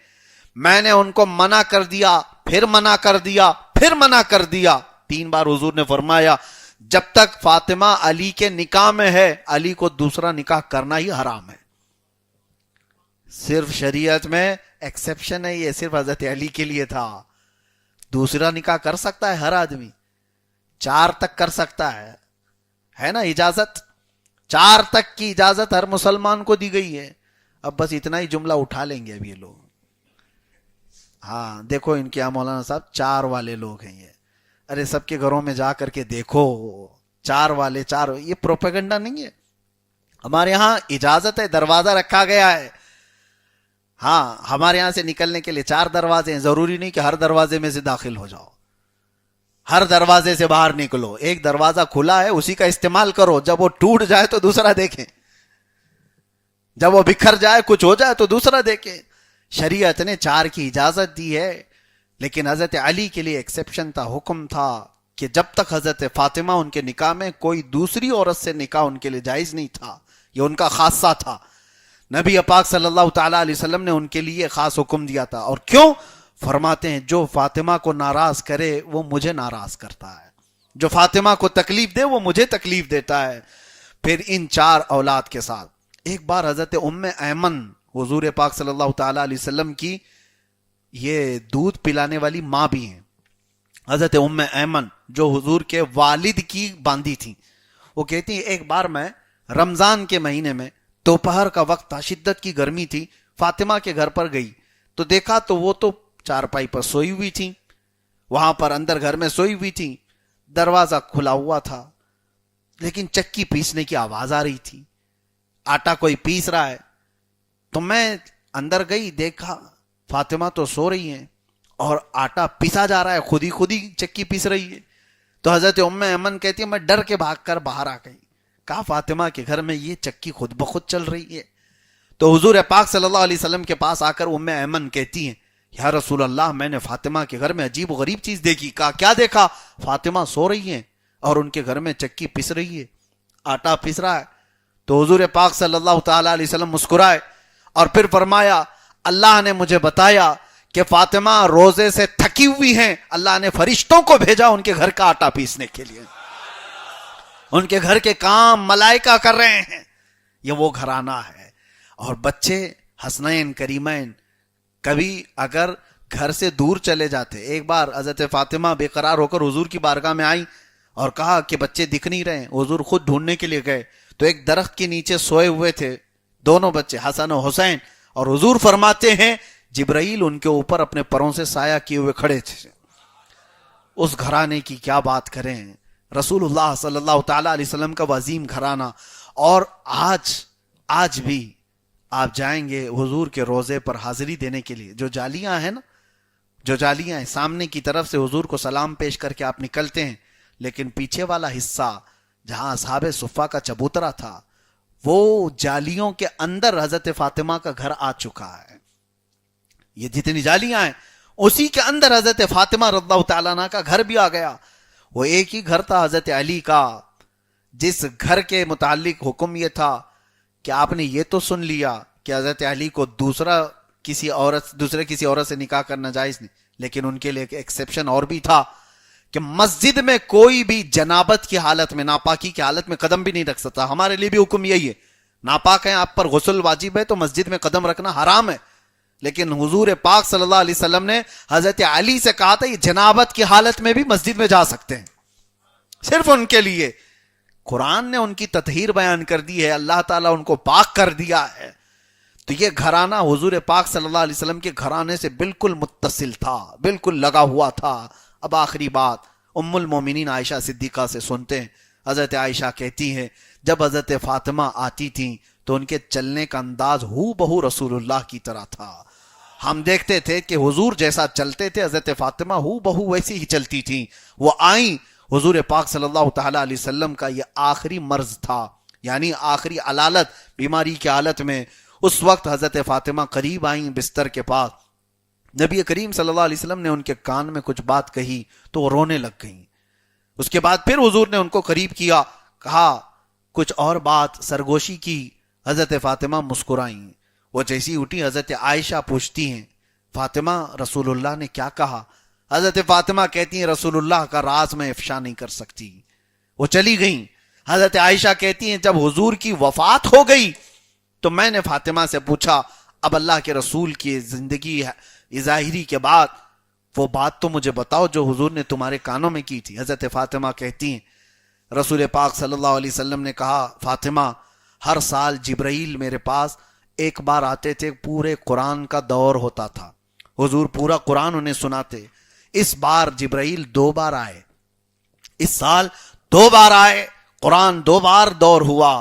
میں نے ان کو منع کر دیا، پھر منع کر دیا، پھر منع کر دیا. 3 بار حضور نے فرمایا جب تک فاطمہ علی کے نکاح میں ہے علی کو دوسرا نکاح کرنا ہی حرام ہے. صرف شریعت میں ایکسیپشن ہے، یہ صرف حضرت علی کے لیے تھا. دوسرا نکاح کر سکتا ہے ہر آدمی، 4 تک کر سکتا ہے نا اجازت. 4 تک کی اجازت ہر مسلمان کو دی گئی ہے. اب بس اتنا ہی جملہ اٹھا لیں گے اب یہ لوگ. ہاں دیکھو ان کے یہاں مولانا صاحب 4 والے لوگ ہیں یہ. ارے سب کے گھروں میں جا کر کے دیکھو 4 والے 4، یہ پروپیگنڈا نہیں ہے. ہمارے ہاں اجازت ہے، دروازہ رکھا گیا ہے. ہاں ہمارے یہاں سے نکلنے کے لیے 4 دروازے ہیں، ضروری نہیں کہ ہر دروازے میں سے داخل ہو جاؤ، ہر دروازے سے باہر نکلو. ایک دروازہ کھلا ہے اسی کا استعمال کرو، جب وہ ٹوٹ جائے تو دوسرا دیکھیں، جب وہ بکھر جائے کچھ ہو جائے تو دوسرا دیکھیں. شریعت نے 4 کی اجازت دی ہے، لیکن حضرت علی کے لیے ایکسیپشن تھا، حکم تھا کہ جب تک حضرت فاطمہ ان کے نکاح میں کوئی دوسری عورت سے نکاح ان کے لیے جائز نہیں تھا. یہ ان کا خاصہ تھا. نبی پاک صلی اللہ تعالیٰ علیہ وسلم نے ان کے لیے خاص حکم دیا تھا. اور کیوں؟ فرماتے ہیں جو فاطمہ کو ناراض کرے وہ مجھے ناراض کرتا ہے، جو فاطمہ کو تکلیف دے وہ مجھے تکلیف دیتا ہے. پھر ان 4 اولاد کے ساتھ ایک بار حضرت ام ایمن حضور پاک صلی اللہ تعالیٰ علیہ وسلم کی یہ دودھ پلانے والی ماں بھی ہیں، حضرت ام ایمن جو حضور کے والد کی باندی تھی. وہ کہتی ہیں ایک بار میں رمضان کے مہینے میں دوپہر کا وقت تھا، شدت کی گرمی تھی، فاطمہ کے گھر پر گئی تو دیکھا تو وہ تو چارپائی پر سوئی ہوئی تھی، وہاں پر اندر گھر میں سوئی ہوئی تھی. دروازہ کھلا ہوا تھا لیکن چکی پیسنے کی آواز آ رہی تھی، آٹا کوئی پیس رہا ہے. تو میں اندر گئی، دیکھا فاطمہ تو سو رہی ہیں اور آٹا پیسا جا رہا ہے، خود ہی چکی پیس رہی ہے. تو حضرت ام ایمن کہتی ہے میں ڈر کے بھاگ کر باہر آ گئی. کہا فاطمہ کے گھر میں یہ چکی خود بخود چل رہی ہے. تو حضور پاک صلی اللہ علیہ وسلم کے پاس آ کر ام ایمن کہتی ہیں یا رسول اللہ میں نے فاطمہ کے گھر میں عجیب و غریب چیز دیکھی. کہا کیا دیکھا؟ فاطمہ سو رہی ہیں اور ان کے گھر میں چکی پس رہی ہے، آٹا پس رہا ہے. تو حضور پاک صلی اللہ تعالیٰ علیہ وسلم مسکرائے اور پھر فرمایا اللہ نے مجھے بتایا کہ فاطمہ روزے سے تھکی ہوئی ہیں، اللہ نے فرشتوں کو بھیجا ان کے گھر کا آٹا پیسنے کے لیے. ان کے گھر کے کام ملائکہ کر رہے ہیں. یہ وہ گھرانہ ہے. اور بچے حسنین کریمین کبھی اگر گھر سے دور چلے جاتے. ایک بار حضرت فاطمہ بے قرار ہو کر حضور کی بارگاہ میں آئی اور کہا کہ بچے دکھ نہیں رہے. حضور خود ڈھونڈنے کے لیے گئے تو ایک درخت کے نیچے سوئے ہوئے تھے 2 بچے حسن و حسین. اور حضور فرماتے ہیں جبرائیل ان کے اوپر اپنے پروں سے سایہ کیے ہوئے کھڑے تھے. اس گھرانے کی کیا بات کریں. رسول اللہ صلی اللہ تعالی علیہ وسلم کا عظیم گھرانہ. اور آج بھی آپ جائیں گے حضور کے روزے پر حاضری دینے کے لیے, جو جالیاں ہیں نا, جو جالیاں ہیں سامنے کی طرف سے حضور کو سلام پیش کر کے آپ نکلتے ہیں, لیکن پیچھے والا حصہ جہاں اصحاب صفہ کا چبوترا تھا, وہ جالیوں کے اندر حضرت فاطمہ کا گھر آ چکا ہے. یہ جتنی جالیاں ہیں اسی کے اندر حضرت فاطمہ رضی اللہ تعالیٰ عنہ کا گھر بھی آ گیا. وہ ایک ہی گھر تھا حضرت علی کا, جس گھر کے متعلق حکم یہ تھا کہ آپ نے یہ تو سن لیا کہ حضرت علی کو دوسرے کسی عورت سے نکاح کرنا جائز نہیں, لیکن ان کے لیے ایک ایکسیپشن اور بھی تھا کہ مسجد میں کوئی بھی جنابت کی حالت میں, ناپاکی کی حالت میں قدم بھی نہیں رکھ سکتا. ہمارے لیے بھی حکم یہی ہے, ناپاک ہیں آپ پر غسل واجب ہے تو مسجد میں قدم رکھنا حرام ہے, لیکن حضور پاک صلی اللہ علیہ وسلم نے حضرت علی سے کہا تھا یہ جنابت کی حالت میں بھی مسجد میں جا سکتے ہیں, صرف ان کے لیے. قرآن نے ان کی تطہیر بیان کر دی ہے, اللہ تعالیٰ ان کو پاک کر دیا ہے. تو یہ گھرانہ حضور پاک صلی اللہ علیہ وسلم کے گھرانے سے بالکل متصل تھا, بالکل لگا ہوا تھا. اب آخری بات ام المومنین عائشہ صدیقہ سے سنتے ہیں. حضرت عائشہ کہتی ہیں جب حضرت فاطمہ آتی تھیں تو ان کے چلنے کا انداز ہو بہو رسول اللہ کی طرح تھا. ہم دیکھتے تھے کہ حضور جیسا چلتے تھے حضرت فاطمہ ہو بہو ویسی ہی چلتی تھیں. وہ آئیں, حضور پاک صلی اللہ تعالی علیہ وسلم کا یہ آخری مرض تھا, یعنی آخری علالت بیماری کی حالت میں. اس وقت حضرت فاطمہ قریب آئیں بستر کے پاس. نبی کریم صلی اللہ علیہ وسلم نے ان کے کان میں کچھ بات کہی تو وہ رونے لگ گئیں. اس کے بعد پھر حضور نے ان کو قریب کیا, کہا کچھ اور بات, سرگوشی کی. حضرت فاطمہ مسکرائیں. وہ جیسی اٹھی حضرت عائشہ پوچھتی ہیں فاطمہ رسول اللہ نے کیا کہا؟ حضرت فاطمہ کہتی ہیں رسول اللہ کا راز میں افشا نہیں کر سکتی. وہ چلی گئیں. حضرت عائشہ کہتی ہیں جب حضور کی وفات ہو گئی تو میں نے فاطمہ سے پوچھا اب اللہ کے رسول کی زندگی ظاہری کے بعد وہ بات تو مجھے بتاؤ جو حضور نے تمہارے کانوں میں کی تھی. حضرت فاطمہ کہتی ہیں رسول پاک صلی اللہ علیہ وسلم نے کہا فاطمہ ہر سال جبرائیل میرے پاس ایک بار آتے تھے, پورے قرآن کا دور ہوتا تھا, حضور پورا قرآن انہیں سناتے. اس بار جبرائیل 2 بار آئے, اس سال 2 بار آئے, قرآن 2 بار دور ہوا.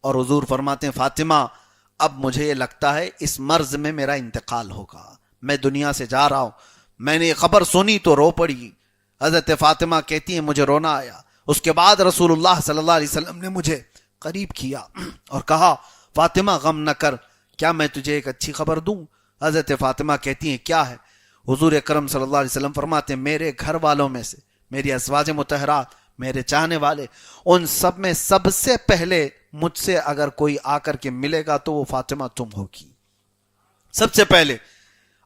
اور حضور فرماتے ہیں فاطمہ اب مجھے یہ لگتا ہے اس مرض میں میرا انتقال ہوگا, میں دنیا سے جا رہا ہوں. میں نے یہ خبر سنی تو رو پڑی. حضرت فاطمہ کہتی ہیں مجھے رونا آیا. اس کے بعد رسول اللہ صلی اللہ علیہ وسلم نے مجھے قریب کیا اور کہا فاطمہ غم نہ کر, کیا میں تجھے ایک اچھی خبر دوں؟ حضرت فاطمہ کہتی ہیں کیا ہے؟ حضور اکرم صلی اللہ علیہ وسلم فرماتے ہیں میرے گھر والوں میں سے, میری ازواج مطہرات, میرے چاہنے والے, ان سب میں سب سے پہلے مجھ سے اگر کوئی آ کر کے ملے گا تو وہ فاطمہ تم ہوگی, سب سے پہلے.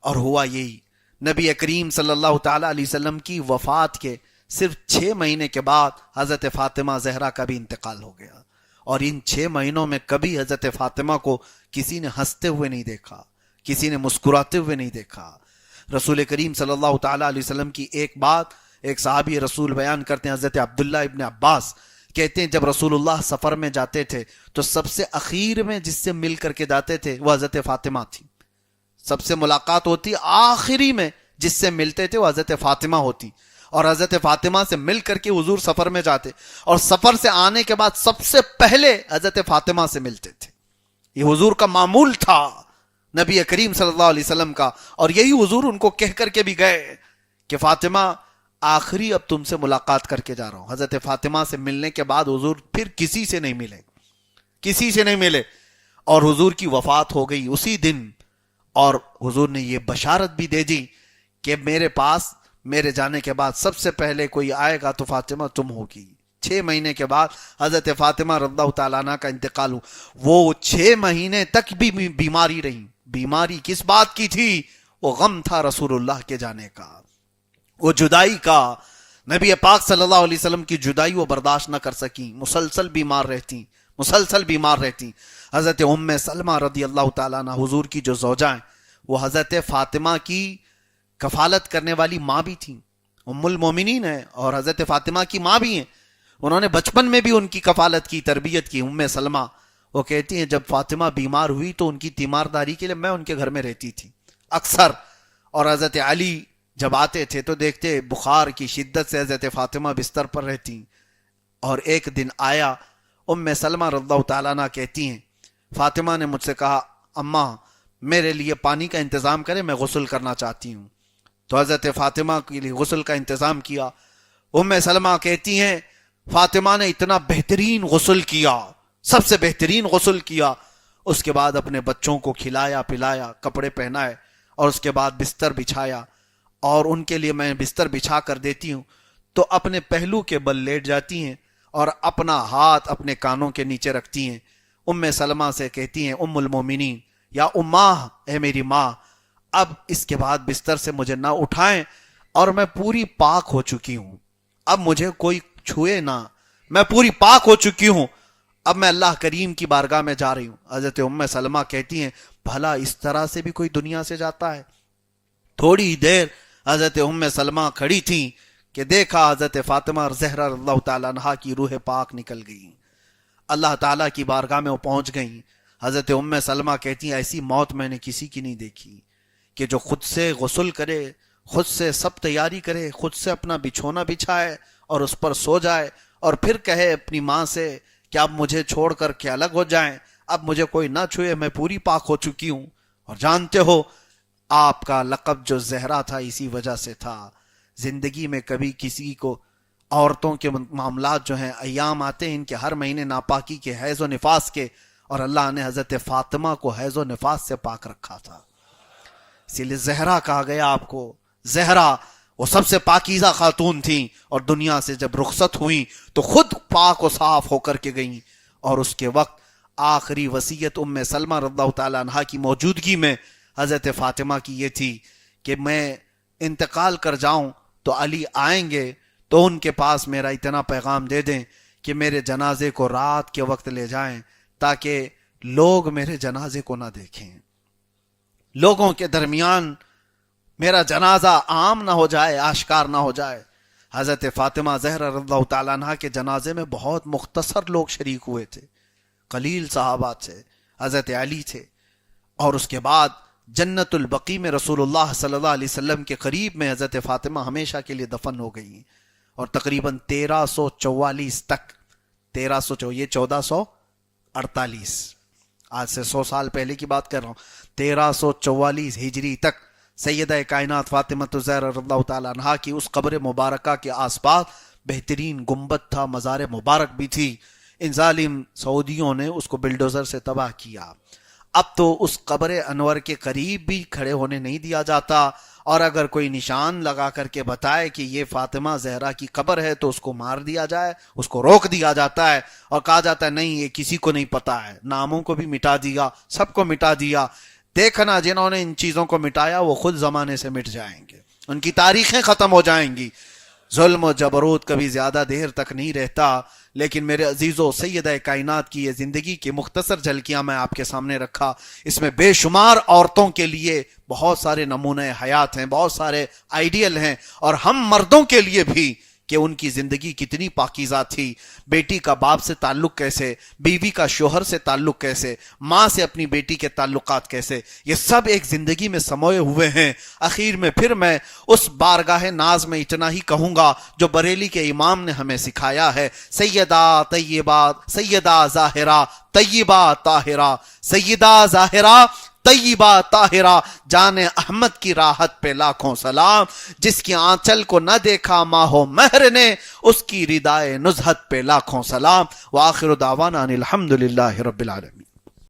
اور ہوا یہی, نبی کریم صلی اللہ تعالی علیہ وسلم کی وفات کے صرف 6 مہینے کے بعد حضرت فاطمہ زہرا کا بھی انتقال ہو گیا. اور ان 6 مہینوں میں کبھی حضرت فاطمہ کو کسی نے ہنستے ہوئے نہیں دیکھا, کسی نے مسکراتے ہوئے نہیں دیکھا. رسول کریم صلی اللہ تعالی علیہ وسلم کی ایک بات ایک صحابی رسول بیان کرتے ہیں, حضرت عبداللہ ابن عباس کہتے ہیں جب رسول اللہ سفر میں جاتے تھے تو سب سے اخیر میں جس سے مل کر کے جاتے تھے وہ حضرت فاطمہ تھی. سب سے ملاقات ہوتی آخری میں جس سے ملتے تھے وہ حضرت فاطمہ ہوتی, اور حضرت فاطمہ سے مل کر کے حضور سفر میں جاتے, اور سفر سے آنے کے بعد سب سے پہلے حضرت فاطمہ سے ملتے تھے. یہ حضور کا معمول تھا نبی کریم صلی اللہ علیہ وسلم کا. اور یہی حضور ان کو کہہ کر کے بھی گئے کہ فاطمہ آخری اب تم سے ملاقات کر کے جا رہا ہوں. حضرت فاطمہ سے ملنے کے بعد حضور پھر کسی سے نہیں ملے, کسی سے نہیں ملے, اور حضور کی وفات ہو گئی اسی دن. اور حضور نے یہ بشارت بھی دے دی کہ میرے پاس میرے جانے کے بعد سب سے پہلے کوئی آئے گا تو فاطمہ تم ہوگی. 6 مہینے کے بعد حضرت فاطمہ رضی اللہ تعالیٰ عنہ کا انتقال ہوا. وہ 6 مہینے تک بھی بیماری رہی. بیماری کس بات کی تھی؟ وہ غم تھا رسول اللہ کے جانے کا, وہ جدائی کا. نبی پاک صلی اللہ علیہ وسلم کی جدائی وہ برداشت نہ کر سکی, مسلسل بیمار رہتی, مسلسل بیمار رہتی. حضرت ام سلمہ رضی اللہ تعالیٰ عنہ حضور کی جو زوجہ ہیں وہ حضرت فاطمہ کی کفالت کرنے والی ماں بھی تھیں, ام المومنین ہیں اور حضرت فاطمہ کی ماں بھی ہیں. انہوں نے بچپن میں بھی ان کی کفالت کی, تربیت کی. ام سلمہ وہ کہتی ہیں جب فاطمہ بیمار ہوئی تو ان کی تیمارداری کے لیے میں ان کے گھر میں رہتی تھی اکثر, اور حضرت علی جب آتے تھے تو دیکھتے بخار کی شدت سے حضرت فاطمہ بستر پر رہتی، اور ایک دن آیا، ام سلمہ رضی اللہ تعالیٰ عنہ کہتی ہیں فاطمہ نے مجھ سے کہا اماں میرے لیے پانی کا انتظام کرے، میں غسل کرنا چاہتی ہوں۔ تو حضرت فاطمہ کے لیے غسل کا انتظام کیا۔ ام سلمہ کہتی ہیں فاطمہ نے اتنا بہترین غسل کیا، سب سے بہترین غسل کیا، اس کے بعد اپنے بچوں کو کھلایا پلایا، کپڑے پہنائے، اور اس کے بعد بستر بچھایا، اور ان کے لیے میں بستر بچھا کر دیتی ہوں تو اپنے پہلو کے بل لیٹ جاتی ہیں اور اپنا ہاتھ اپنے کانوں کے نیچے رکھتی ہیں۔ ام سلمہ سے کہتی ہیں ام المومنین یا اماں، اے میری ماں، اب اس کے بعد بستر سے مجھے نہ اٹھائیں، اور میں پوری پاک ہو چکی ہوں، اب مجھے کوئی چھوئے نہ، میں پوری پاک ہو چکی ہوں، اب میں اللہ کریم کی بارگاہ میں جا رہی ہوں۔ حضرت ام سلمہ کہتی ہیں بھلا اس طرح سے بھی کوئی دنیا سے جاتا ہے؟ تھوڑی دیر حضرت ام سلمہ کھڑی تھیں کہ دیکھا حضرت فاطمہ زہرا رضی اللہ تعالیٰ عنہا کی روح پاک نکل گئی، اللہ تعالیٰ کی بارگاہ میں وہ پہنچ گئیں۔ حضرت ام سلمہ کہتی ہیں ایسی موت میں نے کسی کی نہیں دیکھی کہ جو خود سے غسل کرے، خود سے سب تیاری کرے، خود سے اپنا بچھونا بچھائے اور اس پر سو جائے، اور پھر کہے اپنی ماں سے کہ اب مجھے چھوڑ کر کے الگ ہو جائیں، اب مجھے کوئی نہ چھوئے، میں پوری پاک ہو چکی ہوں۔ اور جانتے ہو آپ کا لقب جو زہرا تھا اسی وجہ سے تھا۔ زندگی میں کبھی کسی کو عورتوں کے معاملات جو ہیں ایام آتے ہیں ان کے ہر مہینے ناپاکی کے، حیض و نفاس کے، اور اللہ نے حضرت فاطمہ کو حیض و نفاس سے پاک رکھا تھا، اسی لیے زہرا کہا گیا آپ کو۔ زہرا وہ سب سے پاکیزہ خاتون تھیں، اور دنیا سے جب رخصت ہوئیں تو خود پاک و صاف ہو کر کے گئیں، اور اس کے وقت آخری وصیت ام سلمہ رضی اللہ تعالیٰ عنہا کی موجودگی میں حضرت فاطمہ کی یہ تھی کہ میں انتقال کر جاؤں تو علی آئیں گے تو ان کے پاس میرا اتنا پیغام دے دیں کہ میرے جنازے کو رات کے وقت لے جائیں تاکہ لوگ میرے جنازے کو نہ دیکھیں، لوگوں کے درمیان میرا جنازہ عام نہ ہو جائے، آشکار نہ ہو جائے۔ حضرت فاطمہ زہرا رضی اللہ تعالیٰ عنہ کے جنازے میں بہت مختصر لوگ شریک ہوئے تھے، قلیل صحابہ تھے، حضرت علی تھے، اور اس کے بعد جنت البقیع میں رسول اللہ صلی اللہ علیہ وسلم کے قریب میں حضرت فاطمہ ہمیشہ کے لیے دفن ہو گئی، اور تقریباً 1344 تک، 1300 یہ 1448، آج سے 100 سال پہلے کی بات کر رہا ہوں، 1344 ہجری تک سیدہ کائنات فاطمہ الزہرا رضی اللہ تعالیٰ عنہا کی اس قبر مبارکہ کے آس پاس بہترین گنبد تھا، مزار مبارک بھی تھی۔ ان ظالم سعودیوں نے اس کو بلڈوزر سے تباہ کیا۔ اب تو اس قبر انور کے قریب بھی کھڑے ہونے نہیں دیا جاتا، اور اگر کوئی نشان لگا کر کے بتائے کہ یہ فاطمہ زہرا کی قبر ہے تو اس کو مار دیا جائے، اس کو روک دیا جاتا ہے، اور کہا جاتا ہے نہیں یہ کسی کو نہیں پتا ہے، ناموں کو بھی مٹا دیا، سب کو مٹا دیا۔ دیکھنا جنہوں نے ان چیزوں کو مٹایا وہ خود زمانے سے مٹ جائیں گے، ان کی تاریخیں ختم ہو جائیں گی۔ ظلم و جبروت کبھی زیادہ دیر تک نہیں رہتا، لیکن میرے عزیزو سیدہ کائنات کی یہ زندگی کی مختصر جھلکیاں میں آپ کے سامنے رکھا، اس میں بے شمار عورتوں کے لیے بہت سارے نمونے حیات ہیں، بہت سارے آئیڈیل ہیں، اور ہم مردوں کے لیے بھی کہ ان کی زندگی کتنی پاکیزہ تھی، بیٹی کا باپ سے تعلق کیسے، بیوی کا شوہر سے تعلق کیسے، ماں سے اپنی بیٹی کے تعلقات کیسے، یہ سب ایک زندگی میں سموئے ہوئے ہیں۔ اخیر میں پھر میں اس بارگاہ ناز میں اتنا ہی کہوں گا جو بریلی کے امام نے ہمیں سکھایا ہے، سیدہ طیبہ، سیدہ ظاہرہ طیبہ طاہرہ، سیدہ ظاہرہ طیبہ طاہرہ، جان احمد کی راحت پہ لاکھوں سلام، جس کی آنچل کو نہ دیکھا ماہ و مہر نے، اس کی ردائے نزہت پہ لاکھوں سلام۔ وآخر دعوانا ان الحمدللہ رب العالمین۔